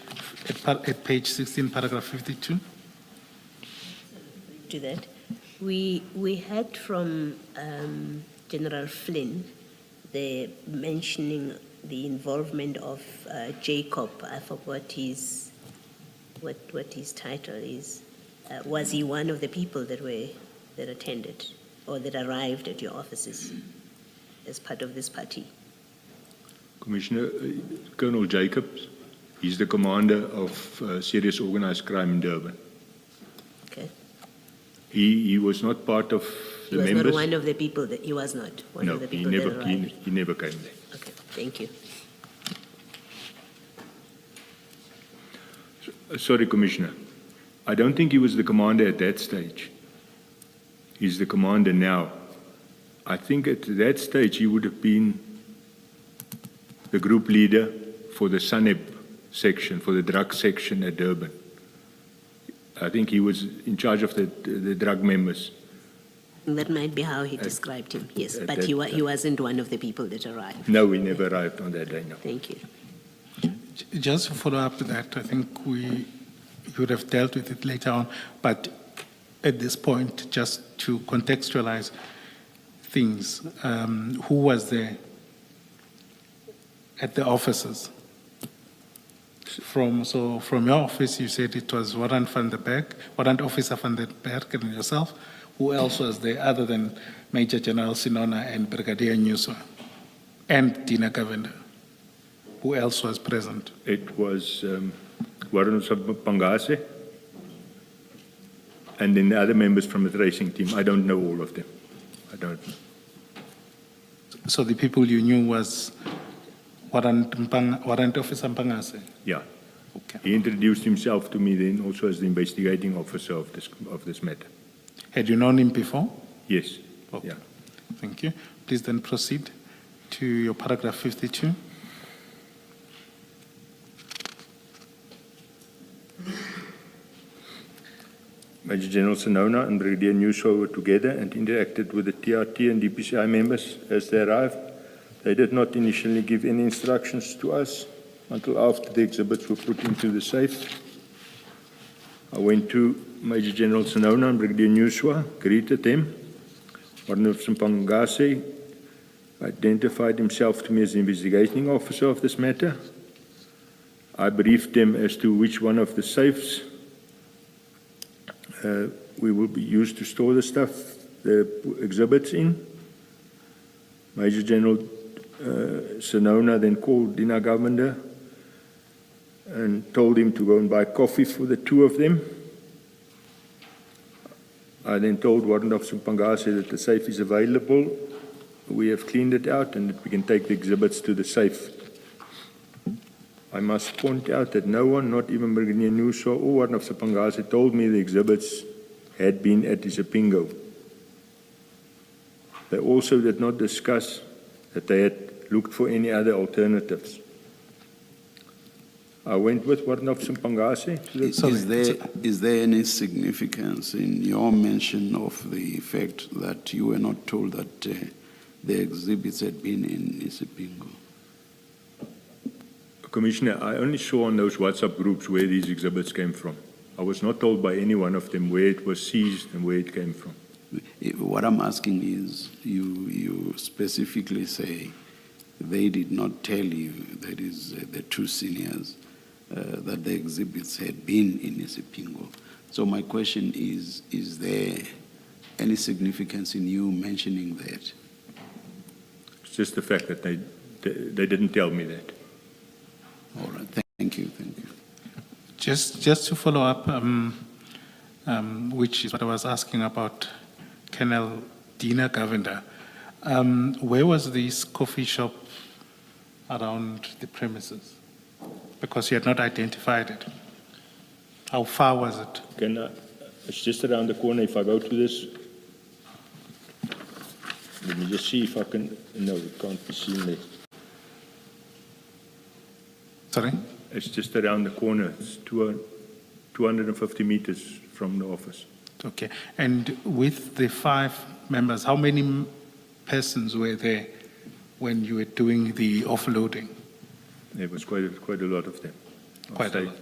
16, paragraph 52. To that. We heard from General Flynn the mentioning the involvement of Jacob. I forgot what his title is. Was he one of the people that attended or that arrived at your offices as part of this party? Commissioner, Colonel Jacobs, he's the commander of serious organized crime in Durban. Okay. He was not part of He the was members. not one of the people that he was not one No, of the he people never, that arrived. he never came there. Okay, thank you. Sorry, Commissioner. I don't think he was the commander at that stage. He's the commander now. I think at that stage he would have been the group leader for the SANEP section, for the drug section at Durban. I think he was in charge of the drug members. That might be how he described him, yes, at but that he wasn't one of the people that arrived. No, he never arrived on that day, no. Thank you. Just to follow up with that, I think you would have dealt with it later on, but at this point, just to contextualize things, who was there at the offices? From your office, you said it was Warrant Officer van der Berg and yourself. Who else was there other than Major General Sinona and Brigadier Nyuswa and Dina Govender? Who else was present? It was Warren Pangase and then the other members from the tracing team. I don't know all of them. I don't know. So the people you knew was Warrant Officer Pangase? Yeah. Okay. He introduced himself to me then also as the investigating officer of this matter. Had you known him before? Yes. Okay. Yeah. Thank you. Please then proceed to your paragraph 52. Major General Sinona and Brigadier Nyuswa were together and interacted with the TRT and DPCI members as they arrived. They did not initially give any instructions to us until after the exhibits were put into the safe. I went to Major General Sinona and Brigadier Nyuswa, greeted them. Warden Simpangase identified himself to me as the investigating officer of this matter. I briefed them as to which one of the safes we will be used to store the stuff, the exhibits in. Major General Sinona then called Dina Govender and told him to go and buy coffee for the two of them. I then told Warrant Officer Pangase that the safe is available. We have cleaned it out and that we can take the exhibits to the safe. I must point out that no one, not even Brigadier Nuso or Warrant Officer Pangase, told me the exhibits had been at Isipingo. They also did not discuss that they had looked for any other alternatives. I went with Warrant Officer Pangase to the Is there any significance in your mention of the fact that you were not told that the exhibits had been in Isipingo? Commissioner, I only saw on those WhatsApp groups where these exhibits came from. I was not told by any one of them where it was seized and where it came from. What I'm asking is, you specifically say they did not tell you, that is the two seniors, that the exhibits had been in Isipingo. So my question is there any significance in you mentioning that? It's just the fact that they didn't tell me that. All right, thank you. Just to follow up, which is what I was asking about Colonel Dina Govender. Where was this coffee shop around the premises? Because you had not identified it. How far was it? It's just around the corner. If I go to this, let me just see if I can. No, it can't be seen there. Sorry? It's just around the corner. It's 250 meters from the office. Okay. And with the 5 members, how many persons were there when you were doing the offloading? There was quite a lot of them. I'll Quite a say lot.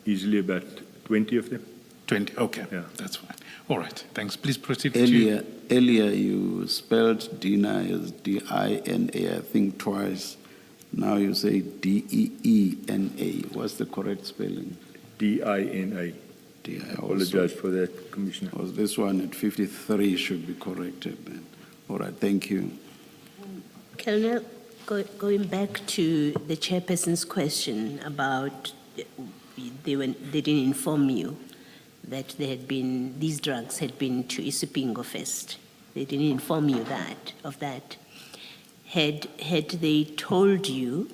Easily about 20 of them. 20, okay. Yeah. That's fine. All right, thanks. Please proceed. Earlier you spelled Dina as D-I-N-A, I think twice. Now you say D-E-E-N-A. What's the correct spelling? D-I-N-A. D-I. Apologize for that, Commissioner. This one at 53 should be corrected then. All right, thank you. Colonel, going back to the chairperson's question about they didn't inform you that these drugs had been to Isipingo first. They didn't inform you of that. Had they told you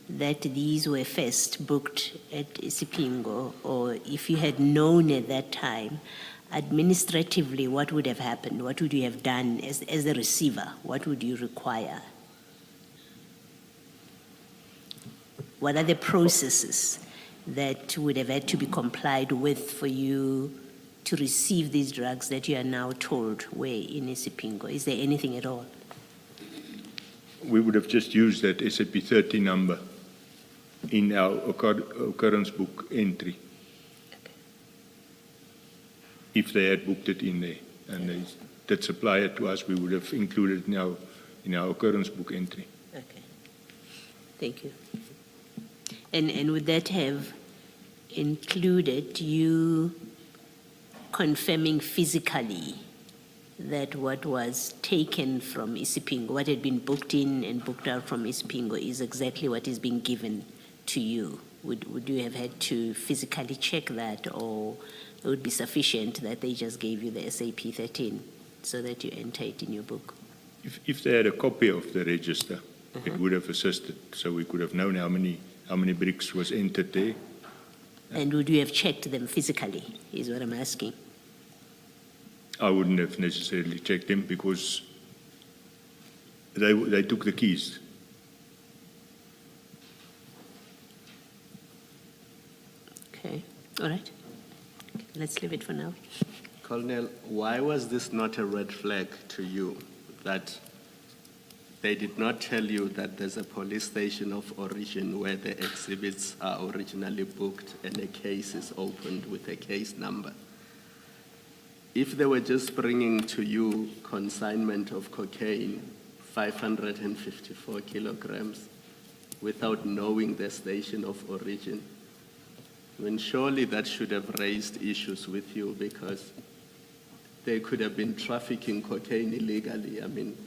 that these were first booked at Isipingo, or if you had known at that time, administratively, what would have happened? What would you have done as a receiver? What would you require? What are the processes that would have had to be complied with for you to receive these drugs that you are now told were in Isipingo? Is there anything at all? We would have just used that SAP 30 number in our occurrence book entry. Okay. If they had booked it in there and they did supply it to us, we would have included it in our occurrence book entry. Okay. Thank you. And would that have included you confirming physically that what was taken from Isipingo, what had been booked in and booked out from Isipingo, is exactly what is being given to you? Would you have had to physically check that, or it would be sufficient that they just gave you the SAP 13 so that you enter it in your book? If they had a copy of the register, it would have assisted, so we could have known how many bricks was entered there. And would you have checked them physically, is what I'm asking. I wouldn't have necessarily checked them because they took the keys. Okay, all right. Let's leave it for now. Colonel, why was this not a red flag to you that they did not tell you that there's a police station of origin where the exhibits are originally booked and a case is opened with a case number? If they were just bringing to you consignment of cocaine, 554 kilograms, without knowing the station of origin, I mean, surely that should have raised issues with you, because they could have been trafficking cocaine illegally. I mean,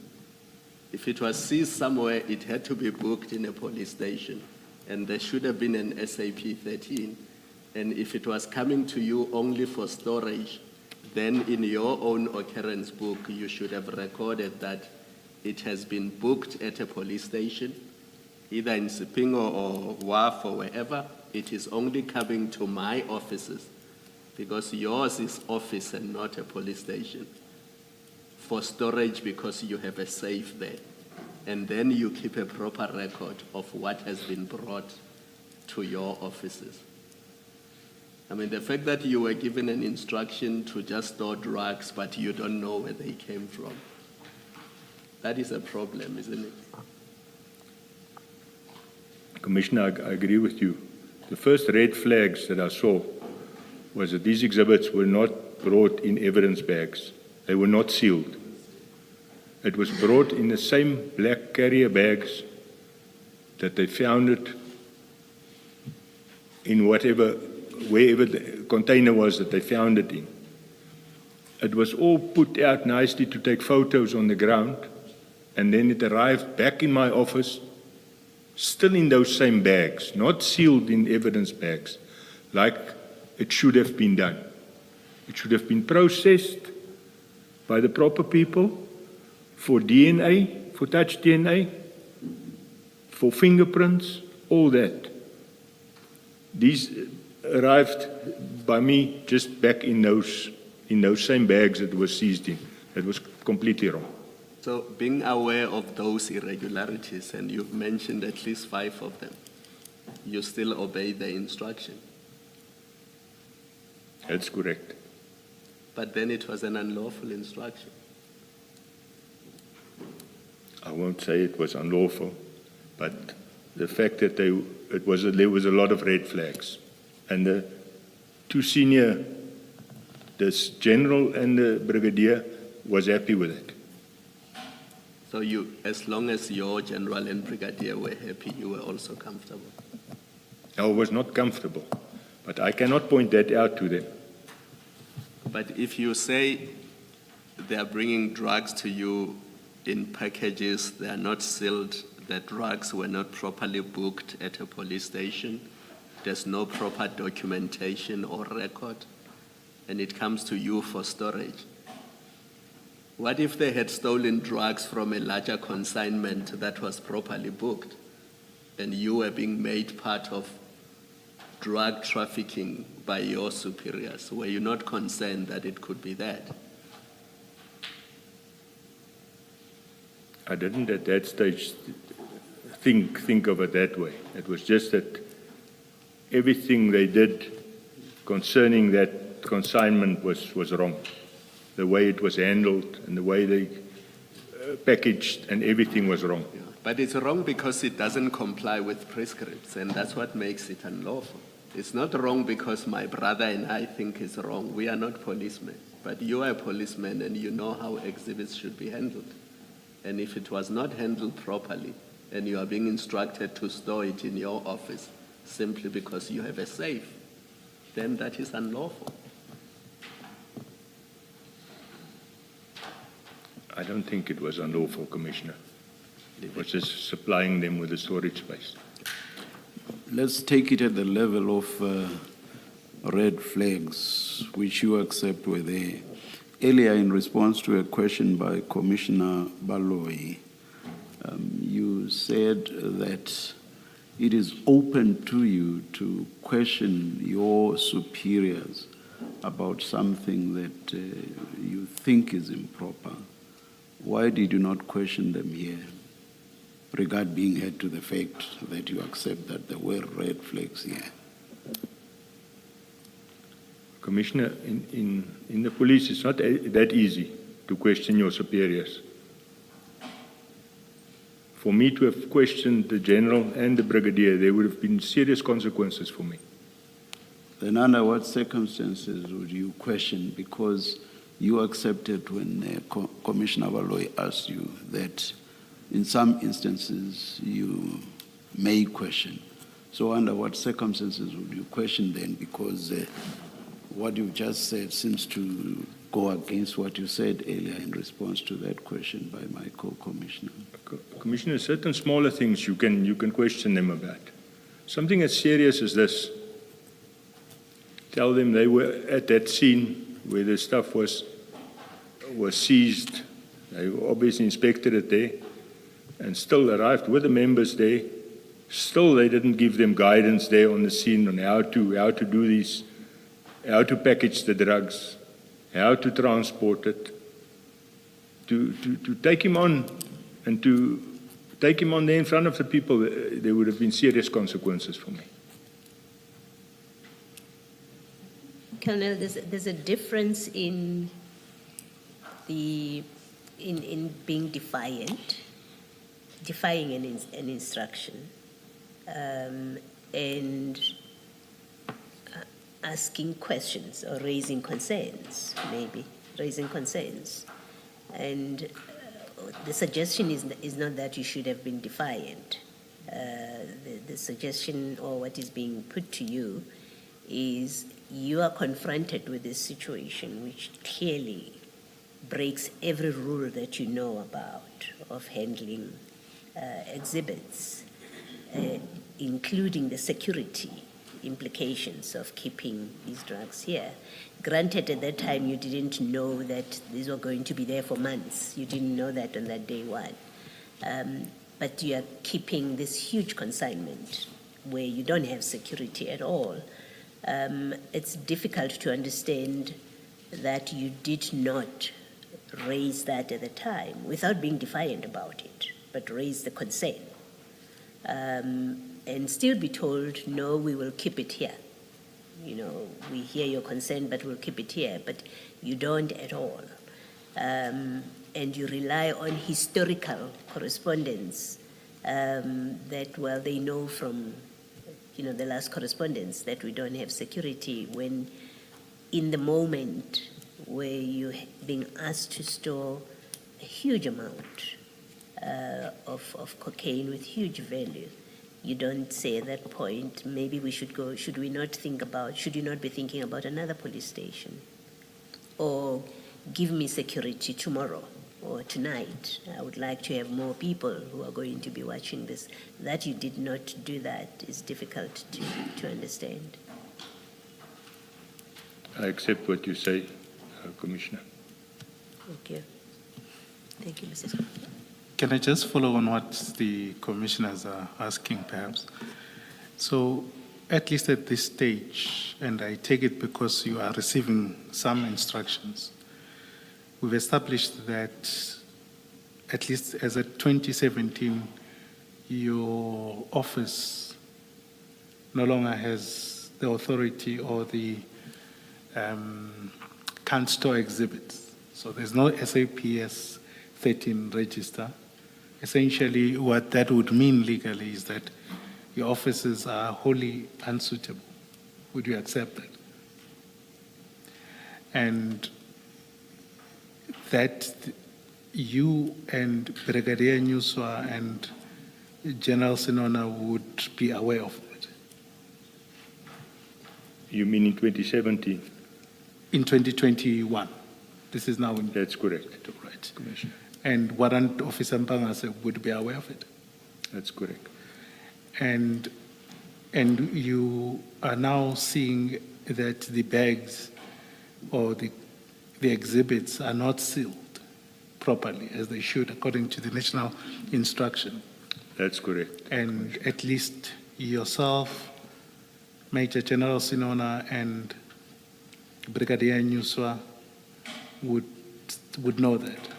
if it was seized somewhere, it had to be booked in a police station. and there should have been an SAP 13. And if it was coming to you only for storage, then in your own occurrence book, you should have recorded that it has been booked at a police station, either in Sipingo or WAF or wherever. It is only coming to my offices, because yours is office and not a police station, for storage because you have a safe there. And then you keep a proper record of what has been brought to your offices. I mean, the fact that you were given an instruction to just store drugs, but you don't know where they came from, that is a problem, isn't it? Commissioner, I agree with you. The first red flags that I saw was that these exhibits were not brought in evidence bags. They were not sealed. It was brought in the same black carrier bags that they found it in wherever the container was that they found it in. It was all put out nicely to take photos on the ground, and then it arrived back in my office, still in those same bags, not sealed in evidence bags, like it should have been done. It should have been processed by the proper people for DNA, for touch DNA, for fingerprints, all that. These arrived by me just back in those same bags that were seized in. That was completely wrong. So being aware of those irregularities, and you've mentioned at least 5 of them, you still obey the instruction. That's correct. But then it was an unlawful instruction. I won't say it was unlawful, but the fact that there was a lot of red flags. And the 2 senior, this general and the brigadier, was happy with it. So you, as long as your general and brigadier were happy, you were also comfortable? I was not comfortable, but I cannot point that out to them. But if you say they are bringing drugs to you in packages, they are not sealed, the drugs were not properly booked at a police station, there's no proper documentation or record, and it comes to you for storage. What if they had stolen drugs from a larger consignment that was properly booked, and you were being made part of drug trafficking by your superiors? Were you not concerned that it could be that? I didn't at that stage think of it that way. It was just that everything they did concerning that consignment was wrong. The way it was handled and the way they packaged and everything was wrong. Yeah. But it's wrong because it doesn't comply with prescripts, and that's what makes it unlawful. It's not wrong because my brother and I think it's wrong. We are not policemen, but you are a policeman and you know how exhibits should be handled. And if it was not handled properly and you are being instructed to store it in your office simply because you have a safe, then that is unlawful. I don't think it was unlawful, Commissioner. It was just supplying them with a storage space. Let's take it at the level of red flags, which you accept were there. Earlier, in response to a question by Commissioner Baloyi, you said that it is open to you to question your superiors about something that you think is improper. Why did you not question them here? Regard being held to the fact that you accept that there were red flags here. Commissioner, in the police, it's not that easy to question your superiors. For me to have questioned the general and the brigadier, there would have been serious consequences for me. Then under what circumstances would you question? Because you accepted when Commissioner Baloyi asked you that in some instances you may question. So under what circumstances would you question then? Because what you just said seems to go against what you said earlier in response to that question by my co-commissioner. Commissioner, certain smaller things you can question them about. Something as serious as this. Tell them they were at that scene where the stuff was seized. They obviously inspected it there and still arrived with the members there. Still, they didn't give them guidance there on the scene on how to do these, how to package the drugs, how to transport it, to take him on and to take him on there in front of the people. There would have been serious consequences for me. Colonel, there's a difference in being defiant, defying an instruction, and asking questions or raising concerns, maybe raising concerns. And the suggestion is not that you should have been defiant. The suggestion, or what is being put to you, is you are confronted with this situation which clearly breaks every rule that you know about of handling exhibits, including the security implications of keeping these drugs here. Granted, at that time you didn't know that these were going to be there for months. You didn't know that on that day one. But you are keeping this huge consignment where you don't have security at all. It's difficult to understand that you did not raise that at the time without being defiant about it, but raise the concern. And still be told, no, we will keep it here. You know, we hear your concern, but we'll keep it here. But you don't at all. And you rely on historical correspondence that, well, they know from, the last correspondence that we don't have security, when in the moment where you're being asked to store a huge amount of cocaine with huge value, you don't say at that point, maybe we should go, should you not be thinking about another police station? Or give me security tomorrow or tonight. I would like to have more people who are going to be watching this. That you did not do that is difficult to understand. I accept what you say, Commissioner. Thank you. Thank you, Mrs. Can I just follow on what the commissioners are asking, perhaps? So, at least at this stage, and I take it because you are receiving some instructions, we've established that, at least as of 2017, your office no longer has the authority or the can't store exhibits. So there's no SAPS 13 register. Essentially, what that would mean legally is that your offices are wholly unsuitable. Would you accept that? And that you and Brigadier Nyuswa and General Sinona would be aware of that? You mean in 2017? In 2021. This is now in... That's correct. Right. Commissioner. And Warrant Officer Mpangase would be aware of it? That's correct. And you are now seeing that the bags or the exhibits are not sealed properly as they should according to the national instruction. That's correct. And at least yourself, Major General Sinona, and Brigadier Nyuswa would know that.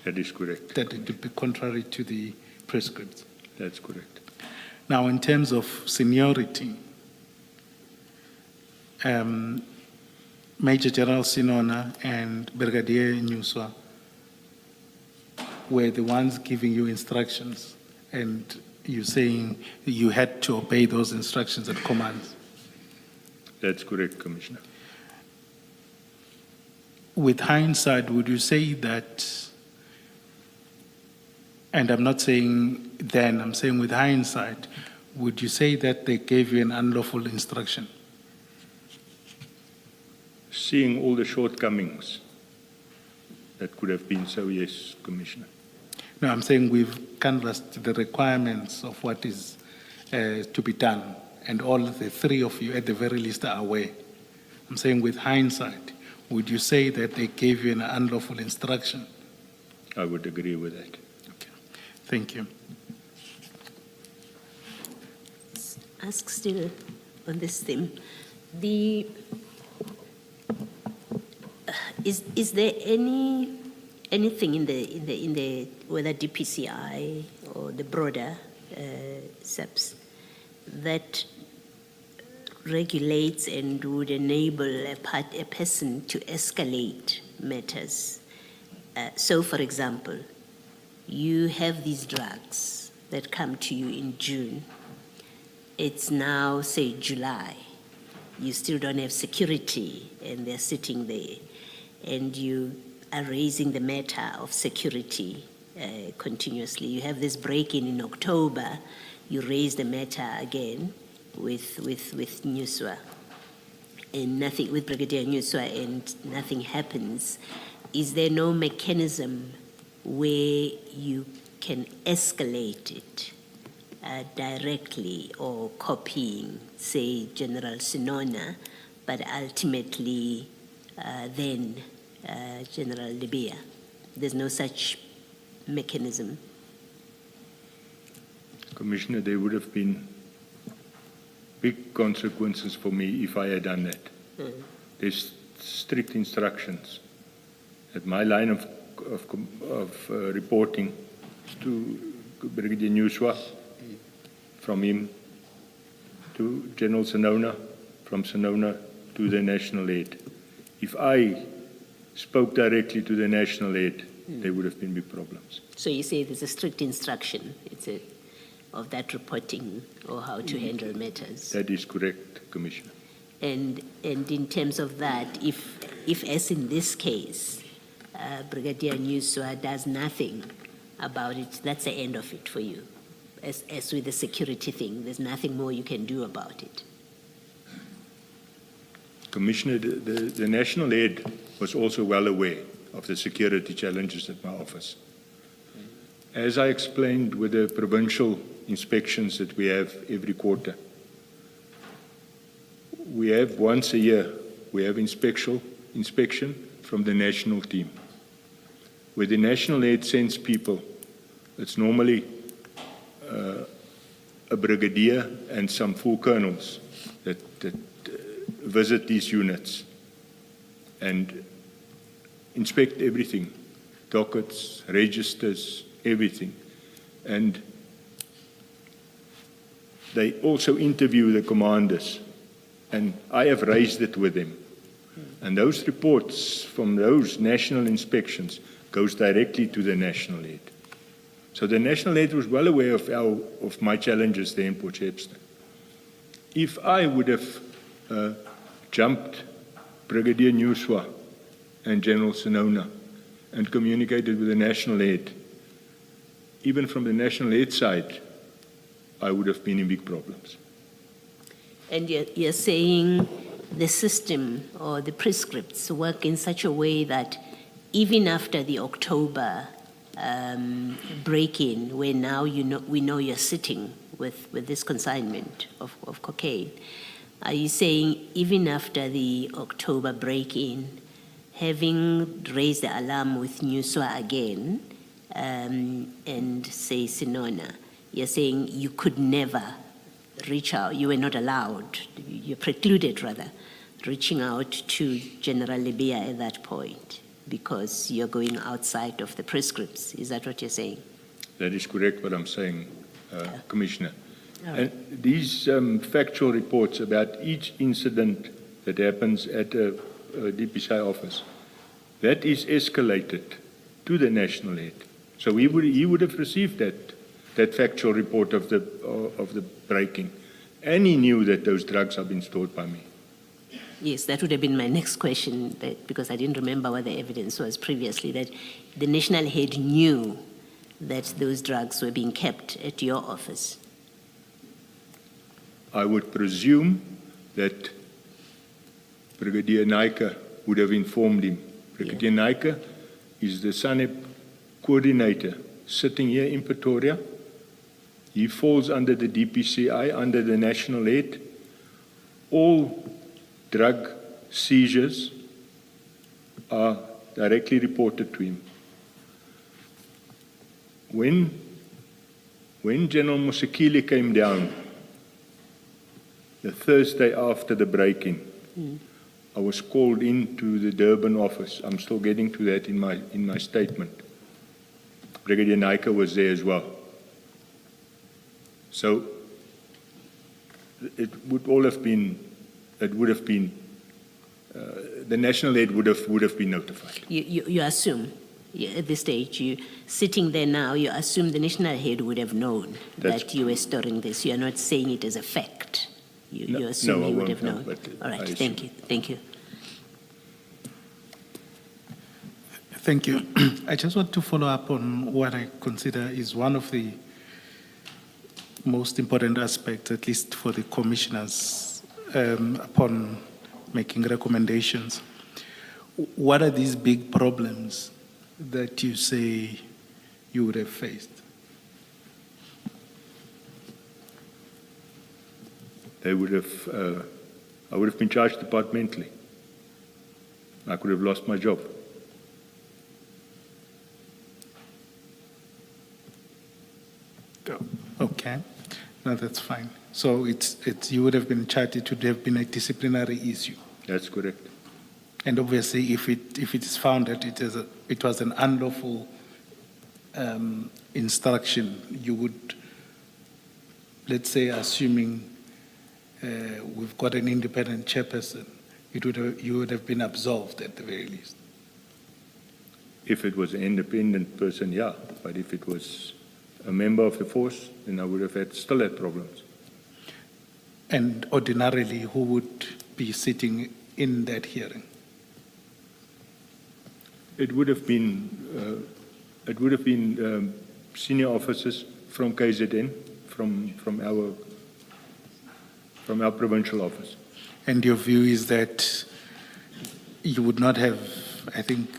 That is correct. That it would be contrary to the prescripts. That's correct. Now, in terms of seniority, Major General Sinona and Brigadier Nyuswa were the ones giving you instructions, and you saying you had to obey those instructions and commands. That's correct, Commissioner. With hindsight, would you say that, and I'm not saying then, I'm saying with hindsight, would you say that they gave you an unlawful instruction? Seeing all the shortcomings that could have been so, yes, Commissioner. No, I'm saying we've canvassed the requirements of what is to be done, and all the three of you at the very least are aware. I'm saying with hindsight, would you say that they gave you an unlawful instruction? I would agree with that. Okay. Thank you. Ask still on this theme. Is there anything in the whether DPCI or the broader SEPs that regulates and would enable a person to escalate matters? So, for example, you have these drugs that come to you in June. It's now, say, July. You still don't have security, and they're sitting there, and you are raising the matter of security continuously. You have this break-in in October. You raise the matter again with Nuswa, and nothing with Brigadier Nuswa, and nothing happens. Is there no mechanism where you can escalate it directly, or copying, say, General Sinona, but ultimately then General Libya? There's no such mechanism. Commissioner, there would have been big consequences for me if I had done that. There's strict instructions that my line of reporting to Brigadier Nuswa, from him to General Sinona, from Sinona to the national head. If I spoke directly to the national head, there would have been big problems. So you say there's a strict instruction of that reporting or how to handle matters. That is correct, Commissioner. And in terms of that, if as in this case, Brigadier Nuswa does nothing about it, that's the end of it for you. As with the security thing, there's nothing more you can do about it. Commissioner, the national head was also well aware of the security challenges at my office. As I explained with the provincial inspections that we have every quarter, we have once a year, we have inspection from the national team, where the national head sends people. It's normally a brigadier and some full colonels that visit these units and inspect everything, dockets, registers, everything. And they also interview the commanders, and I have raised it with them. And those reports from those national inspections goes directly to the national head. So the national head was well aware of my challenges there in Port Shepstone. If I would have jumped Brigadier Nuswa and General Sinona and communicated with the national head, even from the national head side, I would have been in big problems. And you're saying the system or the prescripts work in such a way that even after the October break-in, where now we know you're sitting with this consignment of cocaine, are you saying even after the October break-in, having raised the alarm with Nuswa again and say Sinona, you're saying you could never reach out, you were not allowed, you're precluded rather, reaching out to General Libya at that point because you're going outside of the prescripts? Is that what you're saying? That is correct what I'm saying, Commissioner. Right. And these factual reports about each incident that happens at a DPCI office, that is escalated to the national head. So he would have received that factual report of the breaking, and he knew that those drugs have been stored by me. Yes, that would have been my next question, because I didn't remember what the evidence was previously, that the national head knew that those drugs were being kept at your office. I would presume that Brigadier Naika would have informed him. Brigadier Naika is the SANEP coordinator sitting here in Pretoria, He falls under the DPCI, under the national head. All drug seizures are directly reported to him. When General Musekile came down, the Thursday after the break-in, I was called into the Durban office. I'm still getting to that in my statement. Brigadier Naika was there as well. So it would have been, the national head would have been notified. You assume, at this stage, you sitting there now, you assume the national head would have known that you were storing this. You are not saying it as a fact. You assume he would have known. All right, thank you. Thank you. Thank you. I just want to follow up on what I consider is one of the most important aspects, at least for the commissioners, upon making recommendations. What are these big problems that you say you would have faced? I would have been charged departmentally. I could have lost my job. Okay, no, that's fine. So you would have been charged, it would have been a disciplinary issue. That's correct. And obviously, if it is found that it was an unlawful instruction, you would, let's say, assuming we've got an independent chairperson, you would have been absolved at the very least. If it was an independent person, yeah. But if it was a member of the force, then I would have still had problems. And ordinarily, who would be sitting in that hearing? It would have been senior officers from KZN, from our provincial office. And your view is that you would not have, I think,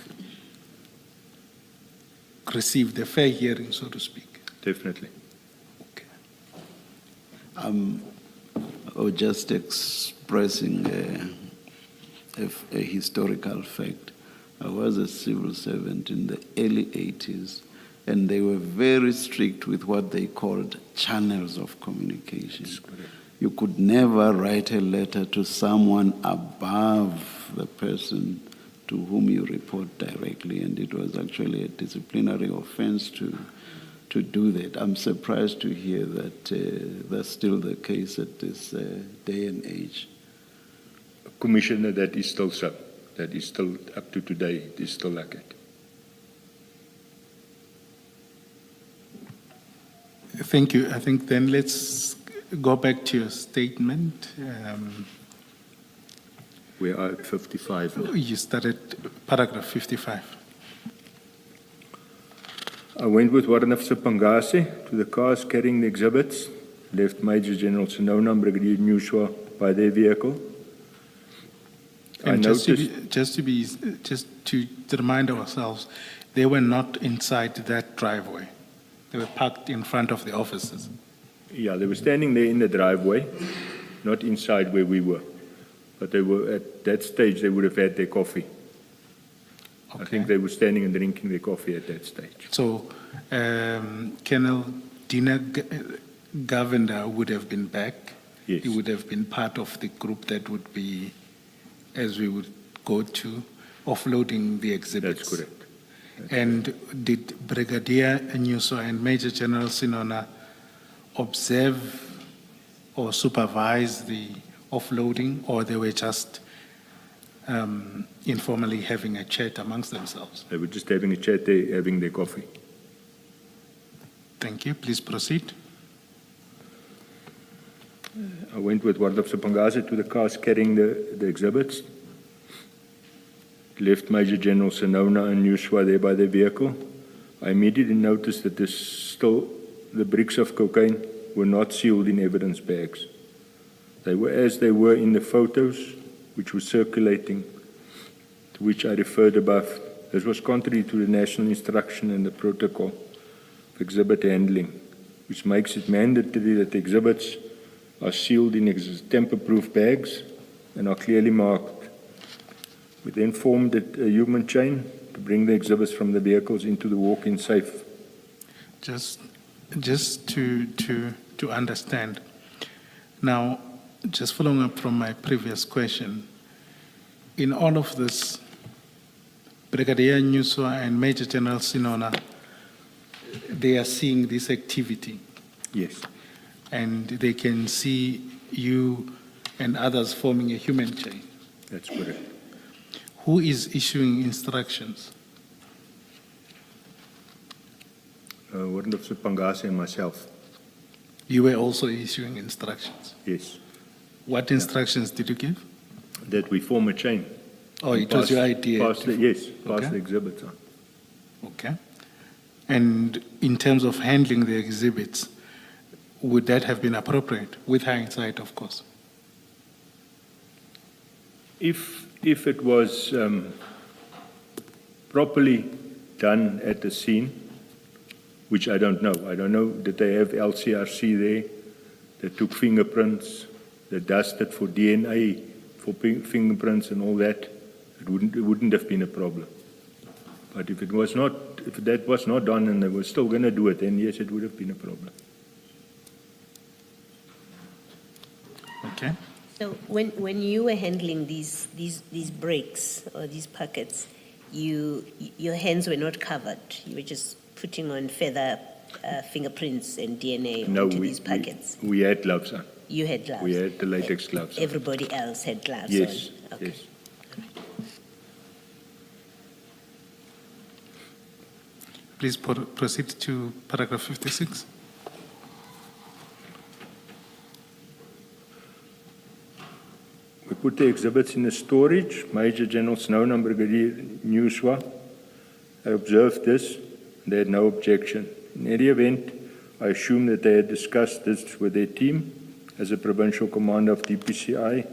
received a fair hearing, so to speak. Definitely. Okay. Or just expressing a historical fact. I was a civil servant in the early 80s, and they were very strict with what they called channels of communication. You could never write a letter to someone above the person to whom you report directly, and it was actually a disciplinary offense to do that. I'm surprised to hear that that's still the case at this day and age. Commissioner, that is still so. That is still up to today. It is still like it. Thank you. I think then let's go back to your statement. We are at 55 now. You started paragraph 55. I went with Warren Officer Pangase to the cars carrying the exhibits, left Major General Senona and Brigadier Newswa by their vehicle. And just to remind ourselves, they were not inside that driveway. They were parked in front of the offices. Yeah, they were standing there in the driveway, not inside where we were. But they were at that stage, they would have had their coffee. Okay. I think they were standing and drinking their coffee at that stage. So Colonel Dina Govender would have been back. Yes. He would have been part of the group that would be, as we would go to, offloading the exhibits. That's correct. And did Brigadier Nyuso and Major General Sinona observe or supervise the offloading, or they were just informally having a chat amongst themselves? They were just having a chat there, having their coffee. Thank you. Please proceed. I went with Warden Officer Pangase to the cars carrying the exhibits. Left Major General Senona and Newswa there by their vehicle. I immediately noticed that the bricks of cocaine were not sealed in evidence bags. They were as they were in the photos which were circulating, to which I referred above. This was contrary to the national instruction and the protocol of exhibit handling. which makes it mandatory that the exhibits are sealed in tamper-proof bags and are clearly marked. We then formed a human chain to bring the exhibits from the vehicles into the walk-in safe. Just to understand. Now, just following up from my previous question, in all of this, Brigadier Nyuswa and Major General Sinona, they are seeing this activity Yes. and they can see you and others forming a human chain. That's correct. Who is issuing instructions? Warrant Officer Pangase and myself. You were also issuing instructions. Yes. What instructions did you give? That we form a chain. Oh, it was your idea. Pass the Okay. exhibits on. Okay. And in terms of handling the exhibits, would that have been appropriate, with hindsight, of course? If it was properly done at the scene, which I don't know. I don't know that they have LCRC there that took fingerprints, that dusted for DNA, for fingerprints and all that. It wouldn't have been a problem. But if that was not done and they were still going to do it, then yes, it would have been a problem. Okay. So when you were handling these breaks or these packets, your hands were not covered. You were just putting on further fingerprints and DNA onto these packets. We had gloves on. You had gloves. We had the latex gloves on. Everybody else had gloves Yes, on. Okay. yes. Please proceed to paragraph 56. We put the exhibits in the storage. Major General Snow and Brigadier Nyuswa observed this. They had no objection. In any event, I assume that they had discussed this with their team. As a provincial commander of DPCI,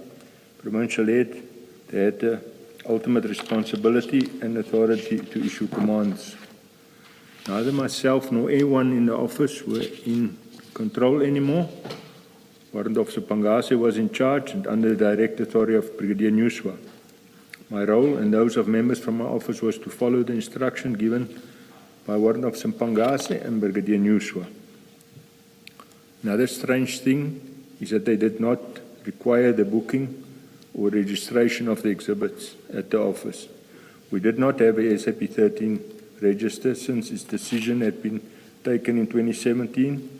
provincial head, they had the ultimate responsibility and authority to issue commands. Neither myself nor anyone in the office were in control anymore. Warrant Officer Pangase was in charge and under the direct authority of Brigadier Nyuswa. My role and those of members from my office was to follow the instruction given by Warrant Officer Pangase and Brigadier Nyuswa. Another strange thing is that they did not require the booking or registration of the exhibits at the office. We did not have a SAP 13 register since its decision had been taken in 2017.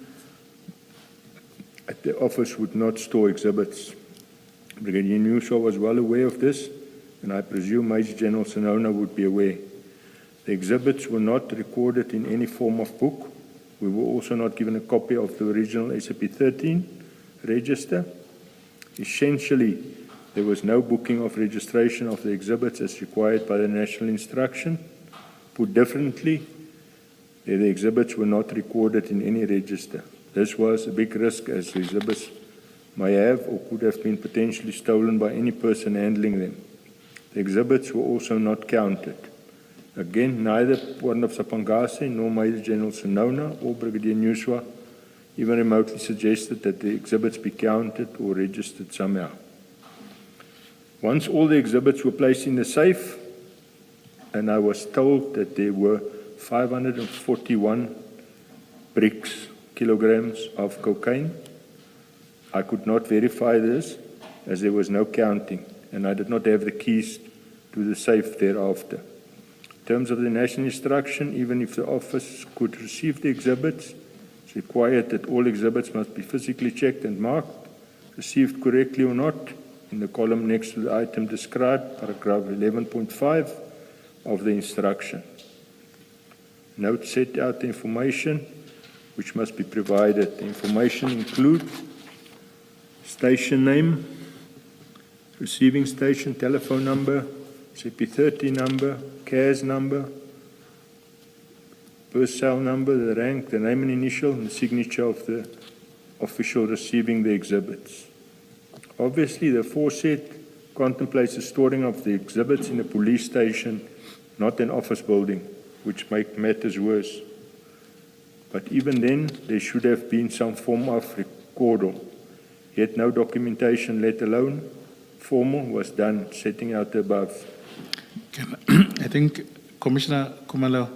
The office would not store exhibits. Brigadier Nyuswa was well aware of this, and I presume Major General Sinona would be aware. The exhibits were not recorded in any form of book. We were also not given a copy of the original SAP 13 register. Essentially, there was no booking of registration of the exhibits as required by the national instruction. Put differently, the exhibits were not recorded in any register. This was a big risk as the exhibits may have or could have been potentially stolen by any person handling them. The exhibits were also not counted. Again, neither Warrant Officer Pangase nor Major General Sinona or Brigadier Nyuswa even remotely suggested that the exhibits be counted or registered somehow. Once all the exhibits were placed in the safe, and I was told that there were 541 kilograms of cocaine. I could not verify this as there was no counting, and I did not have the keys to the safe thereafter. In terms of the national instruction, even if the office could receive the exhibits, it's required that all exhibits must be physically checked and marked, received correctly or not, in the column next to the item described, paragraph 11.5 of the instruction. Notes set out the information which must be provided. The information includes station name, receiving station, telephone number, CP30 number, CAS number, personnel number, the rank, the name and initial, and the signature of the official receiving the exhibits. Obviously, the aforesaid contemplates the storing of the exhibits in a police station, not an office building, which make matters worse. But even then, there should have been some form of recordal. Yet no documentation, let alone formal, was done, setting out the above. I think Commissioner Kumalo,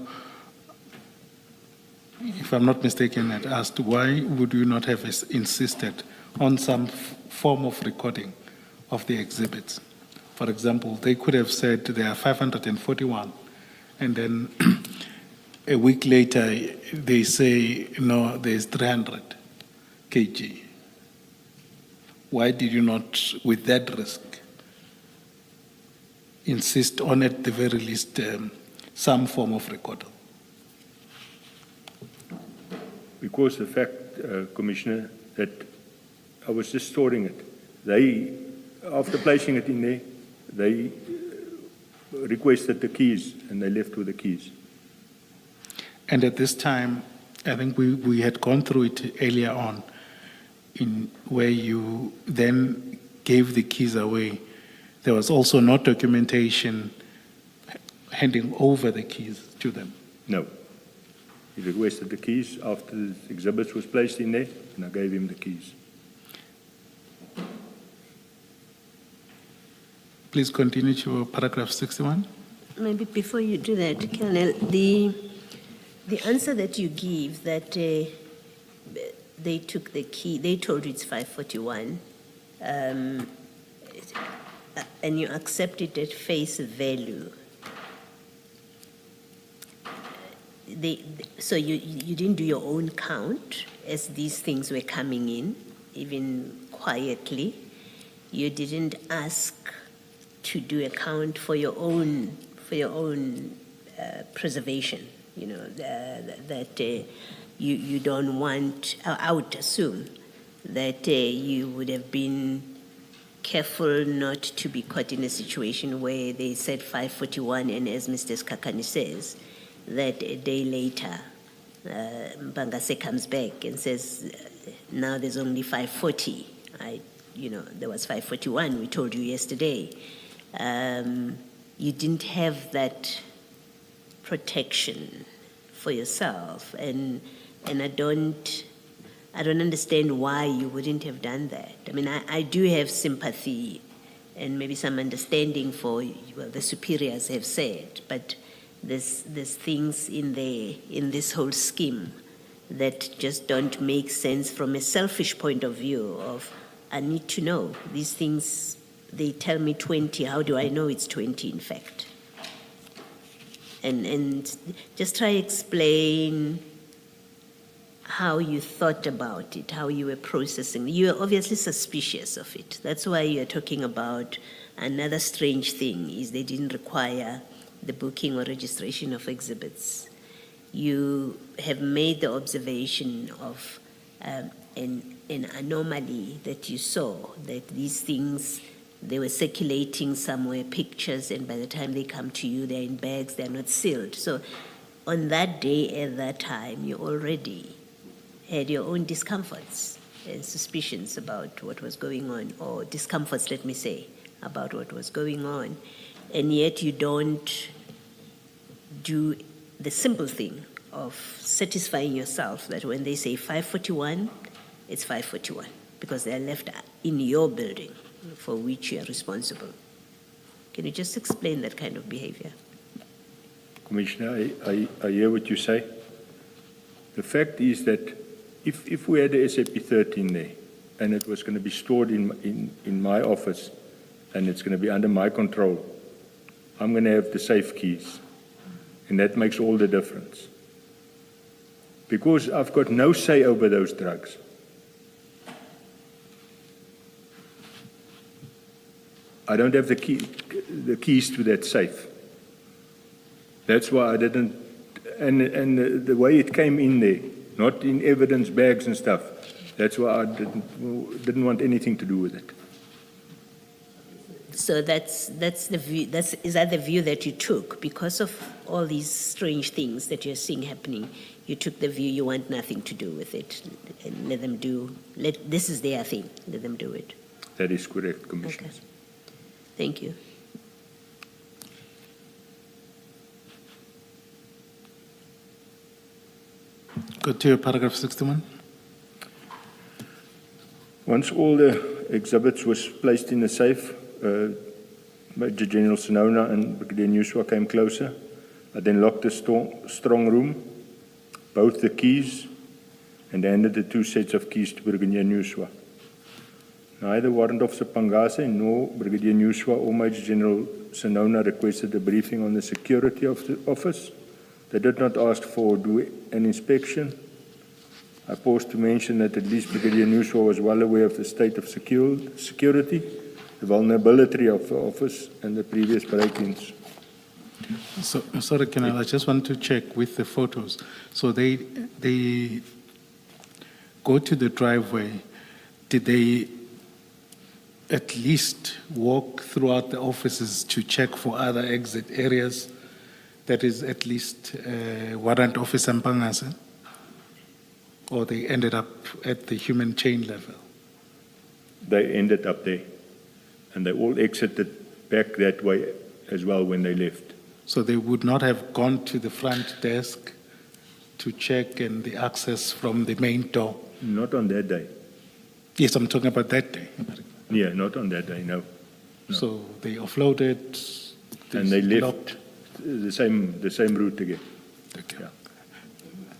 if I'm not mistaken, had asked why would you not have insisted on some form of recording of the exhibits? For example, they could have said there are 541, and then a week later they say, no, there's 300 kg. Why did you not, with that risk, insist on at the very least some form of recording? Because the fact, Commissioner, that I was just storing it. They, after placing it in there, they requested the keys and they left with the keys. And at this time, I think we had gone through it earlier on, in where you then gave the keys away. There was also no documentation handing over the keys to them. No. He requested the keys after the exhibits was placed in there, and I gave him the keys. Please continue to paragraph 61. Maybe before you do that, Colonel, the answer that you give that they took the key, they told you it's 541, and you accept it at face value. So you didn't do your own count as these things were coming in, even quietly. You didn't ask to do a count for your own preservation. You know that you don't want. I would assume that you would have been careful not to be caught in a situation where they said 541, and as Mr. Skakani says, that a day later, Mbangase comes back and says, now there's only 540. There was 541, we told you yesterday. You didn't have that protection for yourself, and I don't understand why you wouldn't have done that. I mean, I do have sympathy and maybe some understanding for, well, the superiors have said, but there's things in this whole scheme that just don't make sense from a selfish point of view of, I need to know. These things, they tell me 20, how do I know it's 20 in fact? And just try explain how you thought about it, how you were processing. You were obviously suspicious of it. That's why you're talking about another strange thing is they didn't require the booking or registration of exhibits. You have made the observation of an anomaly that you saw, that these things, they were circulating somewhere, pictures, and by the time they come to you, they're in bags, they're not sealed. So on that day, at that time, you already had your own discomforts and suspicions about what was going on, or discomforts, let me say, about what was going on. And yet you don't do the simple thing of satisfying yourself that when they say 541, it's 541, because they're left in your building for which you are responsible. Can you just explain that kind of behavior? Commissioner, I hear what you say. The fact is that if we had a SAP 13 there, and it was going to be stored in my office, and it's going to be under my control, I'm going to have the safe keys. And that makes all the difference. Because I've got no say over those drugs. I don't have the keys to that safe. That's why I didn't, and the way it came in there, not in evidence bags and stuff, that's why I didn't want anything to do with it. So that's the view. Is that the view that you took because of all these strange things that you're seeing happening? You took the view you want nothing to do with it, and let them do. This is their thing. Let them do it. That is correct, Commissioner. Okay. Thank you. Go to your paragraph 61. Once all the exhibits was placed in the safe, Major General Sonona and Brigadier Nuswa came closer. I then locked the strong room, both the keys, and handed the 2 sets of keys to Brigadier Nuswa. Neither Warrant Officer Pangase nor Brigadier Nuswa or Major General Sonona requested a briefing on the security of the office. They did not ask for or do an inspection. I paused to mention that at least Brigadier Nuswa was well aware of the state of security, the vulnerability of the office, and the previous break-ins. So, sorry, Colonel, I just want to check with the photos. So they go to the driveway. Did they at least walk throughout the offices to check for other exit areas? That is at least Warrant Officer Mpangase? Or they ended up at the human chain level? They ended up there, and they all exited back that way as well when they left. So they would not have gone to the front desk to check and the access from the main door? Not on that day. Yes, I'm talking about that day. Yeah, not on that day, no. So they offloaded, And they left locked. the same route again. Okay. Yeah.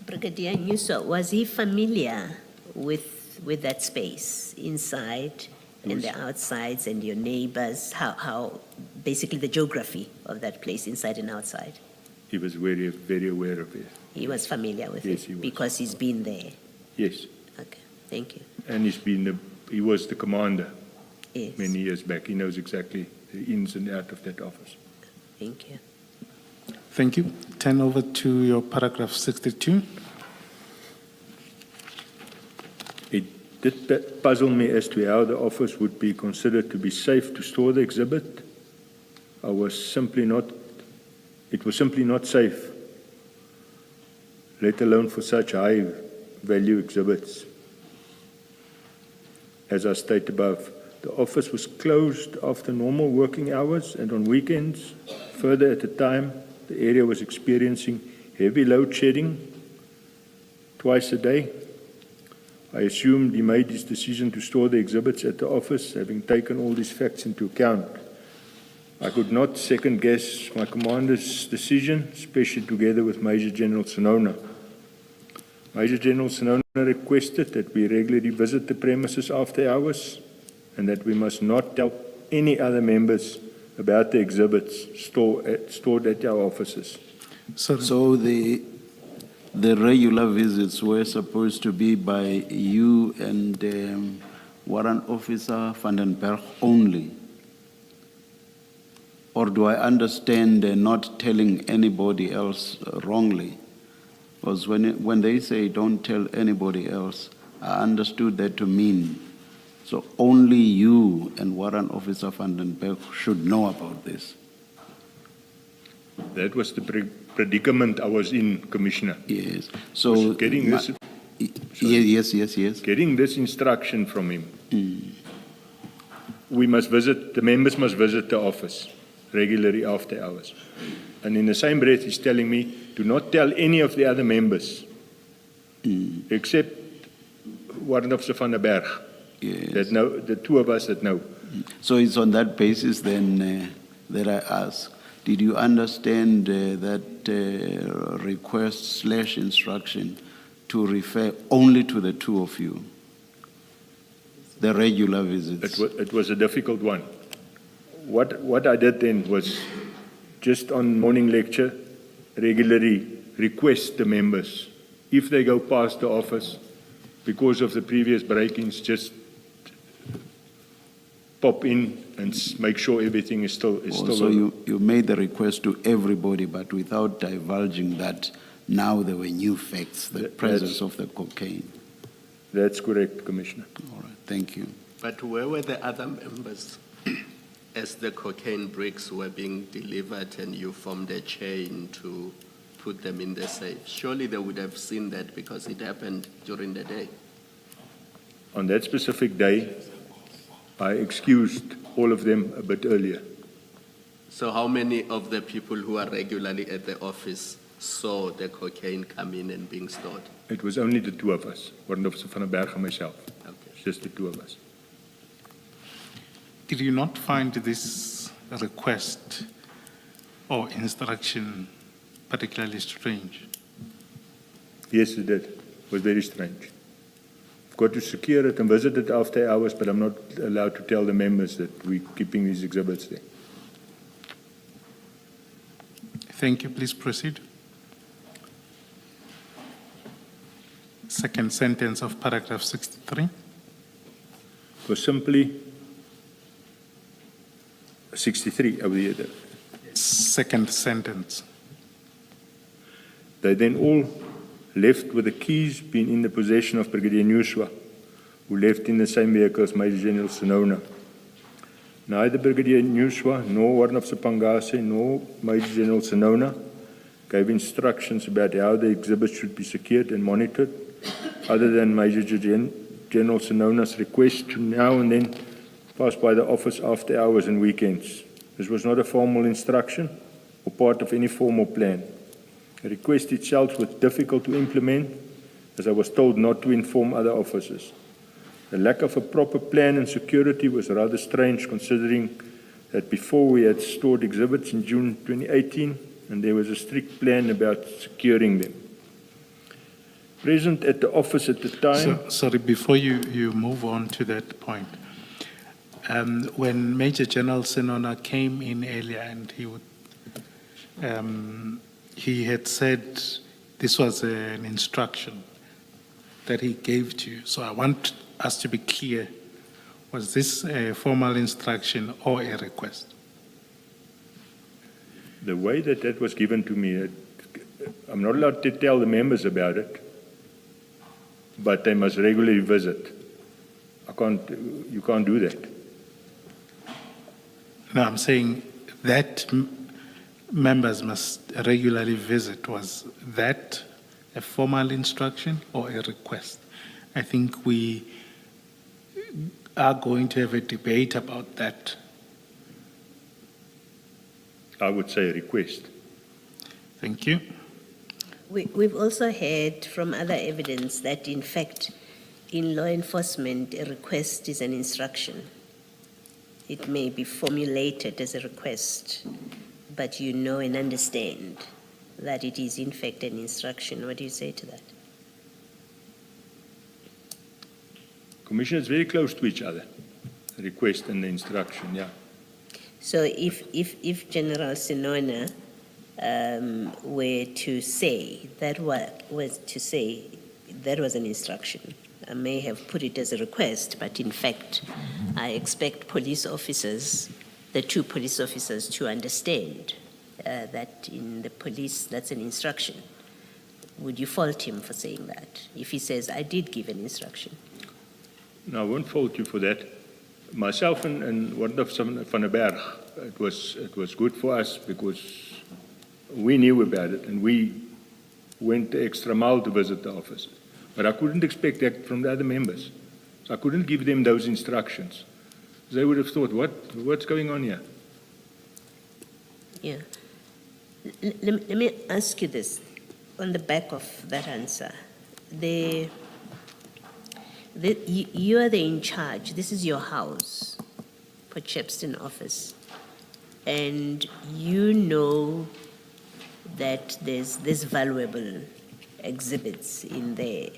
Brigadier Nuswa, was he familiar with that space inside and the outsides and your neighbors? How basically the geography of that place inside and outside? He was very, very aware of it. He was familiar with Yes, it he was. because he's been there. Yes, Okay, thank you. and he was the commander Yes, many years back. He knows exactly the ins and outs of that office. thank you. Thank you. Turn over to your paragraph 62. It did puzzle me as to how the office would be considered to be safe to store the exhibit. It was simply not safe, let alone for such high value exhibits. As I state above, the office was closed after normal working hours and on weekends. Further, at the time, the area was experiencing heavy load shedding twice a day. I assumed he made his decision to store the exhibits at the office, having taken all these facts into account. I could not second guess my commander's decision, especially together with Major General Sonona. Major General Sonona requested that we regularly visit the premises after hours and that we must not tell any other members about the exhibits stored at our offices. So the regular visits were supposed to be by you and Warrant Officer van den Berg only? Or do I understand not telling anybody else wrongly? Because when they say don't tell anybody else, I understood that to mean so only you and Warrant Officer van den Berg should know about this. That was the predicament I was in, Commissioner. Yes. So Getting this yes. Getting this instruction from him. The members must visit the office regularly after hours. And in the same breath, he's telling me, do not tell any of the other members, except Warrant Officer van den Berg, Yes. that know, the two of us that know. So it's on that basis then that I ask, did you understand that request/instruction to refer only to the two of you? The regular visits? It was a difficult one. What I did then was just on morning lecture, regularly request the members, if they go past the office, because of the previous break-ins, just pop in and make sure everything is still. So you made the request to everybody, but without divulging that now there were new facts, the presence of the cocaine. That's correct, Commissioner. All right, thank you. But where were the other members as the cocaine bricks were being delivered and you formed a chain to put them in the safe? Surely they would have seen that because it happened during the day. On that specific day, I excused all of them a bit earlier. So how many of the people who are regularly at the office saw the cocaine come in and being stored? It was only the two of us, Warrant Officer van der Berg and myself. Okay. Just the two of us. Did you not find this request or instruction particularly strange? Yes, it did. It was very strange. I've got to secure it and visit it after hours, but I'm not allowed to tell the members that we're keeping these exhibits there. Thank you. Please proceed. Second sentence of paragraph 63. It was simply 63 over the other. Second sentence. They then all left with the keys being in the possession of Brigadier Nuswa, who left in the same vehicle as Major General Sinona. Neither Brigadier Nuswa, nor Warrant Officer Pangase, nor Major General Sinona gave instructions about how the exhibits should be secured and monitored, other than Major General Sinona's request to now and then pass by the office after hours and weekends. This was not a formal instruction or part of any formal plan. The request itself was difficult to implement, as I was told not to inform other officers. The lack of a proper plan and security was rather strange, considering that before we had stored exhibits in June 2018, and there was a strict plan about securing them. Present at the office at the time. Sorry, before you move on to that point, when Major General Senona came in earlier and he had said this was an instruction that he gave to you. So I want us to be clear. Was this a formal instruction or a request? The way that that was given to me, I'm not allowed to tell the members about it, but they must regularly visit. You can't do that. No, I'm saying that members must regularly visit. Was that a formal instruction or a request? I think we are going to have a debate about that. I would say a request. Thank you. We've also heard from other evidence that, in fact, in law enforcement, a request is an instruction. It may be formulated as a request, but you know and understand that it is, in fact, an instruction. What do you say to that? Commissioner, it's very close to each other, the request and the instruction, yeah. So if General Sinona were to say that was an instruction, I may have put it as a request, but in fact, I expect police officers, the two police officers, to understand that in the police, that's an instruction. Would you fault him for saying that? If he says, I did give an instruction. No, I won't fault you for that. Myself and Warrant Officer van der Berg, it was good for us because we knew about it and we went the extra mile to visit the office. But I couldn't expect that from the other members. So I couldn't give them those instructions. They would have thought, what's going on here? Yeah. Let me ask you this. On the back of that answer, you are in charge. This is your house, for Chepston office. And you know that there's valuable exhibits in there.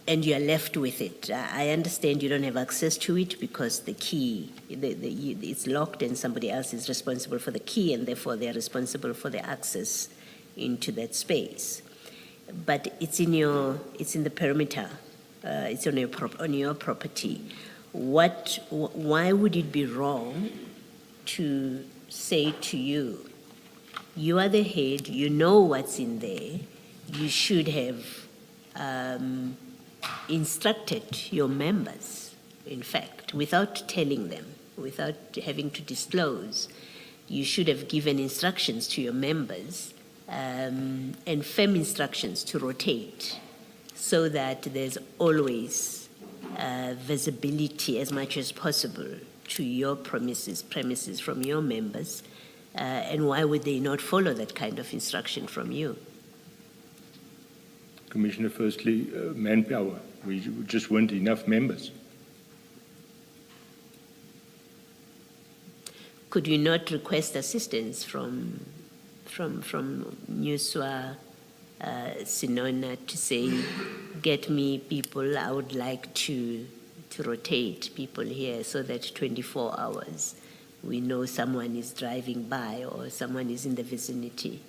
And you're left with it. I understand you don't have access to it because the key, it's locked and somebody else is responsible for the key and therefore they're responsible for the access into that space. But it's in the perimeter. It's on your property. Why would it be wrong to say to you, you are the head, you know what's in there, you should have instructed your members, in fact, without telling them, without having to disclose, you should have given instructions to your members and firm instructions to rotate so that there's always visibility as much as possible to your premises from your members And why would they not follow that kind of instruction from you? Commissioner, firstly, manpower. We just weren't enough members. Could you not request assistance from Newswa, Sinona, to say, get me people, I would like to rotate people here so that 24 hours we know someone is driving by or someone is in the vicinity?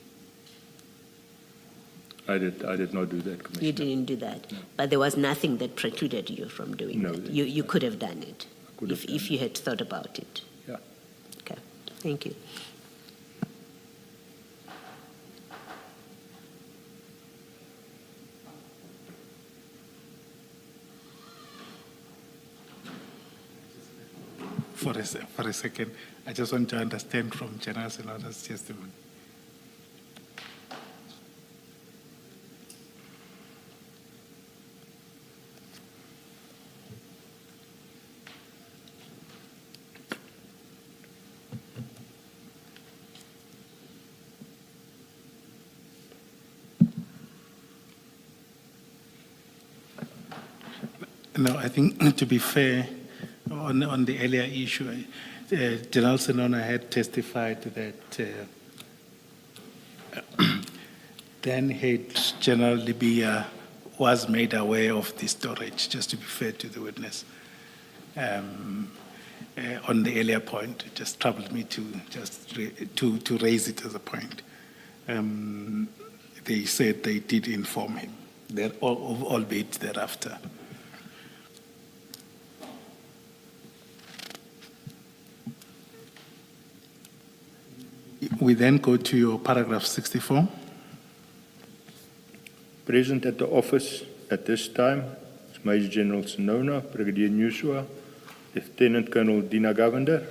I did not do that, Commissioner. You didn't do that, No. but there was nothing that precluded you from doing No, that. You could have done it could have done if you had thought about it. Yeah. Okay, thank you. For a second, I just want to understand from General Senona's testimony. No, I think to be fair, on the earlier issue, General Senona had testified that then head General Libya was made aware of the storage, just to be fair to the witness. On the earlier point, it just troubled me to raise it as a point. They said they did inform him, albeit thereafter. We then go to your paragraph 64. Present at the office at this time is Major General Senona, Brigadier Newswa, Lieutenant Colonel Dina Govender,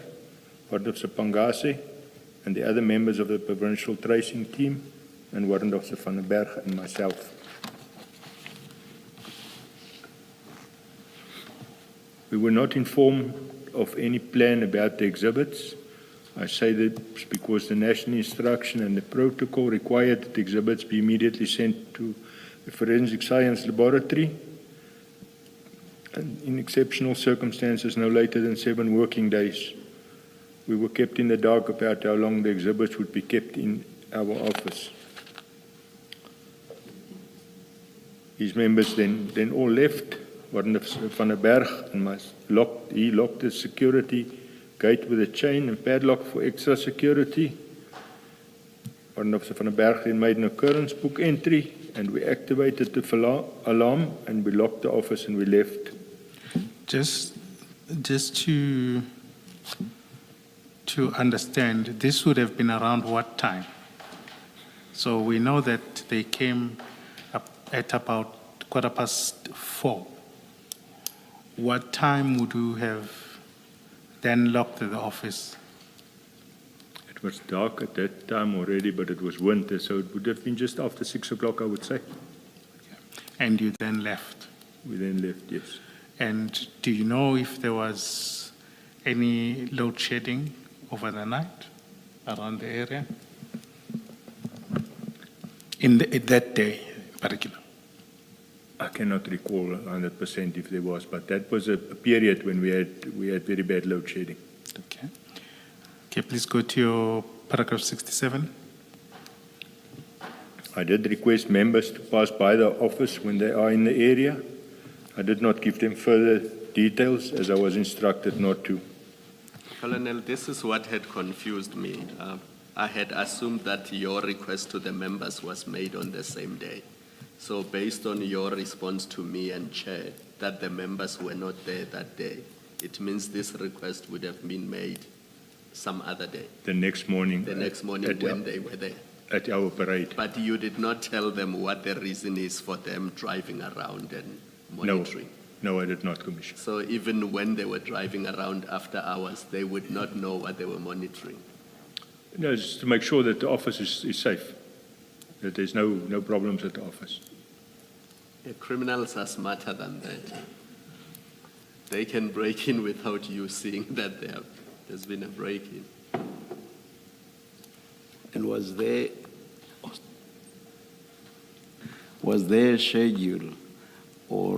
Warrant Officer Pangase, and the other members of the provincial tracing team, and Warrant Officer van den Berg and myself. We were not informed of any plan about the exhibits. I say that because the national instruction and the protocol required that the exhibits be immediately sent to the forensic science laboratory, and in exceptional circumstances, no later than 7 working days. We were kept in the dark about how long the exhibits would be kept in our office. His members then all left. Warrant Officer van den Berg and he locked the security gate with a chain and padlock for extra security. Warrant Officer van den Berg then made an occurrence book entry, and we activated the alarm, and we locked the office and we left. Just to understand, this would have been around what time? So we know that they came up at about 4:15. What time would you have then locked the office? It was dark at that time already, but it was winter, so it would have been just after 6 o'clock, I would say. And you then left? We then left, yes. And do you know if there was any load shedding over the night around the area? In that day in particular? I cannot recall 100% if there was, but that was a period when we had very bad load shedding. Okay. Okay, please go to your paragraph 67. I did request members to pass by the office when they are in the area. I did not give them further details as I was instructed not to. Colonel, this is what had confused me. I had assumed that your request to the members was made on the same day. So based on your response to me and Chair that the members were not there that day, it means this request would have been made some other day. The next morning. The next morning when they were there. At our parade. But you did not tell them what the reason is for them driving around and monitoring. No, I did not, Commissioner. So even when they were driving around after hours, they would not know what they were monitoring. No, it's to make sure that the office is safe, that there's no problems at the office. Yeah, criminals are smarter than that. They can break in without you seeing that there's been a break-in. And was there a schedule, or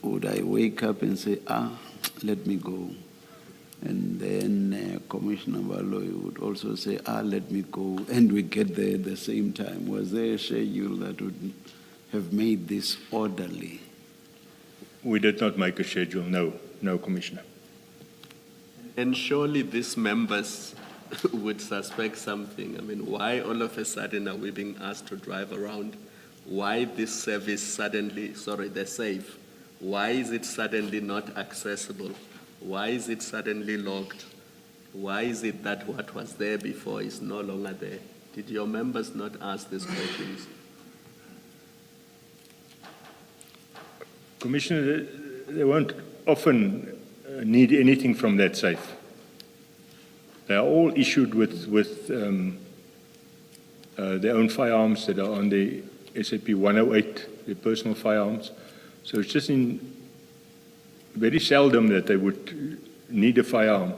would I wake up and say, let me go? And then Commissioner Baloy would also say, let me go, and we get there at the same time. Was there a schedule that would have made this orderly? We did not make a schedule, no, Commissioner. And surely these members would suspect something. I mean, why all of a sudden are we being asked to drive around? Why this service suddenly, the safe, why is it suddenly not accessible? Why is it suddenly locked? Why is it that what was there before is no longer there? Did your members not ask these questions? Commissioner, they won't often need anything from that safe. They are all issued with their own firearms that are on the SAP 108, their personal firearms. So it's just very seldom that they would need a firearm.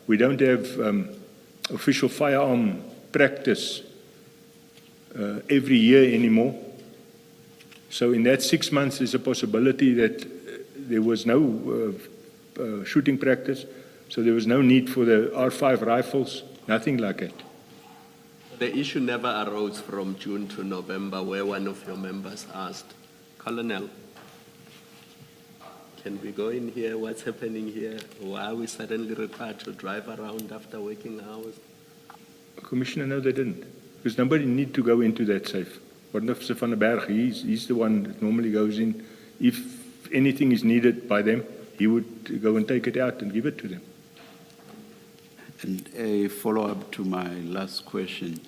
We don't have official firearm practice every year anymore. So in that 6 months, there's a possibility that there was no shooting practice, so there was no need for the R5 rifles, nothing like that. The issue never arose from June to November where one of your members asked, Colonel, can we go in here? What's happening here? Why are we suddenly required to drive around after working hours? Commissioner, no, they didn't, because nobody need to go into that safe. What Officer van der Berg, he's the one that normally goes in. If anything is needed by them, he would go and take it out and give it to them. And a follow-up to my last question.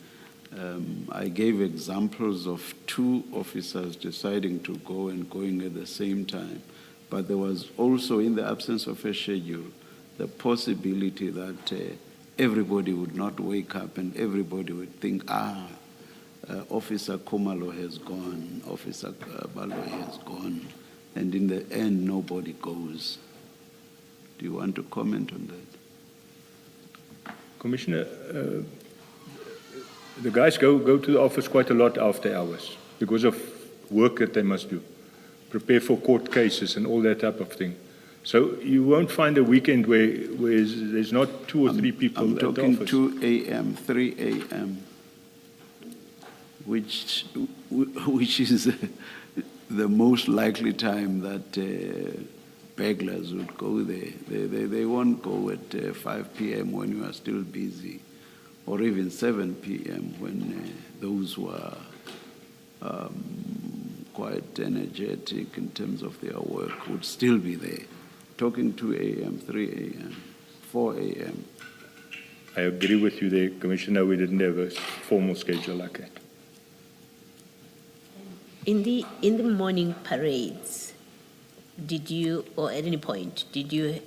I gave examples of 2 officers deciding to go and going at the same time. But there was also, in the absence of a schedule, the possibility that everybody would not wake up and everybody would think, Officer Kumalo has gone, Officer Baloy has gone, and in the end, nobody goes. Do you want to comment on that? Commissioner, the guys go to the office quite a lot after hours because of work that they must do, prepare for court cases and all that type of thing. So you won't find a weekend where there's not 2 or 3 people I'm at the talking office. 2 a.m., 3 a.m., which is the most likely time that burglars would go there. They won't go at 5 p.m. when you are still busy, or even 7 p.m. when those who are quite energetic in terms of their work would still be there. Talking 2 a.m., 3 a.m., 4 a.m. I agree with you there, Commissioner. We didn't have a formal schedule like that. In the morning parades, did you, or at any point, did you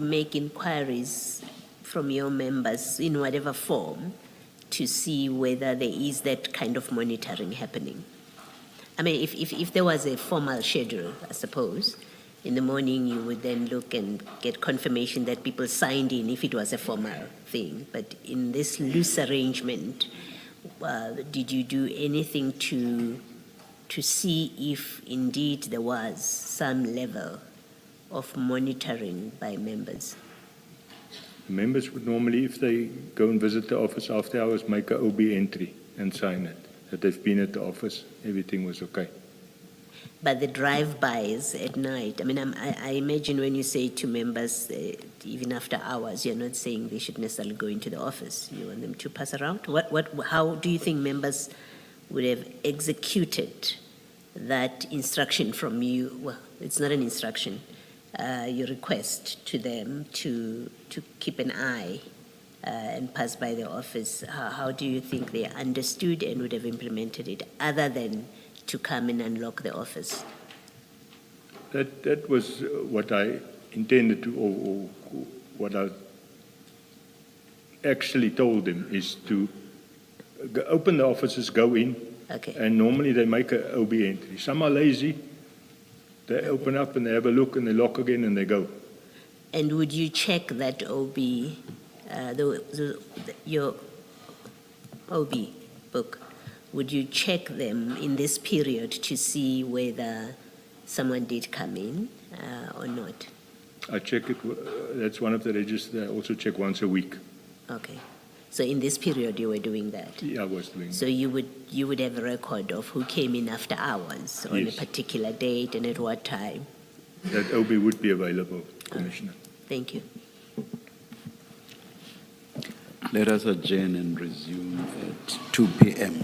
make inquiries from your members in whatever form to see whether there is that kind of monitoring happening? I mean, if there was a formal schedule, I suppose, in the morning you would then look and get confirmation that people signed in if it was a formal thing. But in this loose arrangement, did you do anything to see if indeed there was some level of monitoring by members? Members would normally, if they go and visit the office after hours, make an OB entry and sign it, that they've been at the office, everything was okay. But the drive-bys at night, I mean, I imagine when you say to members, even after hours, you're not saying they should necessarily go into the office. You want them to pass around? How do you think members would have executed that instruction from you? Well, it's not an instruction. Your request to them to keep an eye and pass by the office. How do you think they understood and would have implemented it, other than to come and unlock the office? That was what I intended to, or what I actually told them, is to open the offices, go in, Okay. and normally they make an OB entry. Some are lazy. They open up and they have a look and they lock again and they go. And would you check that OB your OB book, would you check them in this period to see whether someone did come in or not? I check it, that's one of the registers I also check once a week. Okay. So in this period you were doing that? Yeah, I was doing So you would have a record of who came in after hours on Yes. a particular date and at what time? that. That OB would be available, Commissioner. Thank you. Let us adjourn and resume at 2 p.m.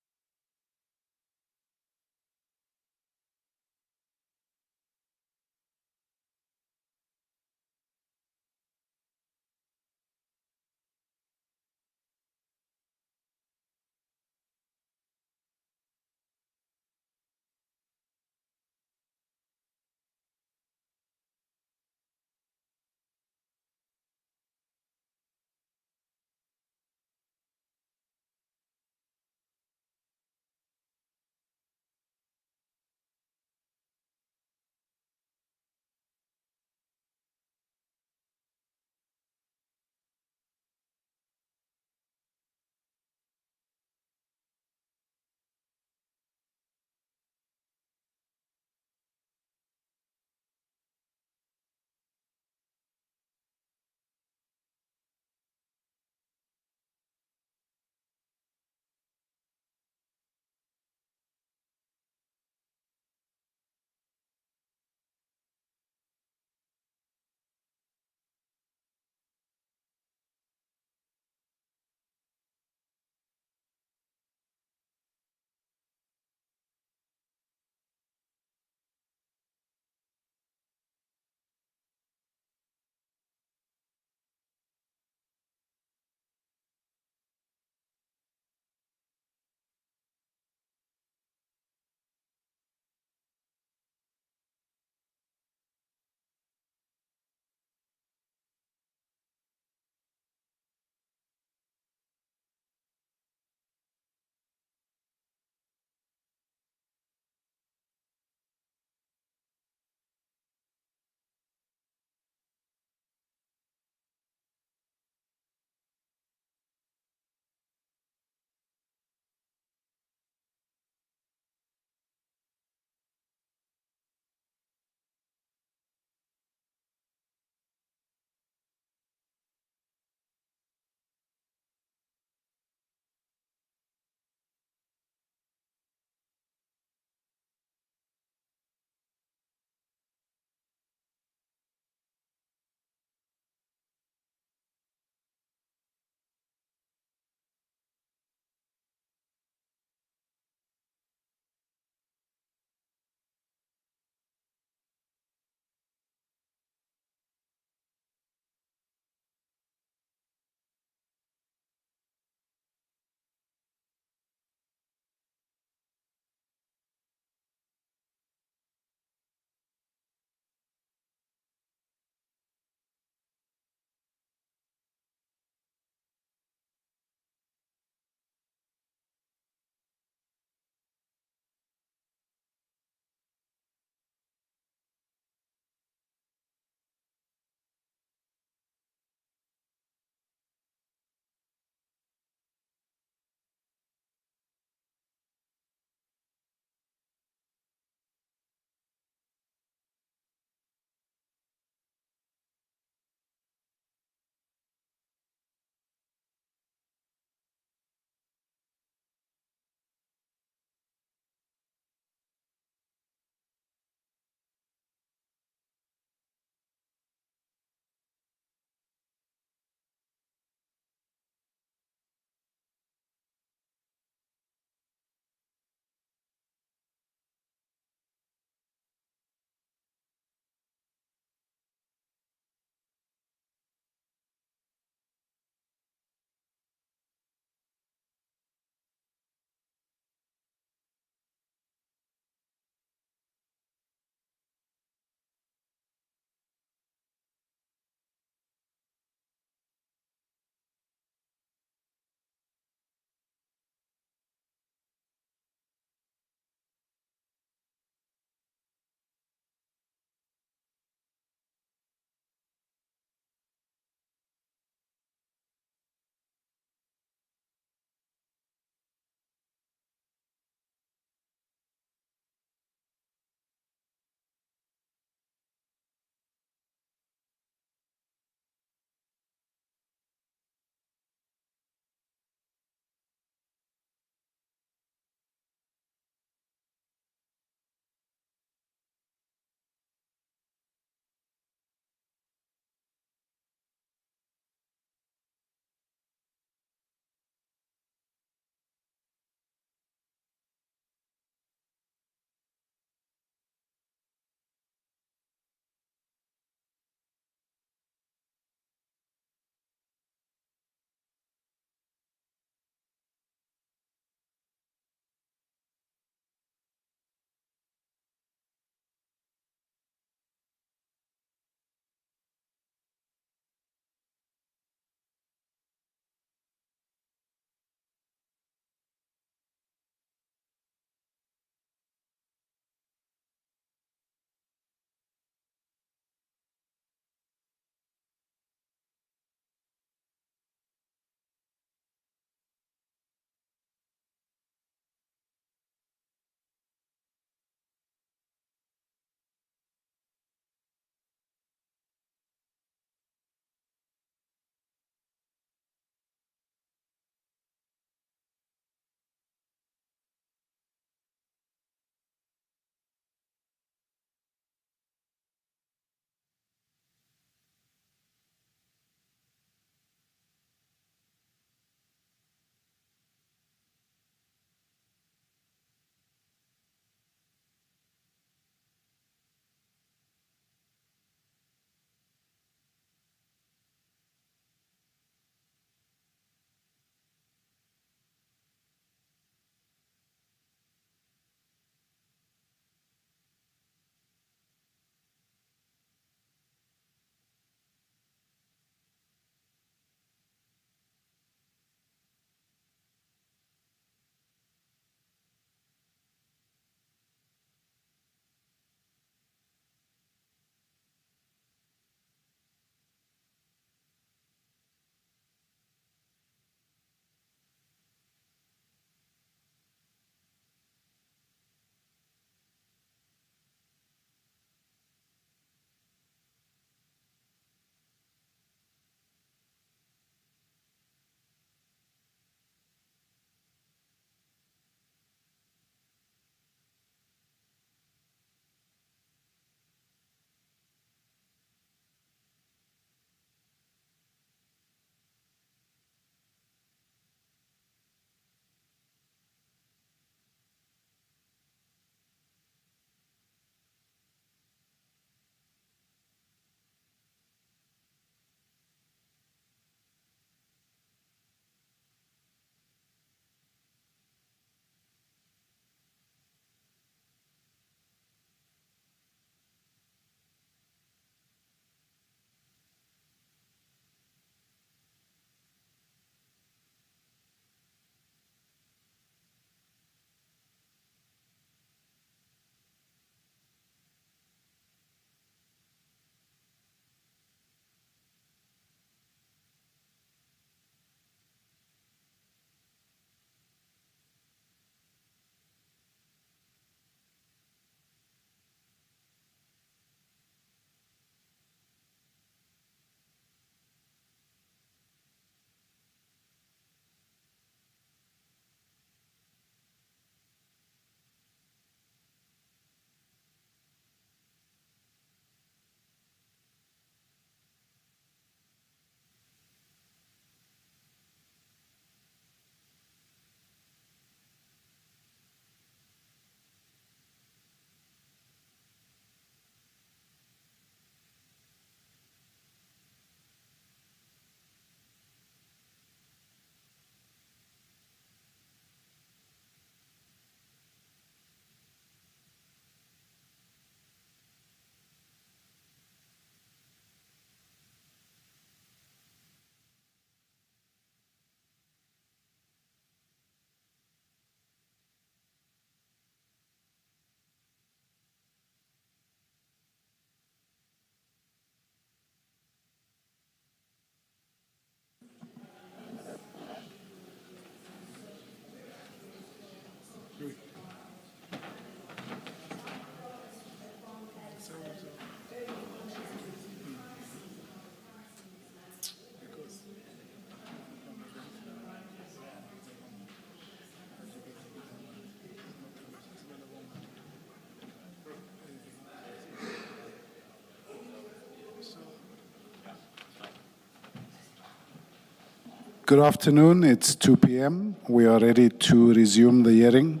Good afternoon. It's 2 p.m. We are ready to resume the hearing.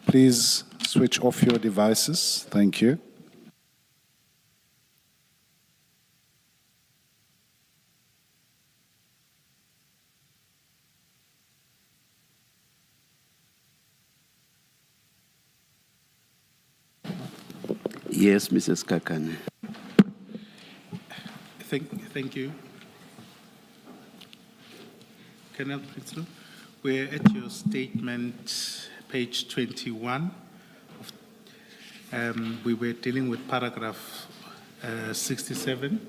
Please switch off your devices. Thank you. Yes, Mrs. Kakane. Thank you. Can I read through? We're at your statement, page 21. We were dealing with paragraph 67,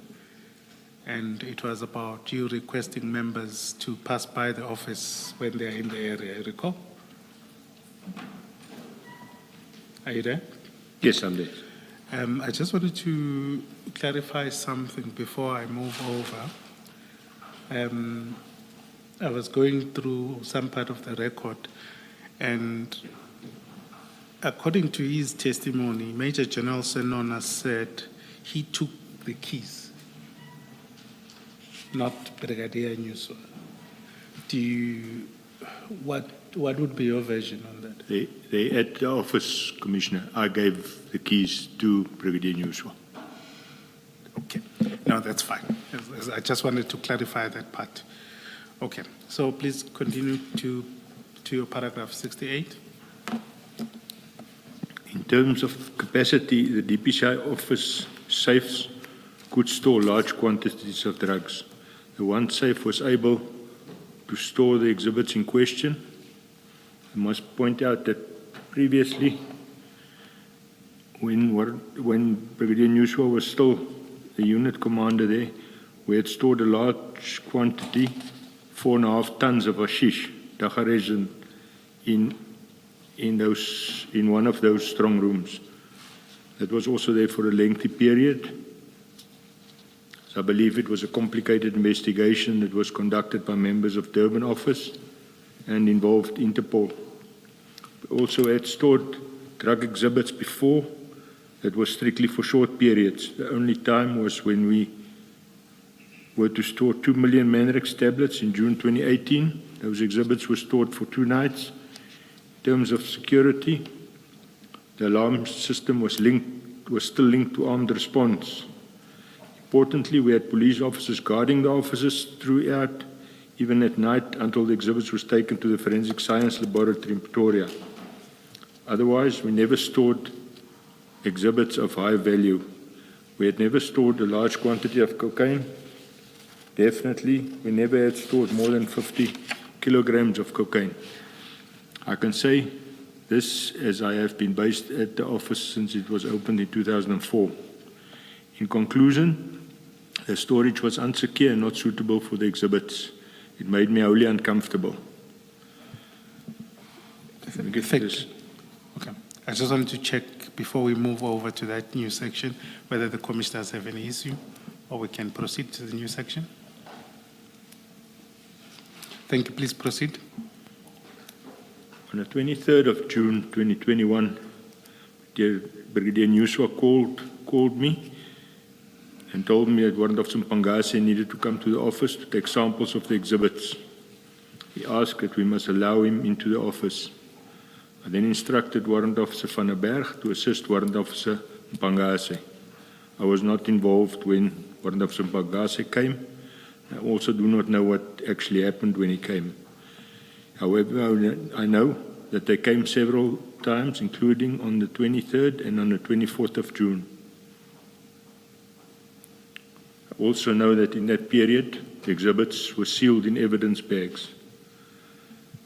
and it was about you requesting members to pass by the office when they're in the area, you recall? Are you there? Yes, I'm there. I just wanted to clarify something before I move over. I was going through some part of the record, and according to his testimony, Major General Senona said he took the keys, not Brigadier Nyuswa. What would be your version on that? They at the office, Commissioner, I gave the keys to Brigadier Nyuswa. Okay, no, that's fine. I just wanted to clarify that part. Okay, so please continue to your paragraph 68. In terms of capacity, the DPCI office safes could store large quantities of drugs. The one safe was able to store the exhibits in question. I must point out that previously, when Brigadier Nyuswa was still the unit commander there, we had stored a large quantity, 4.5 tons of hashish, dagga resin, in one of those strong rooms. That was also there for a lengthy period. So I believe it was a complicated investigation that was conducted by members of Durban office and involved Interpol. We also had stored drug exhibits before. That was strictly for short periods. The only time was when we were to store 2 million Manrex tablets in June 2018. Those exhibits were stored for 2 nights. In terms of security, the alarm system was still linked to armed response. Importantly, we had police officers guarding the offices throughout, even at night, until the exhibits was taken to the Forensic Science Laboratory in Pretoria. Otherwise, we never stored exhibits of high value. We had never stored a large quantity of cocaine. Definitely, we never had stored more than 50 kilograms of cocaine. I can say this as I have been based at the office since it was opened in 2004. In conclusion, the storage was unsecure and not suitable for the exhibits. It made me wholly uncomfortable. Thank you. Okay. I just wanted to check before we move over to that new section whether the commissioners have any issue or we can proceed to the new section. Thank you. Please proceed. On the 23rd of June 2021, Brigadier Nyuswa called me and told me that Warrant Officer Mpangase needed to come to the office to take samples of the exhibits. He asked that we must allow him into the office. I then instructed Warrant Officer van der Berg to assist Warrant Officer Mpangase. I was not involved when Warrant Officer Mpangase came. I also do not know what actually happened when he came. However, I know that they came several times, including on the 23rd and on the 24th of June. I also know that in that period, the exhibits were sealed in evidence bags.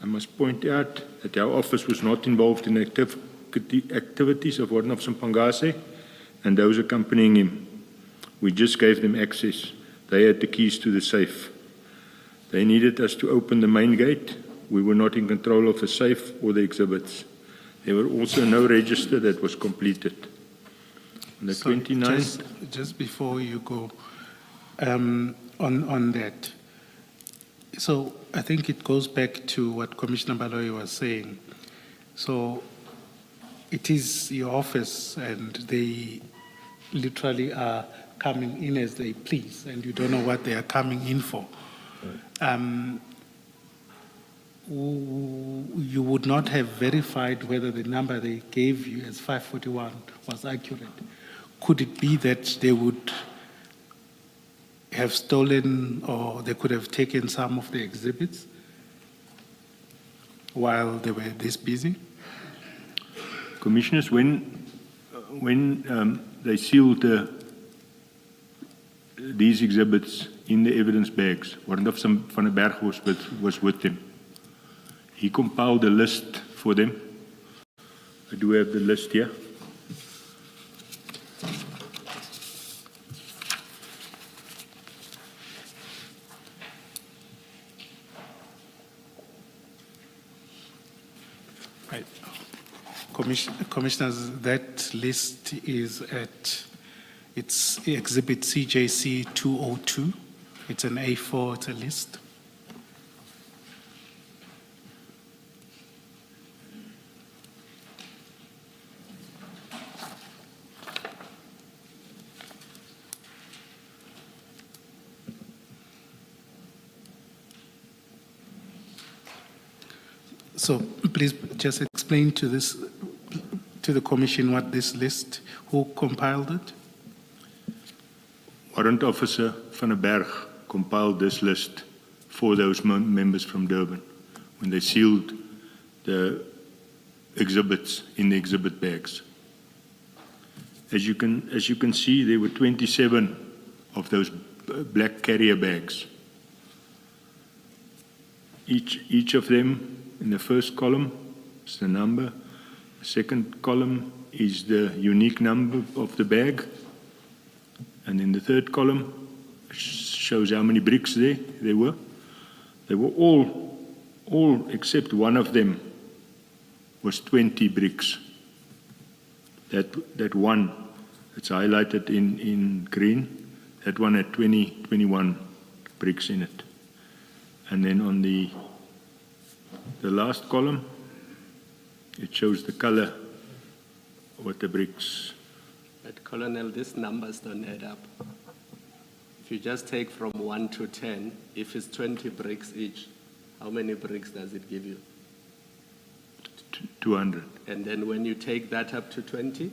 I must point out that our office was not involved in activities of Warrant Officer Mpangase and those accompanying him. We just gave them access. They had the keys to the safe. They needed us to open the main gate. We were not in control of the safe or the exhibits. There were also no register that was completed. On the 29th... Just before you go on that, so I think it goes back to what Commissioner Baloyi was saying. So it is your office and they literally are coming in as they please and you don't know what they are coming in for. you would not have verified whether the number they gave you as 541 was accurate. Could it be that they would have stolen or they could have taken some of the exhibits while they were this busy? Commissioners, when they sealed these exhibits in the evidence bags, Warrant Officer van der Berg was with them. He compiled a list for them. I do have the list here. Right. Commissioners, that list is it's Exhibit CJC 202. It's an A4, it's a list. So please just explain to the commission what this list, who compiled it? Warrant Officer van der Berg compiled this list for those members from Durban when they sealed the exhibits in the exhibit bags. As you can see, there were 27 of those black carrier bags. Each of them, in the first column is the number. The second column is the unique number of the bag. And in the third column shows how many bricks there were. They were all except one of them was 20 bricks. That one, it's highlighted in green, that one had 21 bricks in it. And then on the last column, it shows the color with the bricks. But Colonel, these numbers don't add up. If you just take from 1 to 10, if it's 20 bricks each, how many bricks does it give you? 200. And then when you take that up to 20,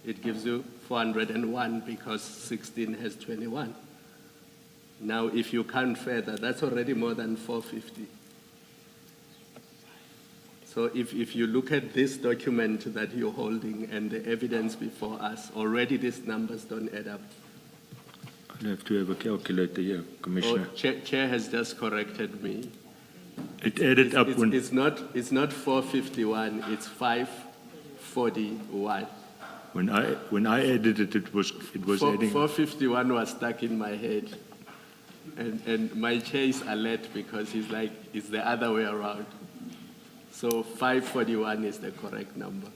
it gives you 401 because 16 has 21. Now, if you count further, that's already more than 450. So if you look at this document that you're holding and the evidence before us, already these numbers don't add up. I'll have to have a calculator here, Commissioner. Oh, Chair has just corrected me. It added up when... It's not 451, it's 541. When I added it, it was adding... 451 was stuck in my head. And my chair is alert because he's like, it's the other way around. So 541 is the correct number.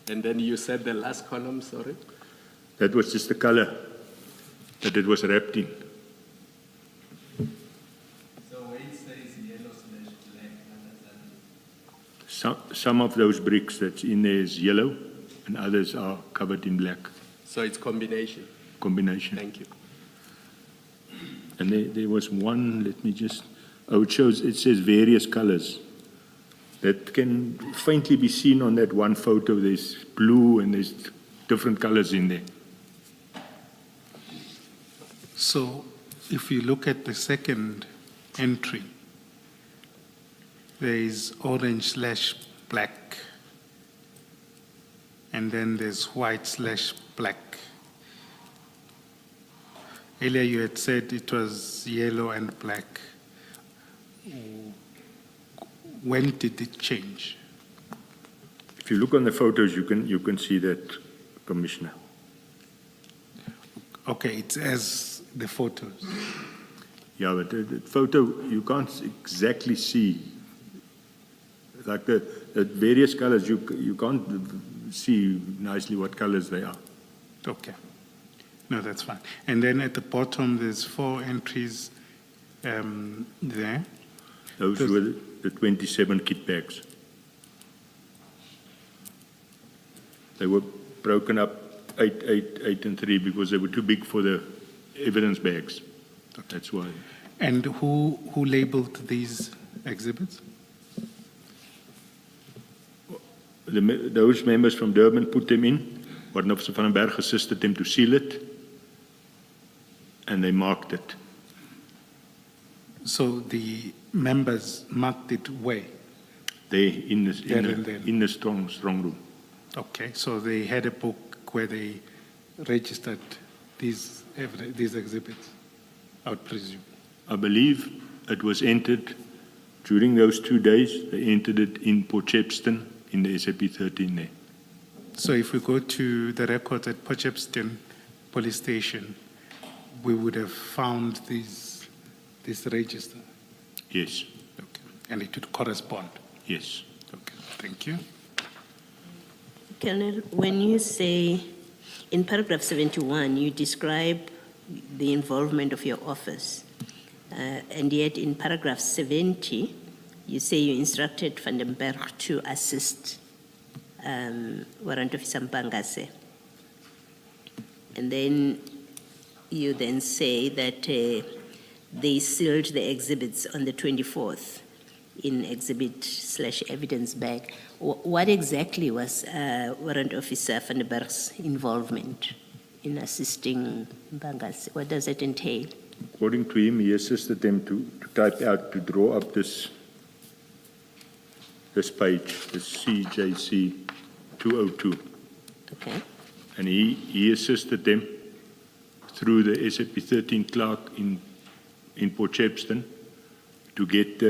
And then you said the last column, sorry? That was just the color that it was wrapped in. So where it says yellow/black, Some of those bricks that's in there is yellow and others are covered in black. So it's combination. Combination. Thank you. And there was one, let me just... Oh, it says various colors. That can faintly be seen on that one photo. There's blue and there's different colors in there. So if you look at the second entry, there is orange/black, and then there's white/black. Earlier you had said it was yellow and black. When did it change? If you look on the photos, you can see that, Commissioner. Okay, it's as the photos. Yeah, but the photo, you can't exactly see. Like the various colors, you can't see nicely what colors they are. Okay. No, that's fine. And then at the bottom, there's 4 entries there. Those were the 27 kit bags. They were broken up 8, and 3 because they were too big for the evidence bags. That's why. And who labeled these exhibits? Those members from Durban put them in. Warden Officer van den Berg assisted them to seal it, and they marked it. So the members marked it where? There in the strong room. Okay, so they had a book where they registered these exhibits, I would presume. I believe it was entered during those 2 days. They entered it in Potchefstroom in the SAP 13 there. So if we go to the records at Potchefstroom Police Station, we would have found this register. Yes, Okay, and it would correspond. yes. Okay, thank you. Colonel, when you say, in paragraph 71, you describe the involvement of your office, and yet in paragraph 70, you say you instructed Van den Berg to assist Warrant Officer Mpangase. And then you then say that they sealed the exhibits on the 24th in exhibit/evidence bag. What exactly was Warrant Officer Van den Berg's involvement in assisting Mpangase? What does it entail? According to him, he assisted them to type out, to draw up this page, the CJC 202. Okay. And he assisted them through the SAP 13 clerk in Potchefstroom to get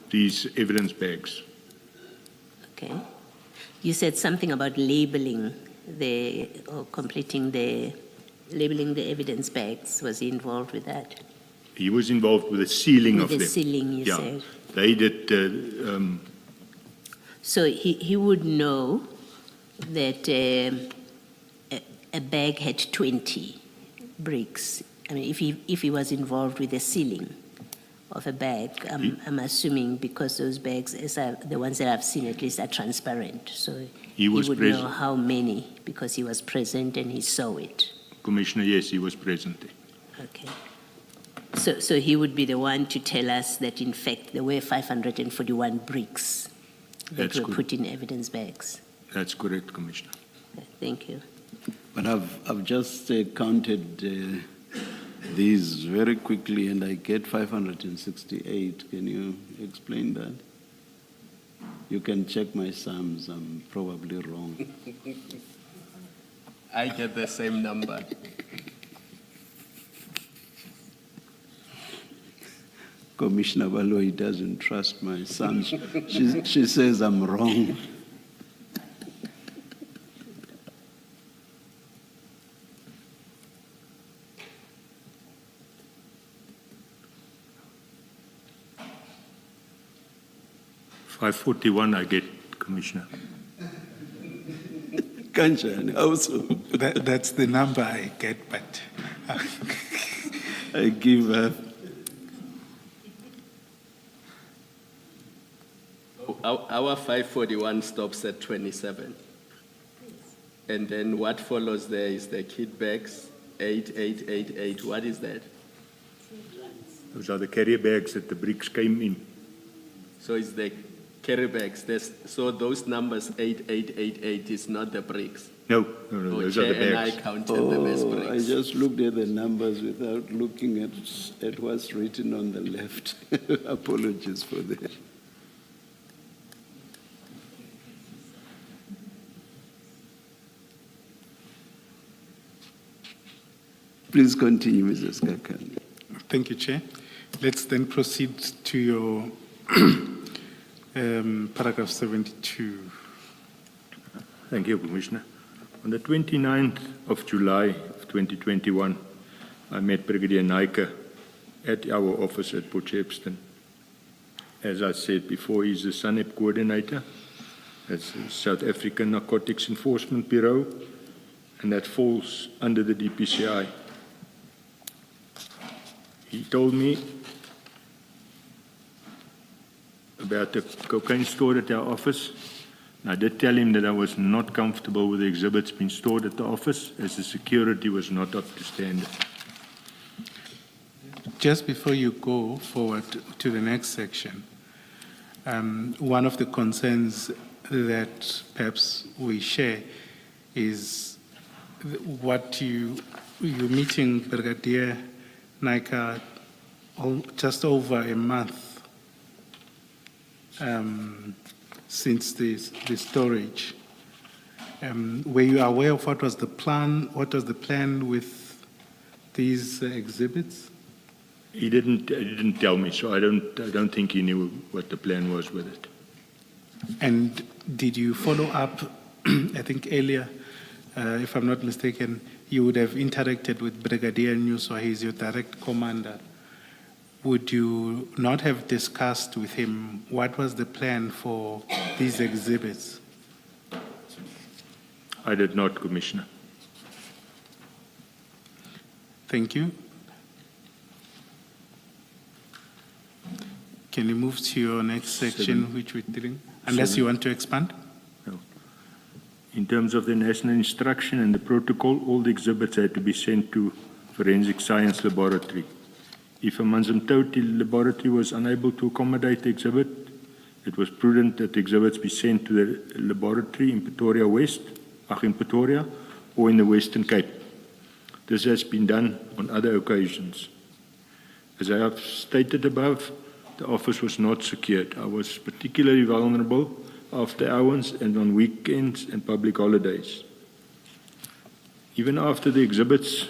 these evidence bags. Okay. You said something about labeling labeling the evidence bags. Was he involved with that? He was involved with the sealing With of the them. sealing, you Yeah. said. They did. So he would know that a bag had 20 bricks. I mean, if he was involved with the sealing of a bag, I'm assuming because those bags, the ones that I've seen at least, are transparent. So he would know how many because he was present and he saw it. Commissioner, yes, he was present there. Okay. So he would be the one to tell us that in fact there were 541 bricks that That's were good. put in evidence bags. That's correct, Commissioner. Okay, thank you. But I've just counted these very quickly, and I get 568. Can you explain that? You can check my sums. I'm probably wrong. I get the same number. Commissioner Baloi doesn't trust my sums. She says I'm wrong. $541 I get, Commissioner. Cociane also. That's the number I get, but I give up. Our 541 stops at 27. And then what follows there is the kit bags, 8888. What is that? Those are the carrier bags that the bricks came in. So it's the carry bags. So those numbers 8888 is not the bricks. No, those are the Chair and I bags. counted them as I bricks. just looked at the numbers without looking at what's written on the left. Apologies for that. Please continue, Mrs. Cociane. thank you, Chair. Let's then proceed to your paragraph 72. Thank you, Commissioner. On the 29th of July of 2021, I met Brigadier Naika at our office at Potchefstroom. As I said before, he's the SANEP coordinator. That's the South African Narcotics Enforcement Bureau, and that falls under the DPCI. He told me about the cocaine stored at our office. I did tell him that I was not comfortable with the exhibits being stored at the office, as the security was not up to standard. just before you go forward to the next section, one of the concerns that perhaps we share is what you're meeting Brigadier Naika just over a month since the storage. Were you aware of what was the plan? What was the plan with these exhibits? He didn't tell me, so I don't think he knew what the plan was with it. And did you follow up? I think earlier, if I'm not mistaken, you would have interacted with Brigadier Nyuswa. He's your direct commander. Would you not have discussed with him what was the plan for these exhibits? I did not, Commissioner. Thank you. Can you move to your next section, which we're dealing? Unless you want to expand? No. In terms of the national instruction and the protocol, all the exhibits had to be sent to Forensic Science Laboratory. If a Manzimtoti laboratory was unable to accommodate the exhibit, it was prudent that the exhibits be sent to the laboratory in Pretoria or in the Western Cape. This has been done on other occasions. As I have stated above, the office was not secured. I was particularly vulnerable after hours and on weekends and public holidays. Even after the exhibits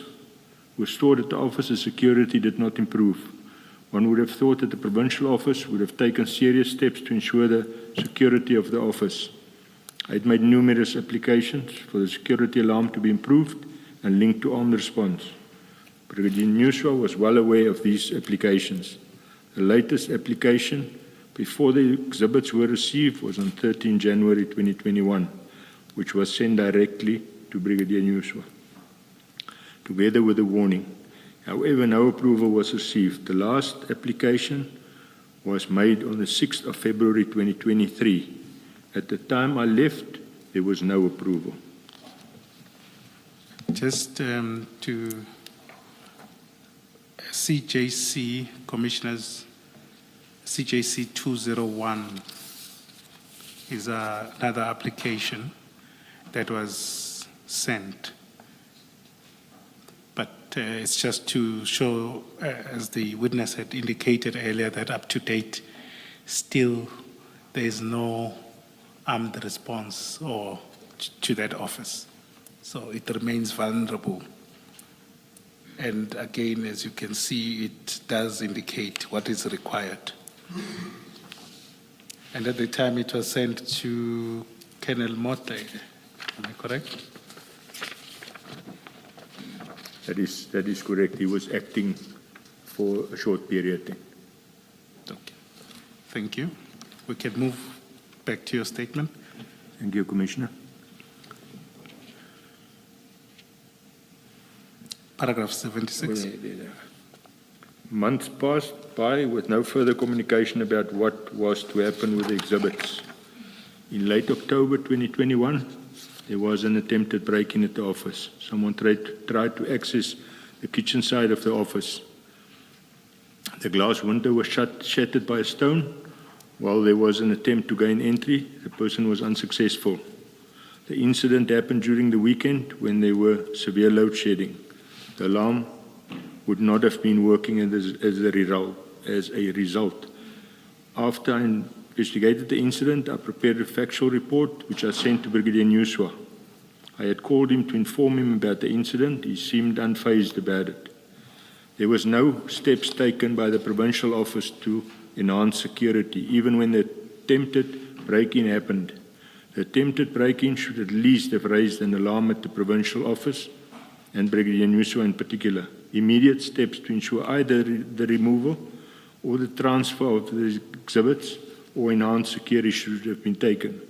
were stored at the office, the security did not improve. One would have thought that the provincial office would have taken serious steps to ensure the security of the office. I had made numerous applications for the security alarm to be improved and linked to armed response. Brigadier Nyuswa was well aware of these applications. The latest application before the exhibits were received was on 13 January 2021, which was sent directly to Brigadier Nyuswa, together with a warning. However, no approval was received. The last application was made on the 6th of February 2023. At the time I left, there was no approval. Just to CJC, Commissioners, CJC 201 is another application that was sent. But it's just to show, as the witness had indicated earlier, that up to date, still there is no armed response or to that office. So it remains vulnerable. And again, as you can see, it does indicate what is required. And at the time it was sent to Colonel Motley, am I correct? That is correct. He was acting for a short period. Okay. Thank you. We can move back to your statement. Thank you, Commissioner. Paragraph 76. Months passed by with no further communication about what was to happen with the exhibits. In late October 2021, there was an attempted break-in at the office. Someone tried to access the kitchen side of the office. The glass window was shattered by a stone. While there was an attempt to gain entry, the person was unsuccessful. The incident happened during the weekend when there were severe load shedding. The alarm would not have been working as a result. After I investigated the incident, I prepared a factual report which I sent to Brigadier Nyuswa. I had called him to inform him about the incident. He seemed unfazed about it. There was no steps taken by the provincial office to enhance security, even when the attempted break-in happened. The attempted break-in should at least have raised an alarm at the provincial office and Brigadier Nyuswa in particular. Immediate steps to ensure either the removal or the transfer of the exhibits or enhanced security should have been taken.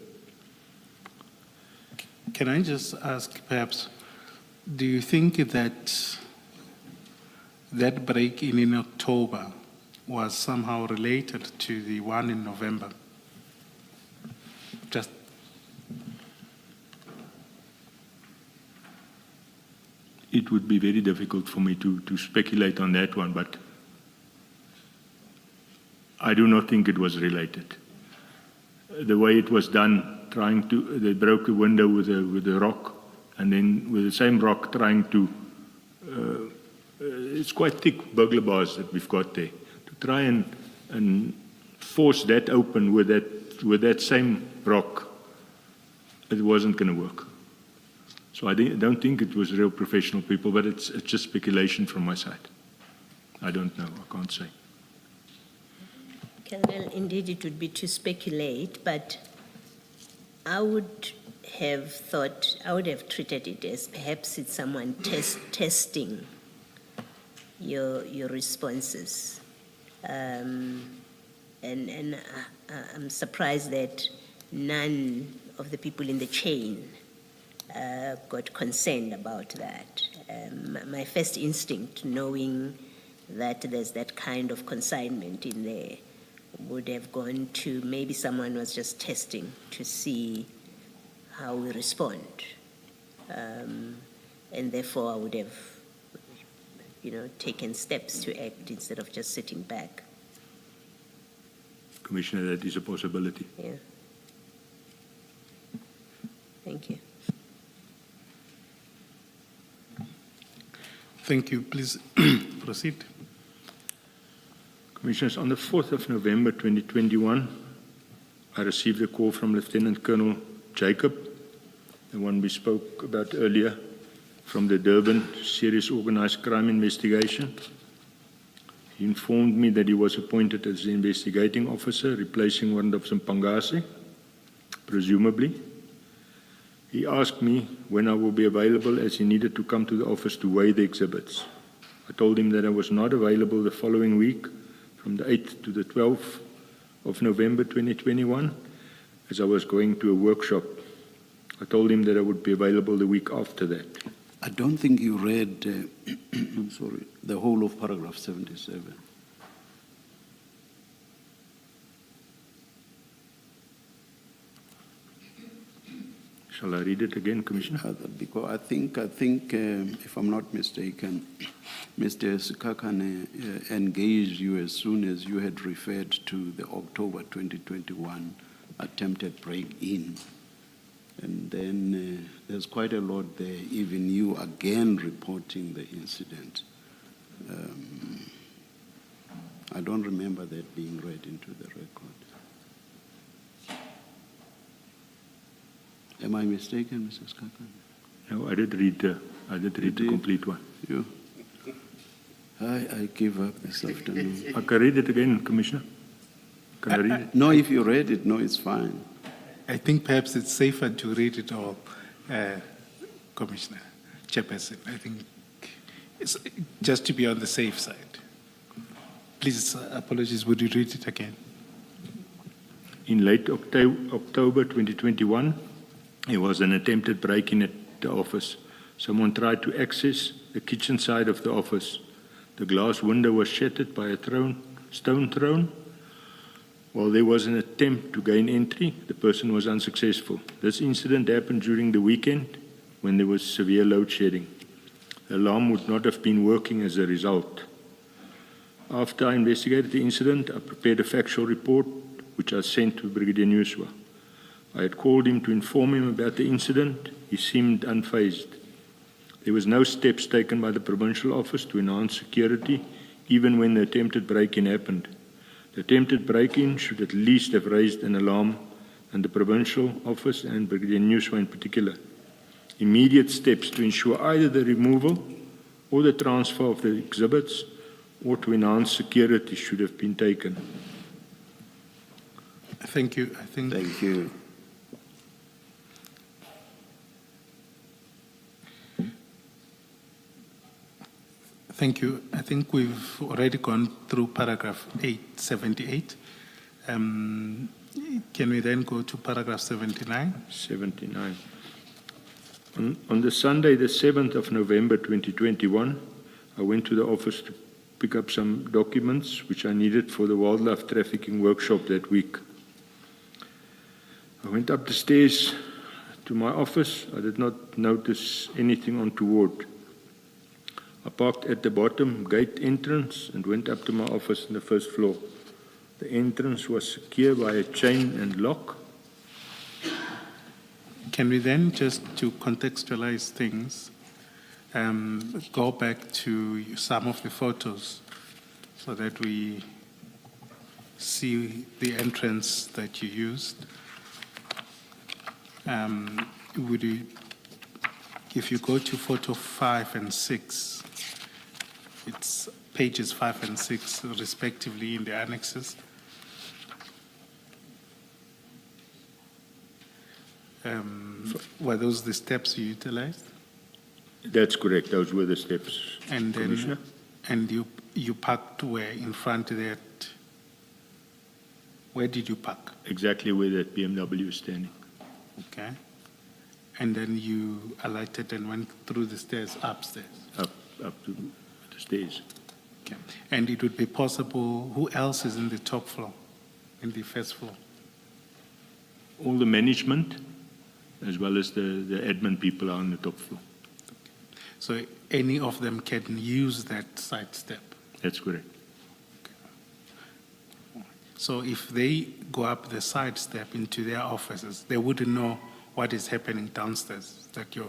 Can I just ask, perhaps, do you think that that break-in in October was somehow related to the one in November? Just It would be very difficult for me to speculate on that one, but I do not think it was related. The way it was done, they broke the window with a rock, and then with the same rock trying to, it's quite thick burglar bars that we've got there, to try and force that open with that same rock, it wasn't going to work. So I don't think it was real professional people, but it's just speculation from my side. I don't know, I can't say. Well, indeed, it would be to speculate, but I would have treated it as perhaps it's someone testing your responses. And I'm surprised that none of the people in the chain got concerned about that. My first instinct, knowing that there's that kind of consignment in there, would have gone to maybe someone was just testing to see how we respond. And therefore I would have, taken steps to act instead of just sitting back. Commissioner, that is a possibility. Yeah. Thank you. Thank you. Please proceed. Commissioners, on the 4th of November 2021, I received a call from Lieutenant Colonel Jacob, the one we spoke about earlier, from the Durban Serious Organized Crime Investigation. He informed me that he was appointed as the investigating officer, replacing one of Mpangase, presumably. He asked me when I will be available, as he needed to come to the office to weigh the exhibits. I told him that I was not available the following week, from the 8th to the 12th of November 2021, as I was going to a workshop. I told him that I would be available the week after that. I don't think you read, the whole of paragraph 77. Shall I read it again, Commissioner? Because I think, if I'm not mistaken, Mr. Sikakane engaged you as soon as you had referred to the October 2021 attempted break-in. And then there's quite a lot there, even you again reporting the incident. I don't remember that being read into the record. Am I mistaken, Mrs. Kakan? No, I did read the complete one. You? I give up this afternoon. I can read it again, Commissioner. Can I read it? No, if you read it, no, it's fine. I think perhaps it's safer to read it all, Commissioner Chairperson. I think it's just to be on the safe side. Please, apologies, would you read it again? In late October 2021, there was an attempted break-in at the office. Someone tried to access the kitchen side of the office. The glass window was shattered by a stone thrown. While there was an attempt to gain entry, the person was unsuccessful. This incident happened during the weekend when there was severe load shedding. The alarm would not have been working as a result. After I investigated the incident, I prepared a factual report which I sent to Brigadier Nuswa. I had called him to inform him about the incident. He seemed unfazed. There was no steps taken by the provincial office to enhance security, even when the attempted break-in happened. The attempted break-in should at least have raised an alarm, and the provincial office and Brigadier Nuswa in particular. Immediate steps to ensure either the removal or the transfer of the exhibits or to enhance security should have been taken. Thank you. Thank you. Thank you. I think we've already gone through paragraph 878. Can we then go to paragraph 79? 79. On the Sunday, the 7th of November 2021, I went to the office to pick up some documents which I needed for the wildlife trafficking workshop that week. I went up the stairs to my office. I did not notice anything untoward. I parked at the bottom gate entrance and went up to my office on the first floor. The entrance was secure by a chain and lock. Can we then, just to contextualize things, go back to some of the photos so that we see the entrance that you used? Would you, if you go to photo 5 and 6, it's pages 5 and 6 respectively in the annexes. Were those the steps you utilized? That's correct. Those were the steps, And Commissioner. then, and you parked where in front of that? Where did you park? Exactly where that BMW is standing. Okay. And then you alighted and went through the stairs upstairs. Up to the stairs. Okay. And it would be possible, who else is in the top floor, in the first floor? All the management, as well as the admin people, are on the top floor. So any of them can use that side step? That's correct. So if they go up the side step into their offices, they wouldn't know what is happening downstairs. Is that your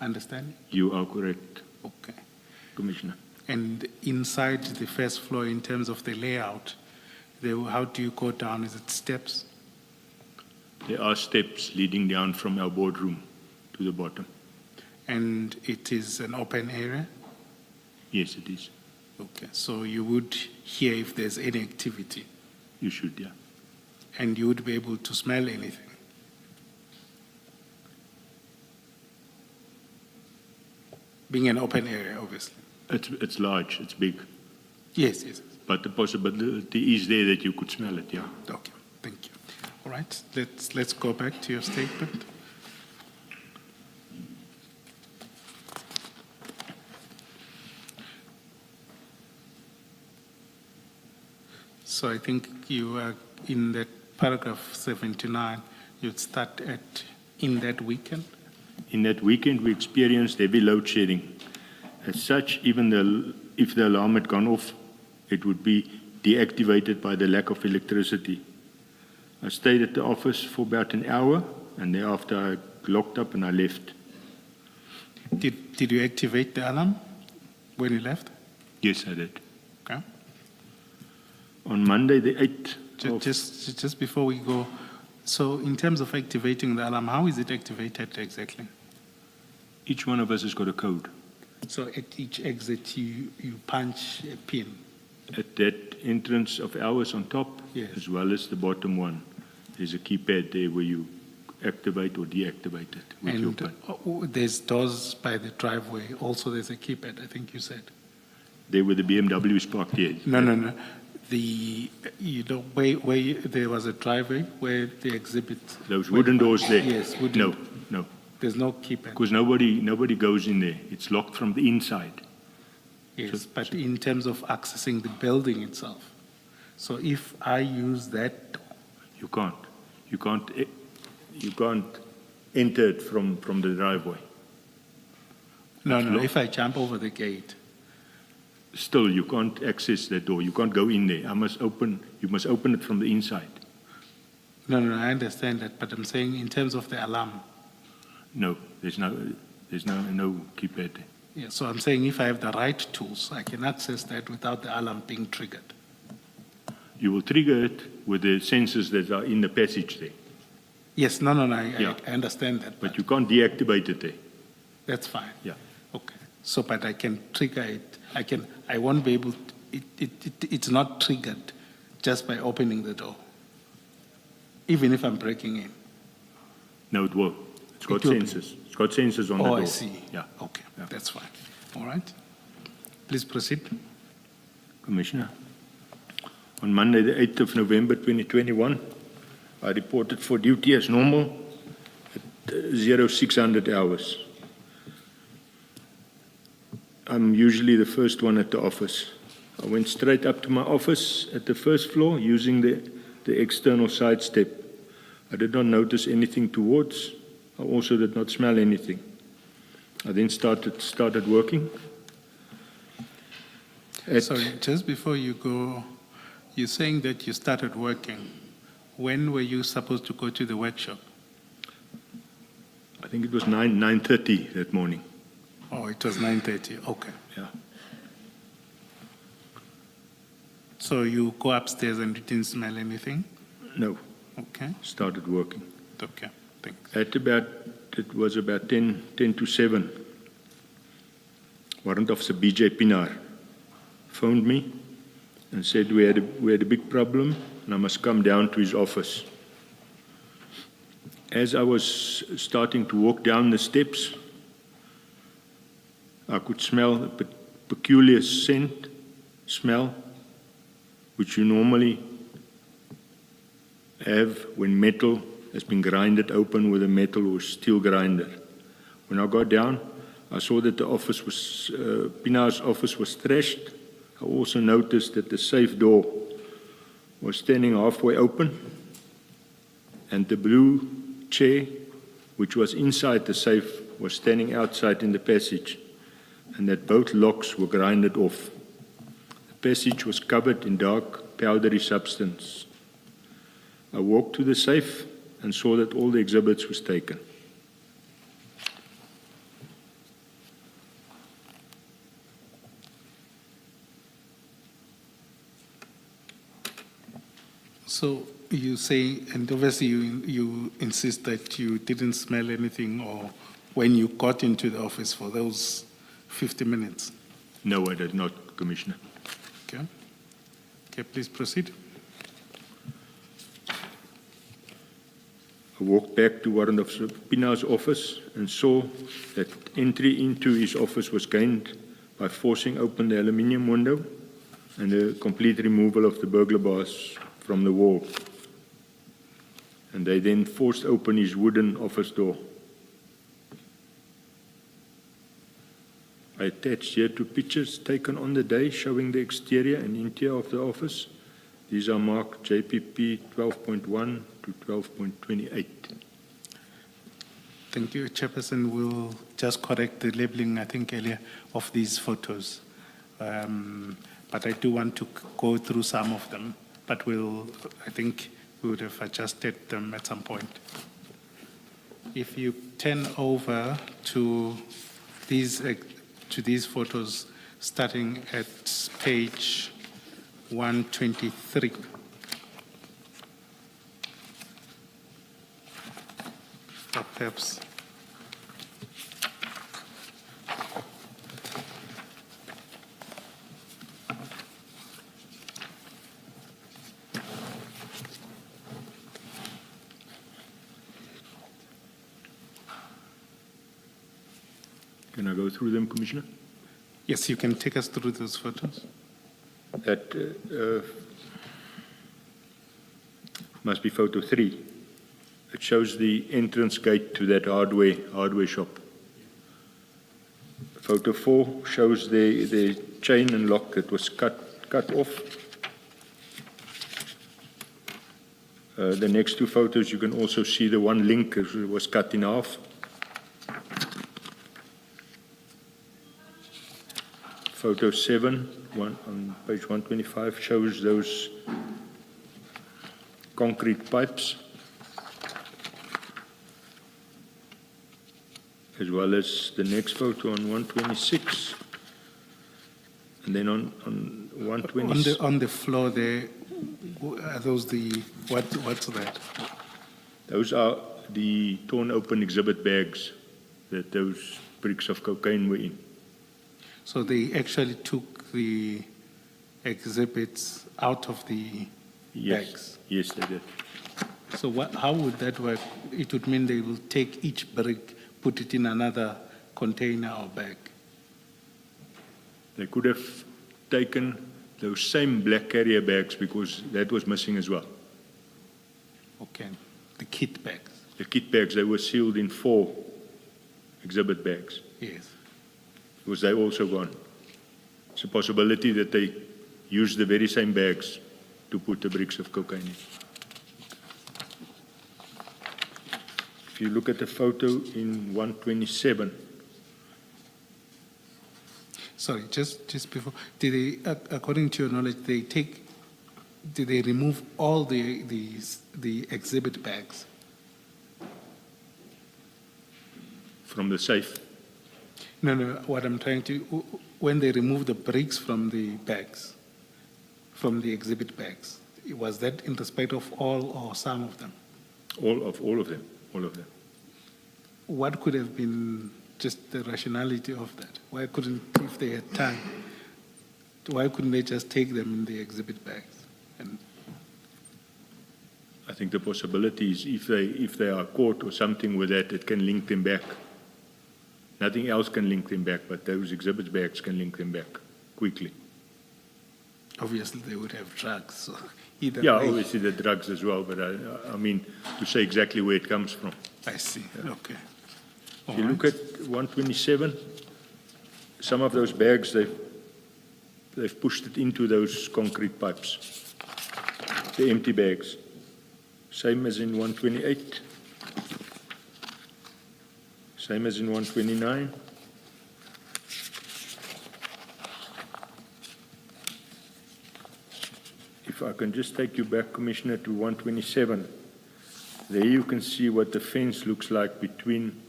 understanding? You are correct, Okay. Commissioner. And inside the first floor, in terms of the layout, how do you go down? Is it steps? There are steps leading down from our boardroom to the bottom. And it is an open area? Yes, it is. Okay. So you would hear if there's any activity, You should, yeah. and you would be able to smell anything? Being an open area, obviously. It's large, it's big, Yes, yes. but the possibility is there that you could smell it, yeah. Okay, thank you. All right, let's go back to your statement. So I think you are in that paragraph 79, you'd start at in that weekend. In that weekend, we experienced heavy load shedding. As such, even if the alarm had gone off, it would be deactivated by the lack of electricity. I stayed at the office for about an hour, and thereafter I locked up and I left. Did you activate the alarm when you left? Yes, I did. Okay. On Monday, the 8th, Just before we go, so in terms of activating the alarm, how is it activated exactly? each one of us has got a code. So at each exit, you punch a pin. At that entrance of ours on top, Yes. as well as the bottom one, there's a keypad there where you activate or deactivate it with your And pin. there's doors by the driveway. Also, there's a keypad, I think you said. There where the BMW is parked here. No. Where there was a driveway where the exhibit. Those wooden doors there? Yes, wooden. No, There's no keypad. because nobody goes in there. It's locked from the inside. Yes, So- but in terms of accessing the building itself. So if I use that door, You can't enter it from the driveway. no, locked. if I jump over the gate, Still, you can't access that door. You can't go in there. You must open it from the inside. no, I understand that, but I'm saying in terms of the alarm. No, there's no keypad there. Yeah, so I'm saying if I have the right tools, I can access that without the alarm being triggered. You will trigger it with the sensors that are in the passage there, Yes, no, Yeah. I understand that, but you can't deactivate it there. that's fine. Yeah. Okay, so but I can trigger it. I won't be able. It's not triggered just by opening the door, even if I'm breaking in. No, it will. It's got It will be. sensors. It's got sensors on the Oh, door. I see. Yeah. Okay, Yeah. that's fine. All right. Please proceed. Commissioner, on Monday, the 8th of November 2021, I reported for duty as normal at 0600 hours. I'm usually the first one at the office. I went straight up to my office at the first floor using the external side step. I did not notice anything towards. I also did not smell anything. I then started working. Sorry, just before you go You're saying that you started working. When were you supposed to go to the workshop? I think it was 9:30 that morning. Oh, it was 9:30, okay. Yeah. So you go upstairs and you didn't smell anything? No, Okay, started working. okay, thanks. It was about 10 to 7. Warrant Officer BJ Pinar phoned me and said we had a big problem and I must come down to his office. As I was starting to walk down the steps, I could smell a peculiar smell, which you normally have when metal has been grinded open with a metal or steel grinder. When I got down, I saw that the office was, Pinar's office was trashed. I also noticed that the safe door was standing halfway open and the blue chair, which was inside the safe, was standing outside in the passage, and that both locks were grinded off. The passage was covered in dark, powdery substance. I walked to the safe and saw that all the exhibits was taken. So you say, and obviously you insist that you didn't smell anything or when you got into the office for those 50 minutes? No, I did not, Commissioner. Okay. Okay, please proceed. I walked back to Warrant Officer Pinar's office and saw that entry into his office was gained by forcing open the aluminium window and the complete removal of the burglar bars from the wall. And they then forced open his wooden office door. I attached here two pictures taken on the day showing the exterior and interior of the office. These are marked JPP 12.1 to 12.28. Thank you, Chairperson. We'll just correct the labeling, I think, earlier of these photos. But I do want to go through some of them, but I think we would have adjusted them at some point. If you turn over to these photos, starting at page 123. Or perhaps. Can I go through them, Commissioner? Yes, you can take us through those photos. That must be photo 3. It shows the entrance gate to that hardware shop. Photo 4 shows the chain and lock that was cut off. The next two photos, you can also see the one link that was cut in half. Photo 7, on page 125, shows those concrete pipes, as well as the next photo on 126. And then on 126. On the floor there, are those what's that? Those are the torn open exhibit bags that those bricks of cocaine were in. So they actually took the exhibits out of the bags? Yes, they did. So how would that work? It would mean they will take each brick, put it in another container or bag? They could have taken those same black carrier bags because that was missing as well. Okay, the kit bags? The kit bags, they were sealed in 4 exhibit bags. Yes. Because they also gone. It's a possibility that they used the very same bags to put the bricks of cocaine in. If you look at the photo in 127. Sorry, just before, did they, according to your knowledge, they take did they remove all the exhibit bags? From the safe. No, what I'm trying to, when they removed the bricks from the bags, from the exhibit bags, was that in respect of all or some of them? All of them. What could have been just the rationality of that? Why couldn't, if they had time, why couldn't they just take them in the exhibit bags? And I think the possibility is if they are caught or something with that, it can link them back. Nothing else can link them back, but those exhibit bags can link them back quickly. obviously they would have drugs, so either Yeah, way. obviously the drugs as well, but I mean, to say exactly where it comes from. I see, okay. If you look at 127, some of those bags, they've pushed it into those concrete pipes, the empty bags. Same as in 128. Same as in 129. If I can just take you back, Commissioner, to 127. There you can see what the fence looks like between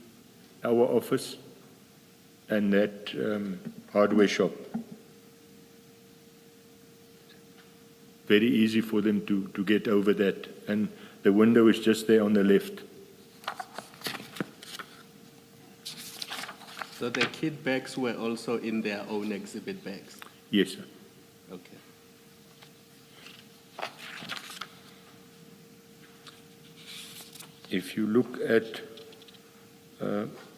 our office and that hardware shop. Very easy for them to get over that. And the window is just there on the left. So the kit bags were also in their own exhibit bags? Yes, sir. Okay. If you look at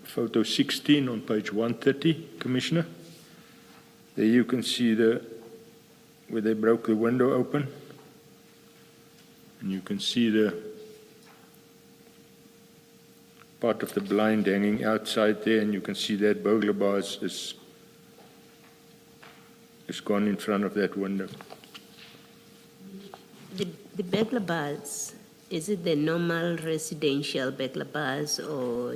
photo 16 on page 130, Commissioner, there you can see where they broke the window open. And you can see the part of the blind hanging outside there, and you can see that burglar bars is gone in front of that window. The burglar bars, is it the normal residential burglar bars, or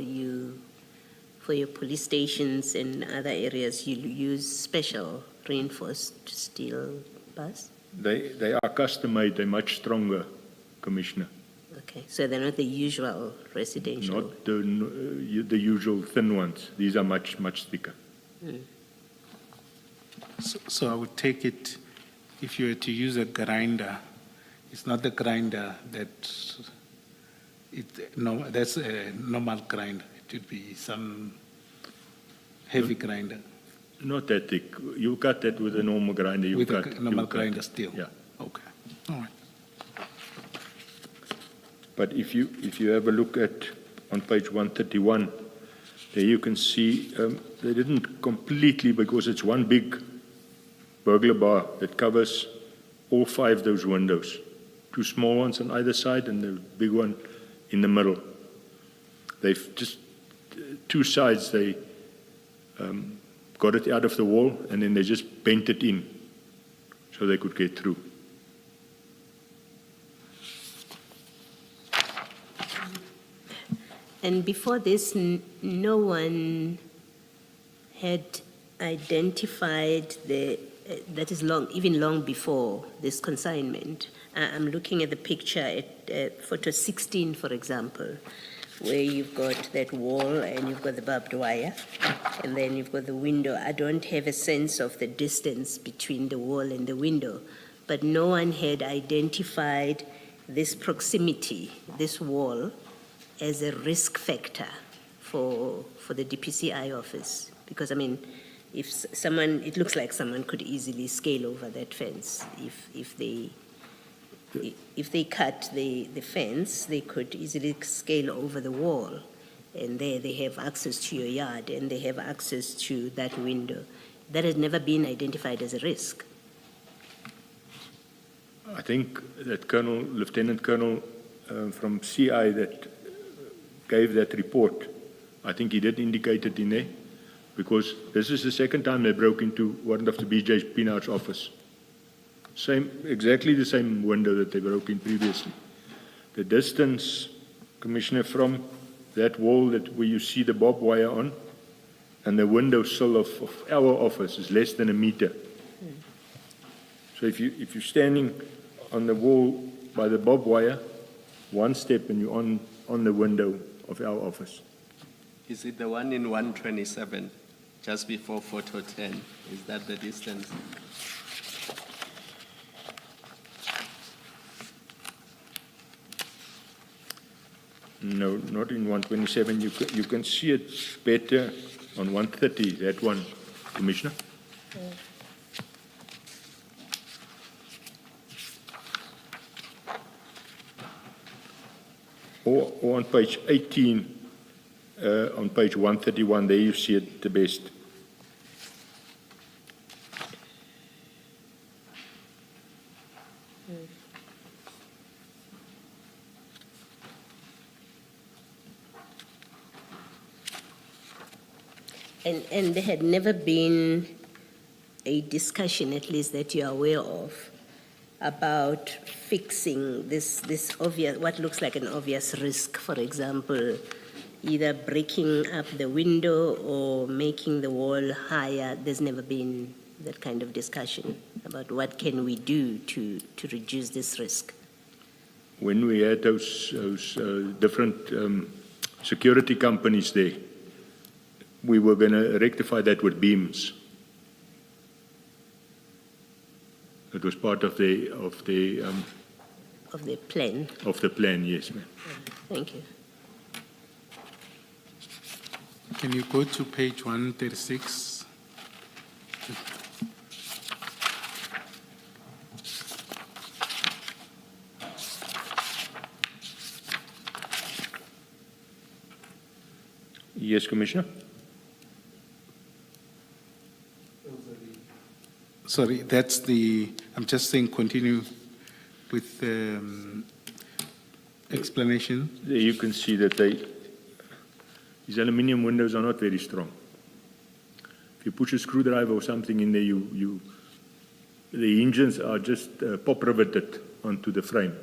for your police stations and other areas, you use special reinforced steel bars? They are custom made, they're much stronger, Commissioner. Okay, so they're not the usual residential? Not the usual thin ones. These are much, much thicker. So I would take it, if you were to use a grinder, it's not the grinder that's a normal grinder. It would be some heavy grinder. Not that thick. You cut that with a normal grinder. With a normal grinder it. still? Yeah. Okay, all right. But if you have a look at on page 131, there you can see they didn't completely, because it's one big burglar bar that covers all 5 of those windows. 2 small ones on either side and the big one in the middle. They've just 2 sides, they got it out of the wall and then they just bent it in so they could get through. And before this, no one had identified that is even long before this consignment. I'm looking at the picture at photo 16, for example, where you've got that wall and you've got the barbed wire, and then you've got the window. I don't have a sense of the distance between the wall and the window, but no one had identified this proximity, this wall, as a risk factor for the DPCI office. Because, I mean, it looks like someone could easily scale over that fence. If they cut the fence, they could easily scale over the wall. And there they have access to your yard and they have access to that window. That has never been identified as a risk. I think that Lieutenant Colonel from CI that gave that report, I think he did indicate it in there, because this is the second time they broke into one of the BJ's Pinard's office. Exactly the same window that they broke in previously. The distance, Commissioner, from that wall where you see the barbed wire on and the windowsill of our office is less than 1 meter. So if you're standing on the wall by the bob wire, one step and you're on the window of our office. Is it the one in 127, just before photo 10? Is that the distance? No, not in 127. You can see it better on 130, that one, Commissioner. Or on page 18, on page 131, there you see it the best. And there had never been a discussion, at least that you're aware of, about fixing this obvious, what looks like an obvious risk, for example, either breaking up the window or making the wall higher. There's never been that kind of discussion about what can we do to reduce this risk. When we had those different security companies there, we were going to rectify that with beams. It was part of the plan. Of the plan, yes, ma'am. Thank you. Can you go to page 136? Yes, Commissioner. Sorry, that's the, I'm just saying continue with the explanation. There you can see that these aluminium windows are not very strong. If you push a screwdriver or something in there, the hinges are just pop riveted onto the frame.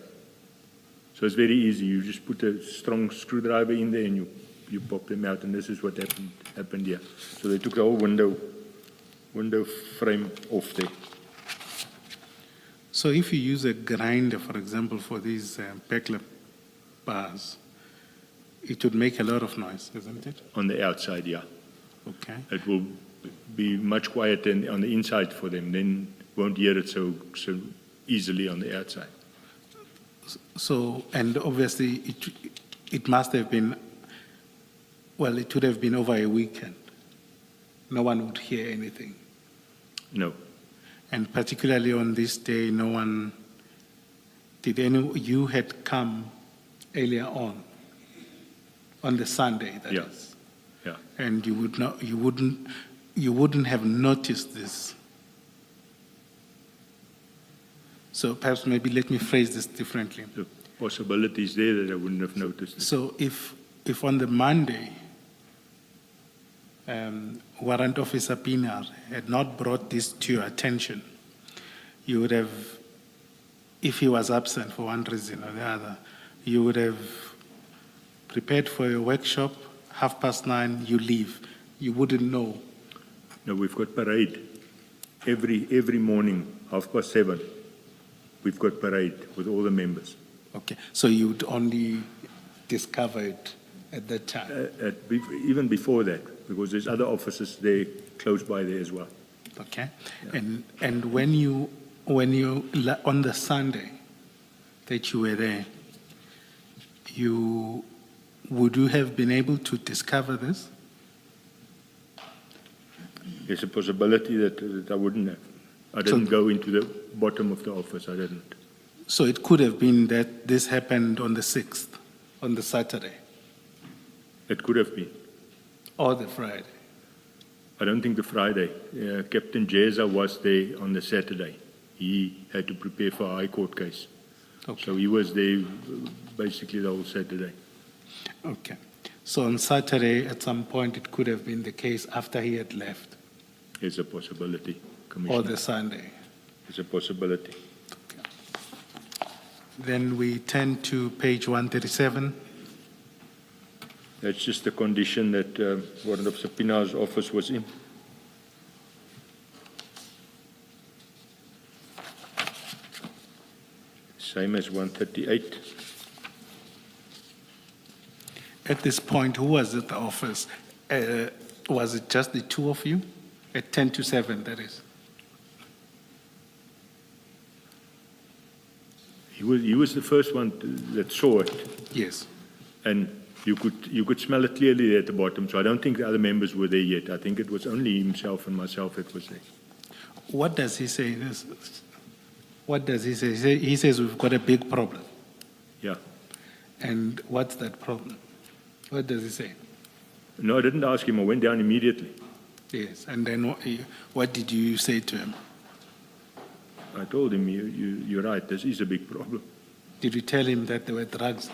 So it's very easy. You just put a strong screwdriver in there and you pop them out, and this is what happened here. So they took the whole window frame off there. So if you use a grinder, for example, for these backlight bars, it would make a lot of noise, isn't it? On the outside, yeah. Okay. It will be much quieter on the inside for them. Then won't hear it so easily on the outside. So, and obviously it must have been, well, it would have been over a weekend. No one would hear anything. No. And particularly on this day, no one, you had come earlier on the Sunday, that is. Yeah. And you wouldn't have noticed this. So perhaps maybe let me phrase this differently. The possibility is there that I wouldn't have noticed it. So if on the Monday, Warrant Officer Pinar had not brought this to your attention, you would have, if he was absent for one reason or the other, you would have prepared for your workshop, 9:30, you leave. You wouldn't know. No, we've got parade every morning, 7:30. We've got parade with all the members. Okay, so you'd only discover it at that time? Even before that, because there's other offices there close by there as well. Okay, yeah. And when you on the Sunday that you were there, would you have been able to discover this? There's a possibility that I wouldn't have. I didn't go into the bottom of the office. I didn't. So it could have been that this happened on the 6th, on the Saturday. It could have been. Or the Friday. I don't think the Friday. Captain Jeza was there on the Saturday. He had to prepare for a high court case. Okay. So he was there basically the whole Saturday. Okay. So on Saturday, at some point, it could have been the case after he had left. It's a possibility, Commissioner. Or the Sunday. It's a possibility. Okay. Then we turn to page 137. That's just the condition that Warrant Officer Pinar's office was in. Same as 138. At this point, who was at the office? Was it just the two of you? At 10 to 7, that is. He was the first one that saw it, Yes. and you could smell it clearly at the bottom. So I don't think the other members were there yet. I think it was only himself and myself that was there. What does he say? What does he say? He says we've got a big problem. Yeah. And what's that problem? What does he say? No, I didn't ask him. I went down immediately. Yes. And then what did you say to him? I told him, you're right, this is a big problem. Did you tell him that there were drugs?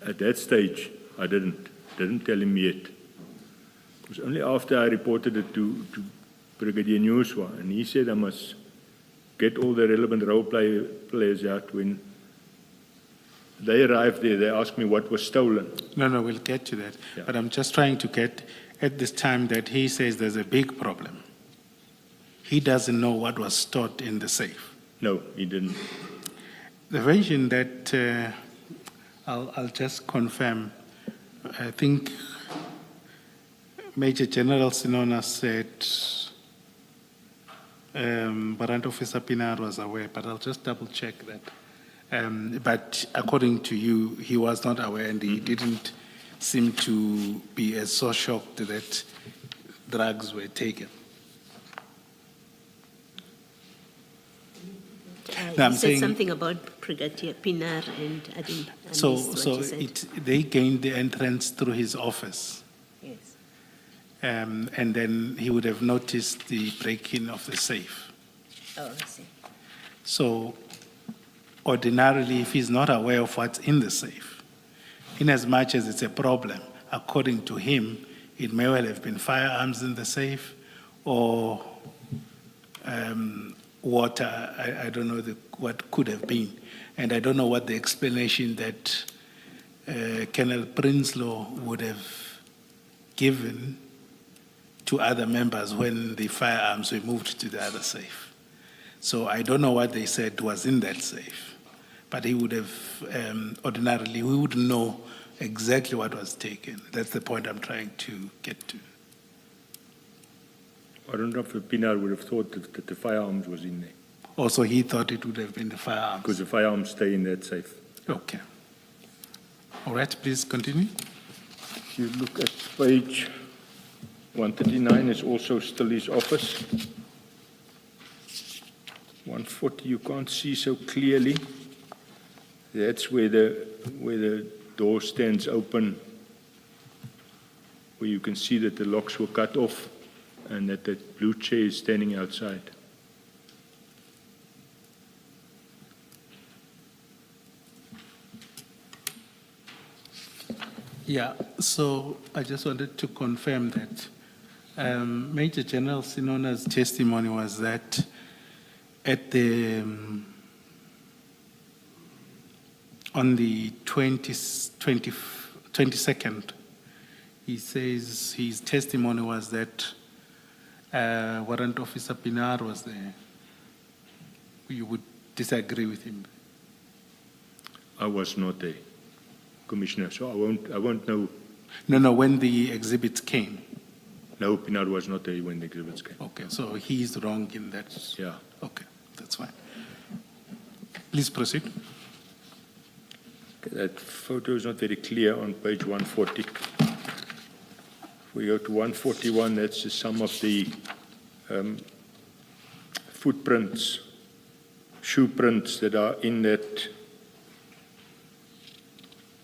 At that stage, I didn't tell him yet. It was only after I reported it to Brigadier Newswa, and he said I must get all the relevant role players out. When they arrived there, they asked me what was stolen. No, we'll get to that. Yeah. But I'm just trying to get at this time that he says there's a big problem. He doesn't know what was stored in the safe. No, he didn't. The version that I'll just confirm, I think Major General Sinona said Warrant Officer Pinar was aware, but I'll just double check that. But according to you, he was not aware, and he didn't seem to be as so shocked that drugs were taken. No, I'm you said saying- something about Brigadier Pinar, and I didn't So understand what you said. they gained the entrance through his office. Yes. And then he would have noticed the break-in of the safe. Oh, I see. So ordinarily, if he's not aware of what's in the safe, in as much as it's a problem, according to him, it may well have been firearms in the safe or water. I don't know what could have been. And I don't know what the explanation that Colonel Prinsloo would have given to other members when the firearms were moved to the other safe. So I don't know what they said was in that safe. But he would have, ordinarily, we would know exactly what was taken. That's the point I'm trying to get to. I don't know if Pinar would have thought that the firearms was in there, Also, he thought it would have been the firearms. because the firearms stay in that safe. Okay. All right, please continue. If you look at page 139, is also still his office. 140 you can't see so clearly. That's where the door stands open, where you can see that the locks were cut off and that the blue chair is standing outside. Yeah, so I just wanted to confirm that Major General Sinona's testimony was that at the on the 22nd, he says his testimony was that Warrant Officer Pinar was there. You would disagree with him? I was not there, Commissioner, so I won't know. No, when the exhibits came. No, Pinar was not there when the exhibits came. Okay, so he's wrong in that. Yeah. Okay, that's fine. Please proceed. Okay, that photo is not very clear on page 140. If we go to 141, that's the sum of the footprints, shoe prints that are in that.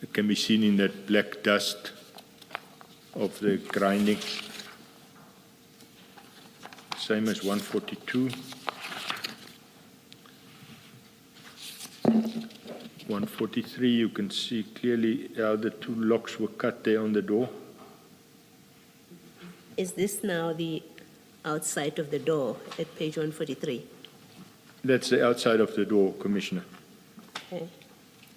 It can be seen in that black dust of the grinding. Same as 142. 143, you can see clearly how the two locks were cut there on the door. Is this now the outside of the door at page 143? That's the outside of the door, Commissioner. Okay.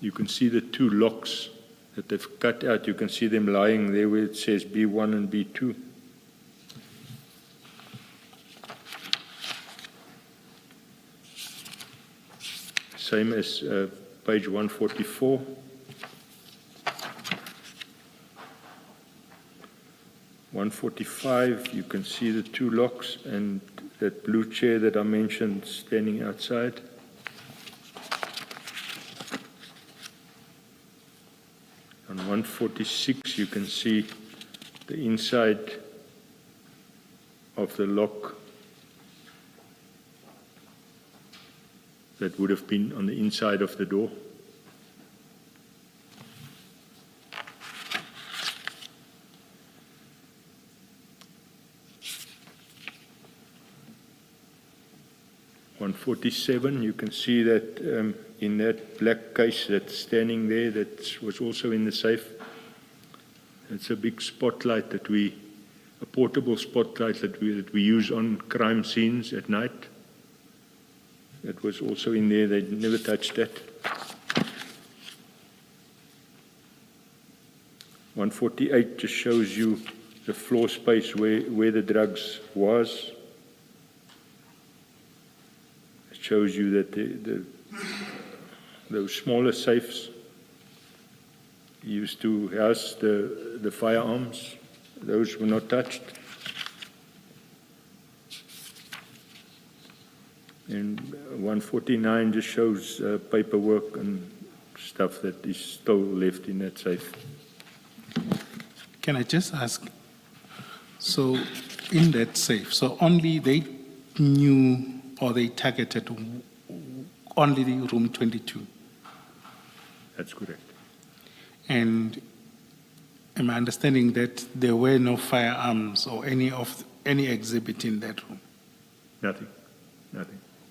You can see the two locks that they've cut out. You can see them lying there where it says B1 and B2. same as page 144. (145), you can see the two locks and that blue chair that I mentioned standing outside. On 146, you can see the inside of the lock that would have been on the inside of the door. (147), you can see that in that black case that's standing there, that was also in the safe. It's a big spotlight that a portable spotlight that we use on crime scenes at night. That was also in there. They never touched that. 148 just shows you the floor space where the drugs was. It shows you that those smaller safes used to house the firearms. Those were not touched. And 149 just shows paperwork and stuff that is still left in that safe. Can I just ask, so in that safe, so only they knew or they targeted only the room 22? That's correct. And am I understanding that there were no firearms or any exhibit in that room? Nothing.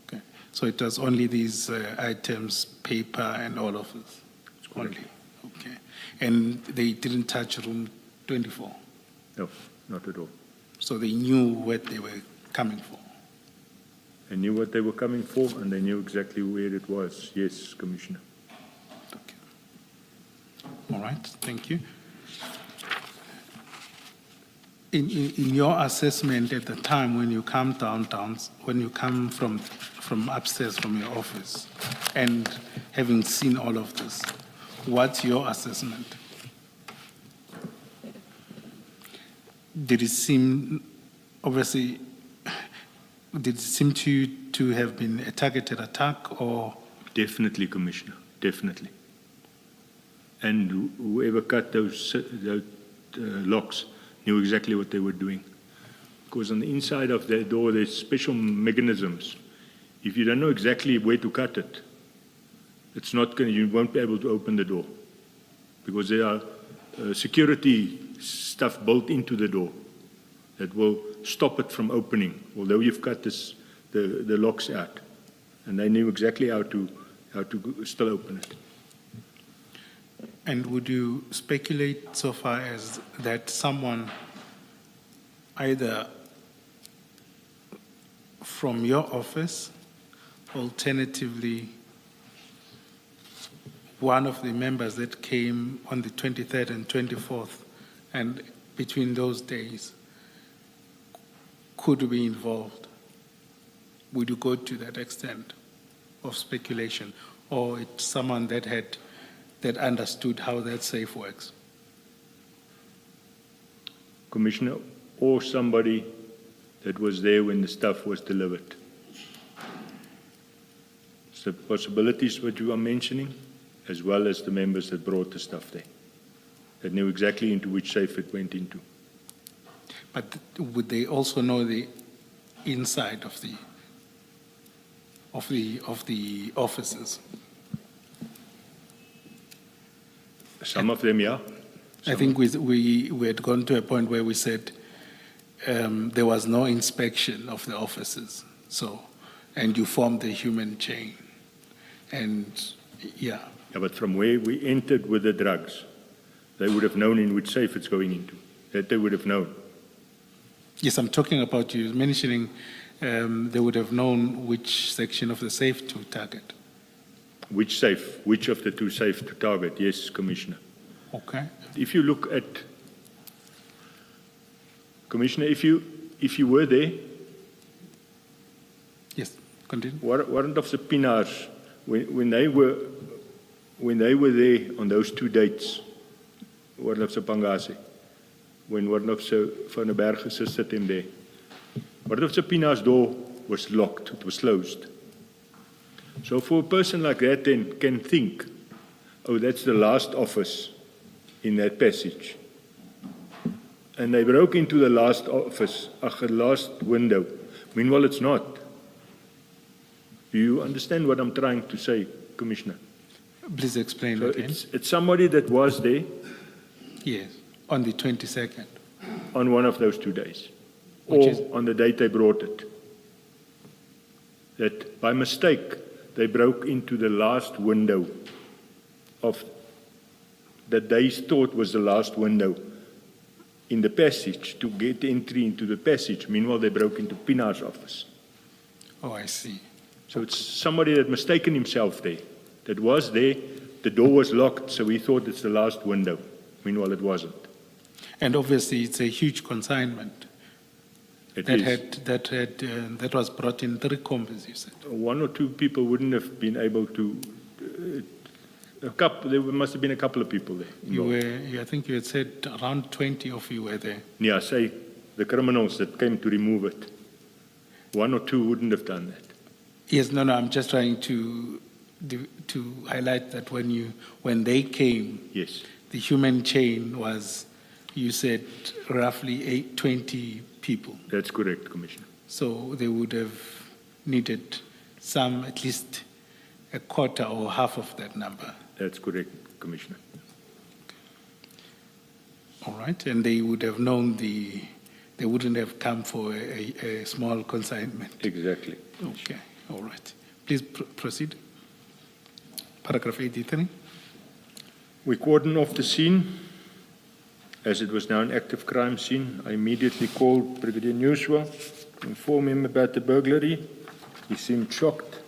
Okay. So it was only these items, paper and all of this? That's correct. Only. Okay. And they didn't touch room 24? No, not at all. So they knew what they were coming for? They knew what they were coming for, and they knew exactly where it was. Yes, Commissioner. Okay. All right, thank you. In your assessment at the time when you come downtown, when you come from upstairs from your office, and having seen all of this, what's your assessment? Did it seem, obviously, did it seem to you to have been a targeted attack, or? Definitely, Commissioner, definitely. And whoever cut those locks knew exactly what they were doing. Because on the inside of the door, there's special mechanisms. If you don't know exactly where to cut it, you won't be able to open the door. Because there are security stuff built into the door that will stop it from opening, although you've cut the locks out. And they knew exactly how to still open it. And would you speculate so far as that someone, either from your office, alternatively, one of the members that came on the 23rd and 24th, and between those days, could be involved? Would you go to that extent of speculation? Or it's someone that understood how that safe works? Commissioner, or somebody that was there when the stuff was delivered. It's the possibilities what you are mentioning, as well as the members that brought the stuff there, that knew exactly into which safe it went into. But would they also know the inside of the offices? Some of them, yeah. I think we had gone to a point where we said there was no inspection of the offices, and you formed a human chain, and yeah. Yeah, but from where we entered with the drugs, they would have known in which safe it's going into. That they would have known. Yes, I'm talking about you mentioning they would have known which section of the safe to target. Which safe? Which of the two safes to target? Yes, Commissioner. Okay. If you look at, Commissioner, if you were there, Yes, continue. warrant of subpoena's when they were there on those 2 dates, Oorlog se Pangase, when Oorlog se Van der Berg assisted him there, Oorlog se Pina's door was locked, it was closed. So for a person like that then can think, oh, that's the last office in that passage. And they broke into the last office, the last window. Meanwhile, it's not. Do you understand what I'm trying to say, Commissioner? Please explain So again. it's somebody that was there Yes, on the 22nd. on one of those 2 days, Which or is- on the date they brought it. That by mistake, they broke into the last window of that they thought was the last window in the passage to get entry into the passage. Meanwhile, they broke into Pina's office. Oh, I see. So it's somebody that mistaken himself there, that was there, the door was locked, so he thought it's the last window. Meanwhile, it wasn't. And obviously, it's a huge consignment It that is. that was brought in 3 combis, you said. 1 or 2 people wouldn't have been able to. There must have been a couple of people there. I think you had said around 20 of you were there. Yeah, say the criminals that came to remove it. 1 or 2 wouldn't have done that. Yes, no, I'm just trying to highlight that when they came, Yes, the human chain was, you said, roughly 20 people. that's correct, Commissioner. So they would have needed some, at least a quarter or half of that number. That's correct, Commissioner. All right, and they would have known they wouldn't have come for a small consignment. Exactly. Okay, all right. Please proceed. Paragraph 83. We cordoned off the scene. As it was now an active crime scene, I immediately called Brigadier Newswa to inform him about the burglary. He seemed shocked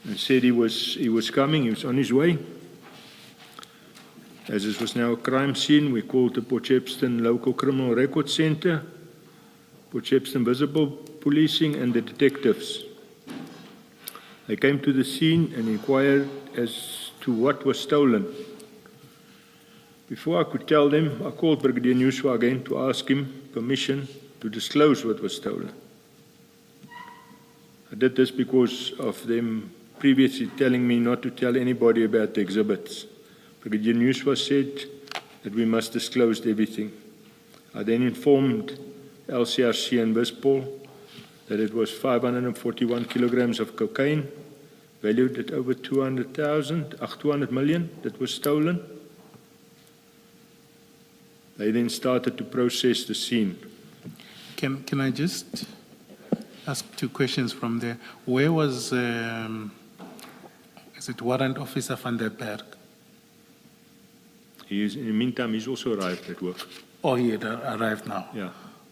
and said he was coming, he was on his way. As this was now a crime scene, we called the Port Shepstone Local Criminal Record Center, Port Shepstone Visible Policing, and the detectives. They came to the scene and inquired as to what was stolen. Before I could tell them, I called Brigadier Newswa again to ask him permission to disclose what was stolen. I did this because of them previously telling me not to tell anybody about the exhibits. Brigadier Newswa said that we must disclose everything. I then informed LCRC and Wispol that it was 541 kilograms of cocaine, valued at over 200 million, that was stolen. They then started to process the scene. Can I just ask 2 questions from there? Where was, is it Warrant Officer Van der Berg? In the meantime, he's also arrived at work. Oh, he had arrived now? Yeah.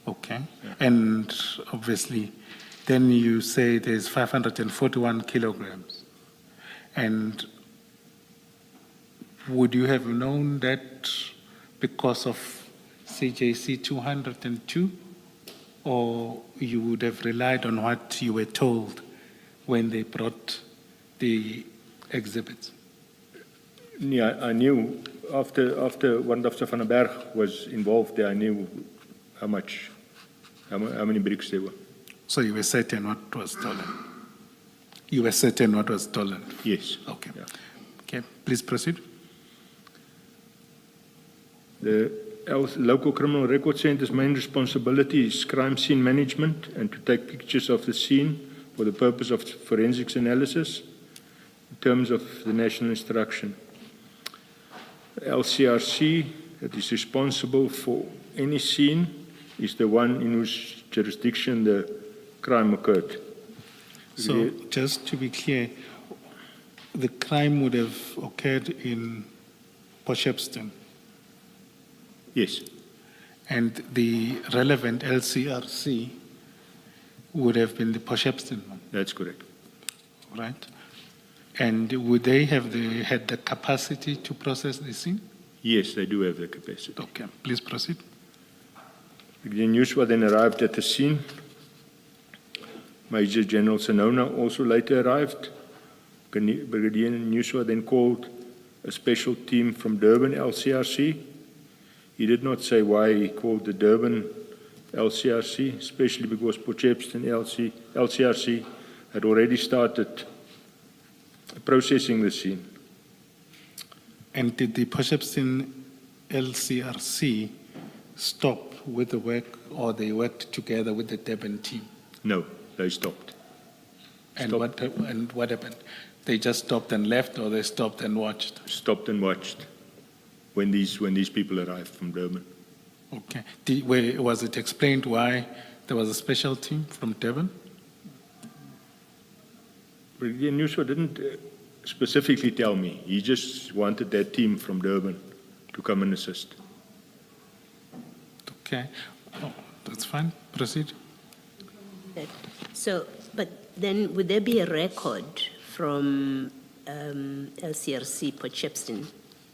Okay. And obviously, then you say there's 541 kilograms. And would you have known that because of CJC 202, or you would have relied on what you were told when they brought the exhibits? Yeah, I knew after Warrant Officer Van der Berg was involved there, I knew how many bricks there were. So you were certain what was stolen? You were certain what was stolen? Yes. Okay. Yeah. Okay, please proceed. The Local Criminal Record Center's main responsibility is crime scene management and to take pictures of the scene for the purpose of forensics analysis in terms of the national instruction. LCRC, that is responsible for any scene, is the one in whose jurisdiction the crime occurred. So just to be clear, the crime would have occurred in Port Shepstone, Yes, and the relevant LCRC would have been the Port Shepstone one, that's correct. right? And would they have had the capacity to process the scene? Yes, they do have the capacity. Okay, please proceed. The Newswa then arrived at the scene. Major General Sanona also later arrived. Brigadier Nuswa then called a special team from Durban LCRC. He did not say why he called the Durban LCRC, especially because Potchefstroom LCRC had already started processing the scene. And did the Potchefstroom LCRC stop with the work, or they worked together with the Durban team? No, they stopped. And what happened? They just stopped and left, or they stopped and watched? Stopped and watched when these people arrived from Durban. Okay. Was it explained why there was a special team from Durban? Brigadier Nuswa didn't specifically tell me. He just wanted that team from Durban to come and assist. Okay. Oh, that's fine. Proceed. So, but then would there be a record from LCRC Potchefstroom?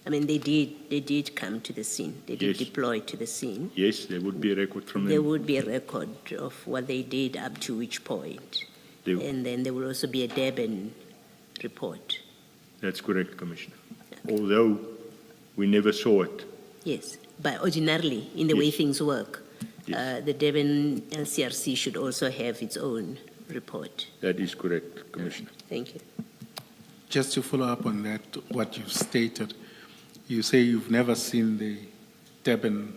I mean, they did come to the scene. They did Yes. deploy to the scene. Yes, there would be a record from There them. would be a record of what they did up to which point. And then there will also be a Durban report. That's correct, Commissioner. Although we never saw it. Yes, but ordinarily, in the way Yes. things work, Yes. the Durban LCRC should also have its own report. That is correct, Commissioner. Thank you. Just to follow up on that, what you've stated, you say you've never seen the Durban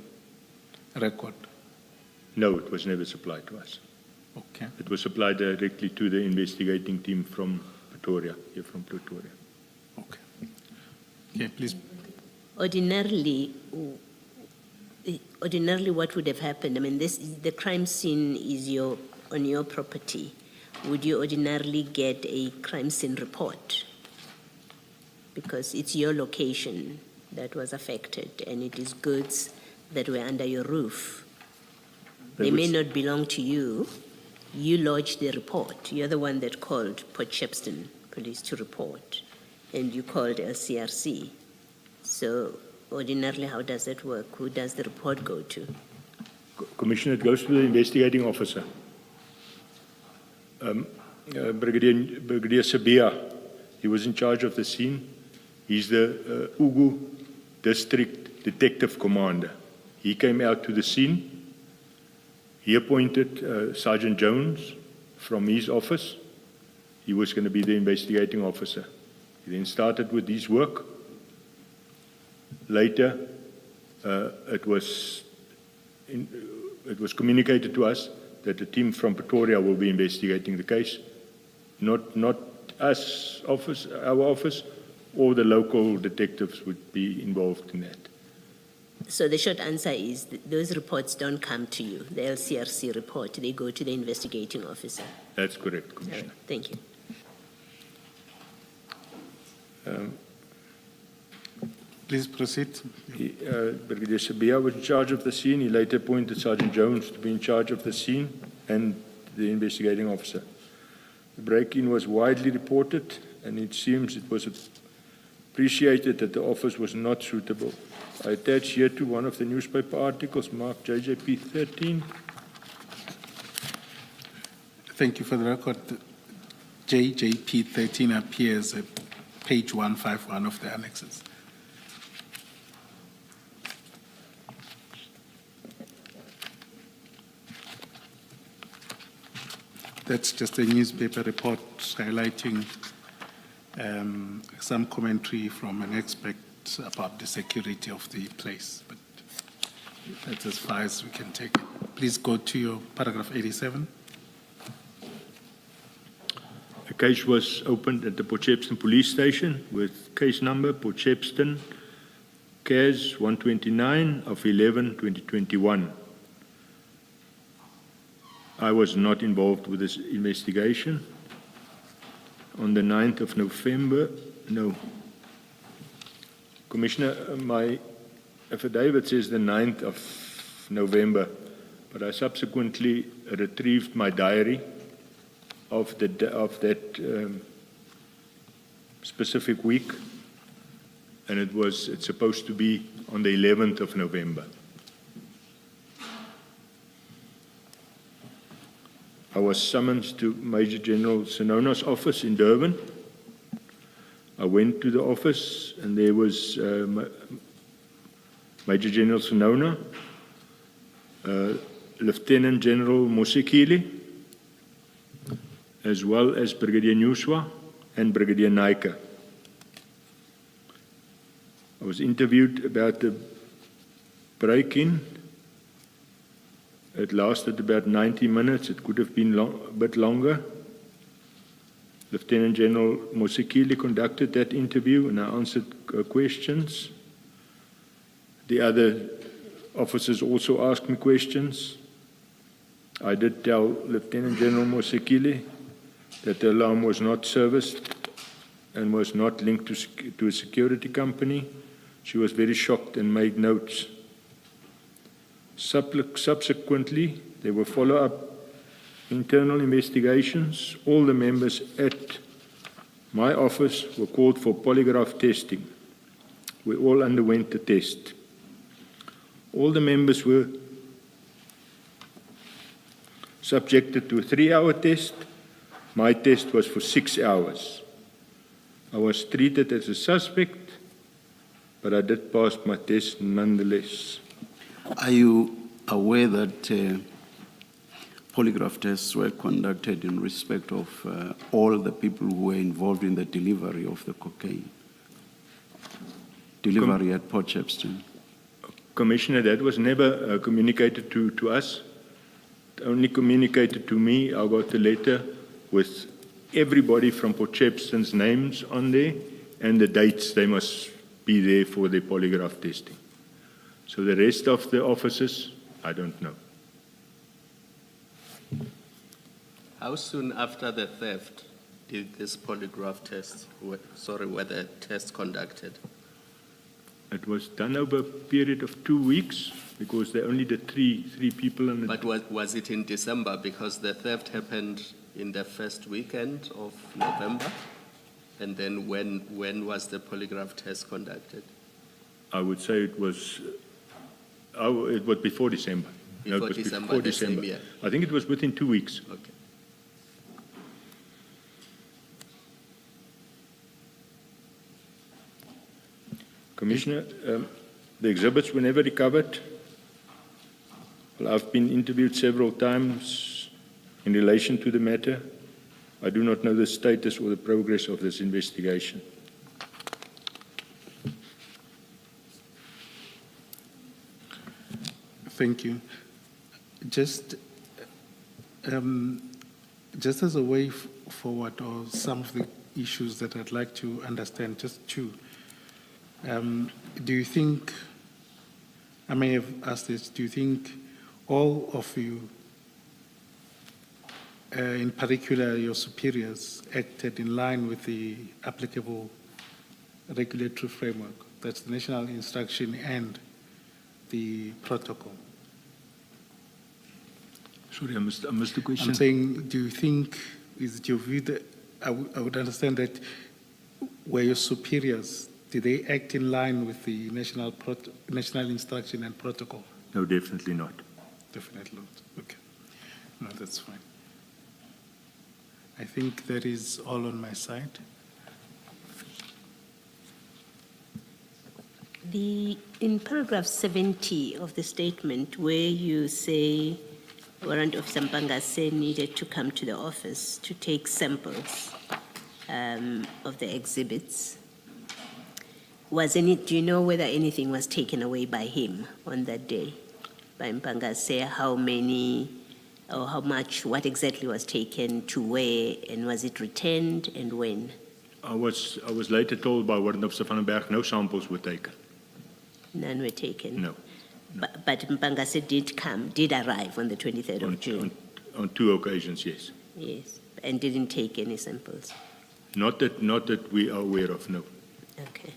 record. No, it was never supplied to us. Okay. It was supplied directly to the investigating team from Pretoria, here from Pretoria. Okay. Okay, please. Ordinarily, what would have happened? I mean, the crime scene is on your property. Would you ordinarily get a crime scene report? Because it's your location that was affected, and it is goods that were under your roof. They may not belong to you. You lodged the report. You're the one that called Potchefstroom police to report, and you called LCRC. So ordinarily, how does that work? Who does the report go to? Commissioner, it goes to the investigating officer. Brigadier Sabia, he was in charge of the scene. He's the Ugu District Detective Commander. He came out to the scene. He appointed Sergeant Jones from his office. He was going to be the investigating officer. He then started with his work. Later, it was communicated to us that the team from Pretoria will be investigating the case, not us, our office, or the local detectives would be involved in that. So the short answer is those reports don't come to you, the LCRC report. They go to the investigating officer. That's correct, All Commissioner. right, thank you. Please proceed. Brigadier Sabia was in charge of the scene. He later appointed Sergeant Jones to be in charge of the scene and the investigating officer. The break-in was widely reported, and it seems it was appreciated that the office was not suitable. I attach here to one of the newspaper articles marked JJP 13. Thank you for the record. JJP 13 appears at page 151 of the annexes. That's just a newspaper report highlighting some commentary from an expert about the security of the place, but that's as far as we can take it. Please go to your paragraph 87. A case was opened at the Potchefstroom police station with case number Potchefstroom CAS 129 of 11/2021. I was not involved with this investigation. On the 9th of November, no. Commissioner, my affidavit says the 9th of November, but I subsequently retrieved my diary of that specific week, and it's supposed to be on the 11th of November. I was summoned to Major General Sinona's office in Durban I went to the office, and there was Major General Sonona, Lieutenant General Mosekile, as well as Brigadier Nuswa and Brigadier Naika. I was interviewed about the break-in. It lasted about 90 minutes. It could have been a bit longer. Lieutenant General Mosekile conducted that interview, and I answered questions. The other officers also asked me questions. I did tell Lieutenant General Mosekile that the alarm was not serviced and was not linked to a security company. She was very shocked and made notes. Subsequently, there were follow-up internal investigations. All the members at my office were called for polygraph testing. We all underwent the test. All the members were subjected to a 3-hour test. My test was for 6 hours. I was treated as a suspect, but I did pass my test nonetheless. Are you aware that polygraph tests were conducted in respect of all the people who were involved in the delivery of the cocaine? Delivery at Port Shepstone? Commissioner, that was never communicated to us. It only communicated to me. I got a letter with everybody from Port Shepstone's names on there and the dates they must be there for their polygraph testing. So the rest of the officers, I don't know. How soon after the theft did this polygraph test, were the tests conducted? It was done over a period of 2 weeks because they only did three people. But was it in December? Because the theft happened in the first weekend of November. And then when was the polygraph test conducted? I would say it was before December. Before No, it was December, before the December. same year? I think it was within 2 weeks. Okay. Commissioner, the exhibits were never recovered. Well, I've been interviewed several times in relation to the matter. I do not know the status or the progress of this investigation. Thank you. Just as a way forward, or some of the issues that I'd like to understand, just two. Do you think, I may have asked this, do you think all of you, in particular your superiors, acted in line with the applicable regulatory framework? That's the national instruction and the protocol. Sorry, I missed the question. I'm saying, do you think, is it your view that, I would understand that were your superiors, did they act in line with the national instruction and protocol? No, definitely not. Definitely not. Okay. No, that's fine. I think that is all on my side. In paragraph 70 of the statement, where you say Warrant Officer Mpangase needed to come to the office to take samples of the exhibits, do you know whether anything was taken away by him on that day? By Mpangase, how many or how much, what exactly was taken, to where, and was it returned, and when? I was later told by Warrant Officer van den Berg no samples were taken. None were taken? No. But Mpangase did arrive on the 23rd of June? On 2 occasions, yes. Yes, and didn't take any samples? Not that we are aware of, no. Okay.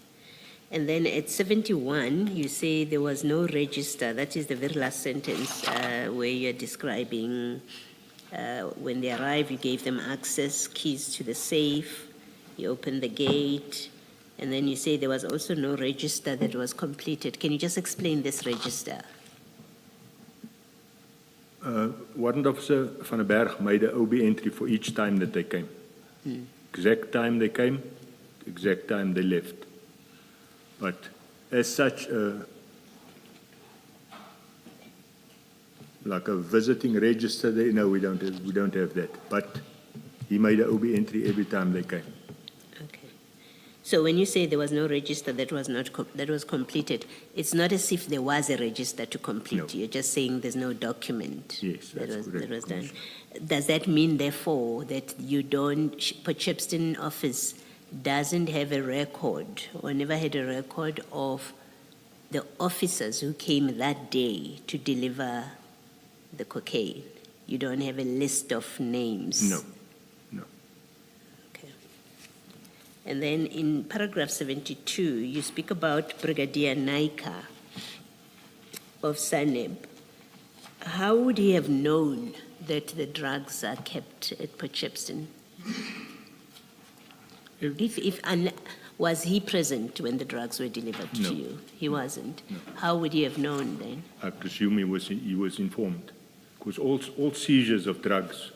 And then at 71, you say there was no register. That is the very last sentence where you're describing when they arrived, you gave them access, keys to the safe, you opened the gate, and then you say there was also no register that was completed. Can you just explain this register? Warrant Officer van den Berg made an OB entry for each time that they came. Exact time they came, exact time they left. But as such, like a visiting register, no, we don't have that. But he made an OB entry every time they came. Okay. So when you say there was no register that was completed, it's not as if there was a register to complete. No. You're just saying there's no document Yes, that's correct, that was done. Commissioner. Does that mean, therefore, that you don't, Potchefstroom office doesn't have a record or never had a record of the officers who came that day to deliver the cocaine? You don't have a list of names? No. Okay. And then in paragraph 72, you speak about Brigadier Naika of SANEB. How would he have known that the drugs are kept at Potchefstroom? Was he present when the drugs were delivered No. to you? He wasn't. No. How would he have known then? I presume he was informed, because all seizures of drugs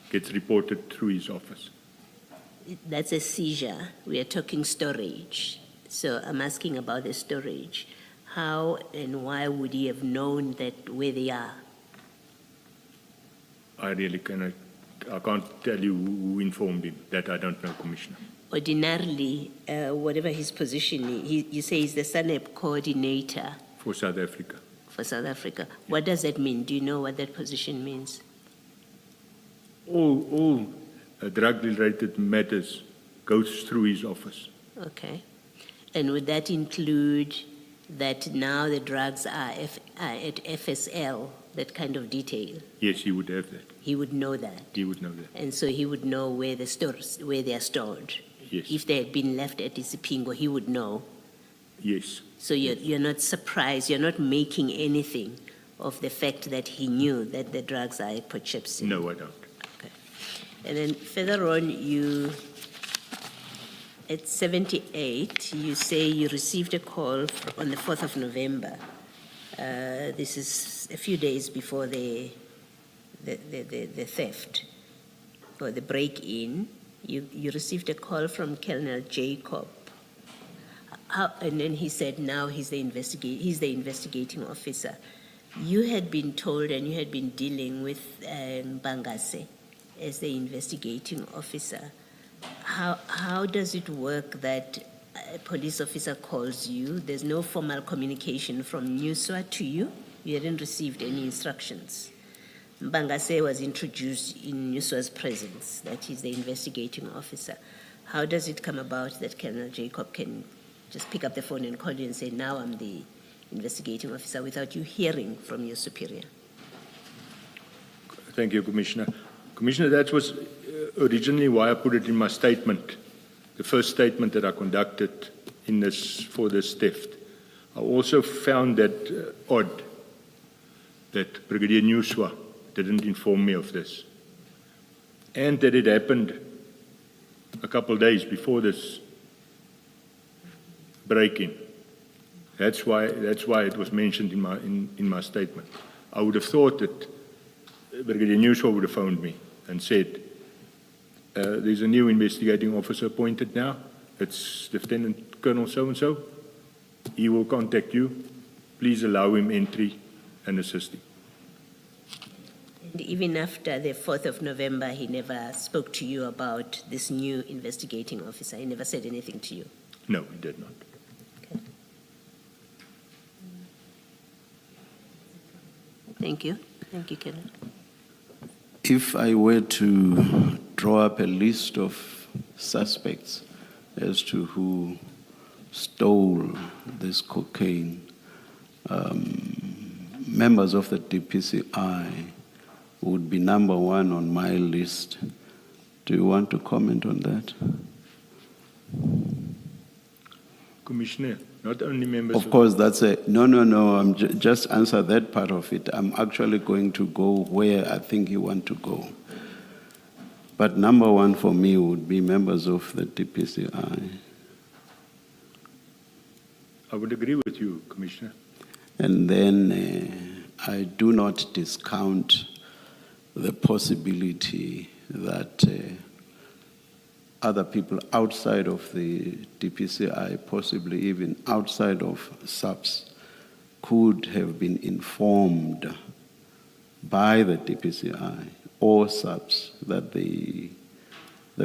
gets reported through his office. That's a seizure. We are talking storage. So I'm asking about the storage. How and why would he have known that where they are? I really cannot, I can't tell you who informed him. That I don't know, Commissioner. Ordinarily, whatever his position is, you say he's the SANEP coordinator For South Africa. for South Africa. What does that mean? Do you know what that position means? All drug-related matters goes through his office. Okay. And would that include that now the drugs are at FSL, that kind of detail? Yes, he would have that. He would know that. He would know that. And so he would know where they are stored. Yes. If they had been left at Isipingo, he would know. Yes. So you're not surprised, you're not making anything of the fact that he knew that the drugs are at Potchefstroom? No, I don't. Okay. And then further on, at 78, you say you received a call on the 4th of November. This is a few days before the theft or the break-in. You received a call from Colonel Jacob. And then he said now he's the investigating officer. You had been told and you had been dealing with Bangase as the investigating officer. How does it work that a police officer calls you? There's no formal communication from NUSWA to you? You hadn't received any instructions. Bangase was introduced in NUSWA's presence, that he's the investigating officer. How does it come about that Colonel Jacob can just pick up the phone and call you and say, now I'm the investigating officer, without you hearing from your superior? Thank you, Commissioner. Commissioner, that was originally why I put it in my statement, the first statement that I conducted for this theft. I also found that odd that Brigadier Nuswa didn't inform me of this, and that it happened a couple of days before this break-in. That's why it was mentioned in my statement. I would have thought that Brigadier Nuswa would have phoned me and said, there's a new investigating officer appointed now. It's Lieutenant Colonel so-and-so. He will contact you. Please allow him entry and assist him. And even after the 4th of November, he never spoke to you about this new investigating officer? He never said anything to you? No, he did not. Okay. Thank you. Thank you, Colonel. If I were to draw up a list of suspects as to who stole this cocaine, members of the DPCI would be number one on my list. Do you want to comment on that? Commissioner, not only members Of course, that's a, no, just answer that part of it. I'm actually going to go where I think you want to go. But number one for me would be members of the DPCI. I would agree with you, Commissioner. And then I do not discount the possibility that other people outside of the DPCI, possibly even outside of SAPS, could have been informed by the DPCI or SAPS that the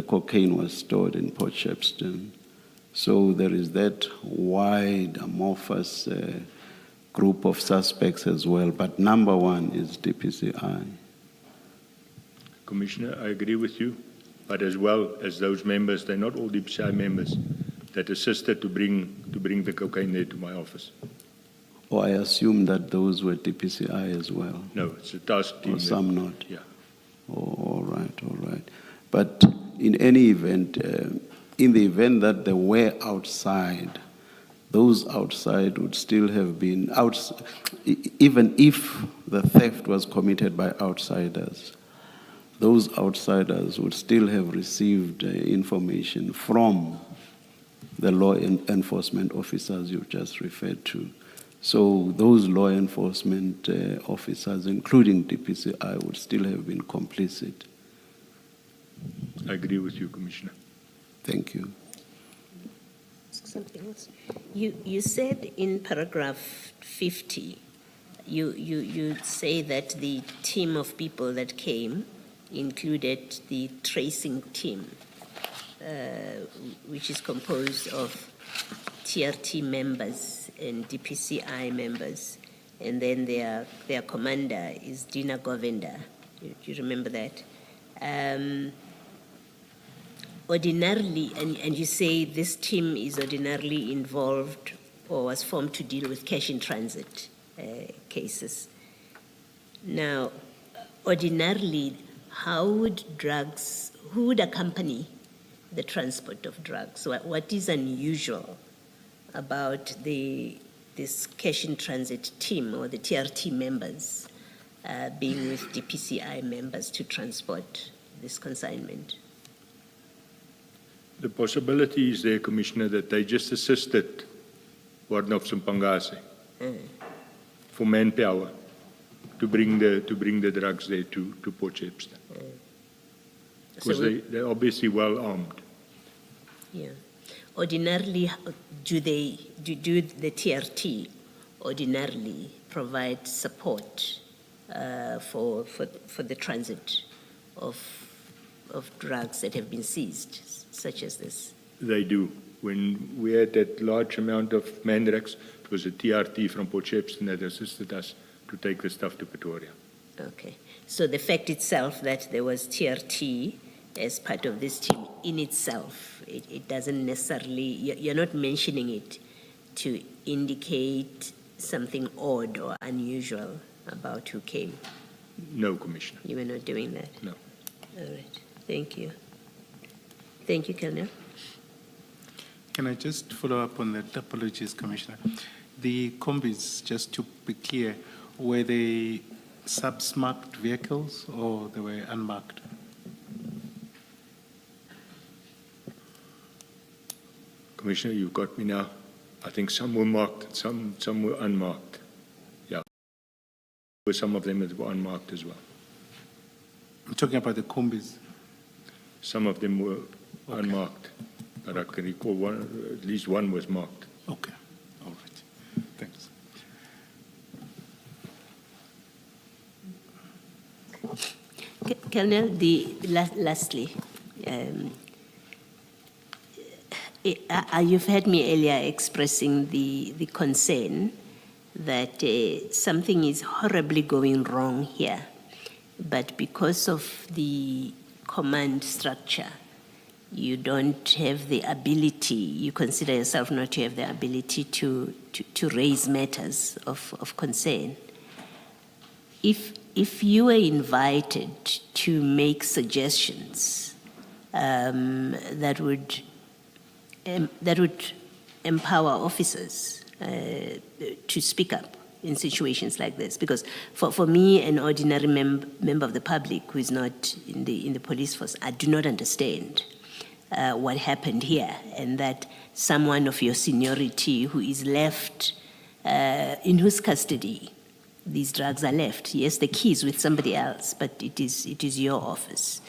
cocaine was stored in Port Shepstone. So there is that wide, amorphous group of suspects as well. But number one is DPCI. Commissioner, I agree with you, but as well as those members, they're not all DPCI members that assisted to bring the cocaine there to my office. Or I assume that those were DPCI as well. No, it's a task team. Or some not. Yeah. Oh, all right. But in any event, in the event that they were outside, those outside would still have been even if the theft was committed by outsiders, those outsiders would still have received information from the law enforcement officers you've just referred to. So those law enforcement officers, including DPCI, would still have been complicit. I agree with you, Commissioner. Thank you. Something else. You said in paragraph 50, you say that the team of people that came included the tracing team, which is composed of TRT members and DPCI members, and then their commander is Dina Govenda. Do you remember that? Ordinarily, and you say this team is ordinarily involved or was formed to deal with cash in transit cases. Now, ordinarily, who would accompany the transport of drugs? What is unusual about this cash in transit team or the TRT members being with DPCI members to transport this consignment? The possibility is there, Commissioner, that they just assisted Warden of Simpangase for manpower to bring the drugs there to Port Shepstone. Because they're obviously well armed. Yeah. Ordinarily, do the TRT ordinarily provide support for the transit of drugs that have been seized, such as this? They do. When we had that large amount of mandrax, it was a TRT from Port Shepstone that assisted us to take the stuff to Pretoria. Okay. So the fact itself that there was TRT as part of this team in itself, it doesn't necessarily, you're not mentioning it to indicate something odd or unusual about who came. No, Commissioner. You were not doing that? No. All right. Thank you. Thank you, Colonel. Can I just follow up on that? Apologies, Commissioner. The combis, just to be clear, were they SAPS-marked vehicles or they were unmarked? Commissioner, you've got me now. I think some were marked, some were unmarked. Yeah. There were some of them that were unmarked as well. I'm talking about the combis. Some of them were unmarked, but I can recall at least one was marked. Okay. All right. Thanks. Colonel, lastly, you've heard me earlier expressing the concern that something is horribly going wrong here, but because of the command structure, you don't have the ability, you consider yourself not to have the ability to raise matters of concern. If you were invited to make suggestions that would empower officers to speak up in situations like this, because for me, an ordinary member of the public who is not in the police force, I do not understand what happened here, and that someone of your seniority who is left, in whose custody these drugs are left. Yes, the key is with somebody else, but it is your office.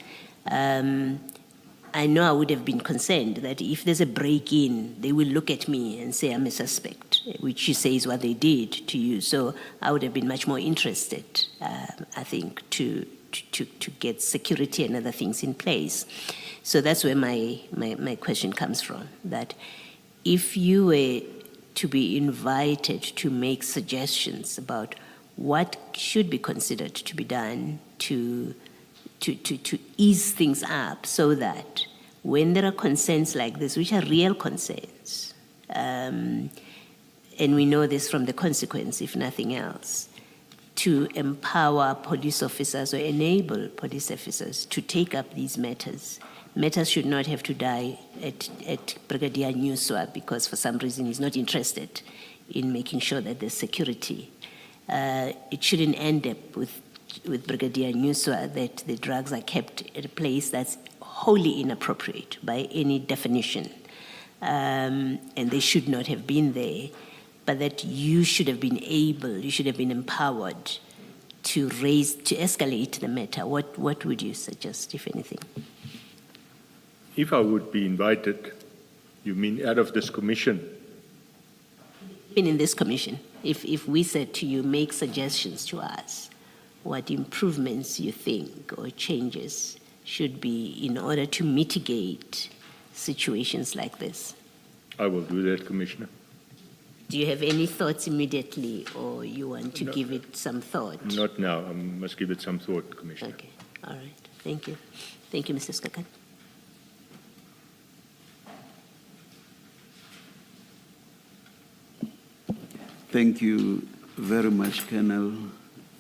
I know I would have been concerned that if there's a break-in, they will look at me and say I'm a suspect, which you say is what they did to you. So I would have been much more interested, I think, to get security and other things in place. So that's where my question comes from, that if you were to be invited to make suggestions about what should be considered to be done to ease things up so that when there are concerns like this, which are real concerns, and we know this from the consequence, if nothing else, to empower police officers or enable police officers to take up these matters. Matters should not have to die at Brigadier Nuswa because for some reason he's not interested in making sure that there's security. It shouldn't end up with Brigadier Nuswa that the drugs are kept at a place that's wholly inappropriate by any definition. And they should not have been there, but that you should have been empowered to escalate the matter. What would you suggest, if anything? If I would be invited, you mean out of this commission? Been in this commission, if we said to you, make suggestions to us, what improvements you think or changes should be in order to mitigate situations like this? I will do that, Commissioner. Do you have any thoughts immediately, or you want to give it some thought? Not now. I must give it some thought, Commissioner. Okay, all right. Thank you. Thank you, Mr. Cociane. Thank you very much, Colonel.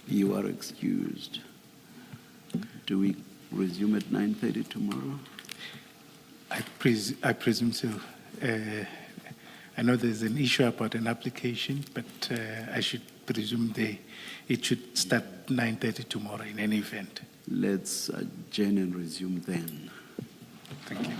You are excused. Do we resume at 9:30 tomorrow? I presume so. I know there's an issue about an application, but I should presume it should start 9:30 tomorrow in any event. Let's adjourn and resume then. Thank you.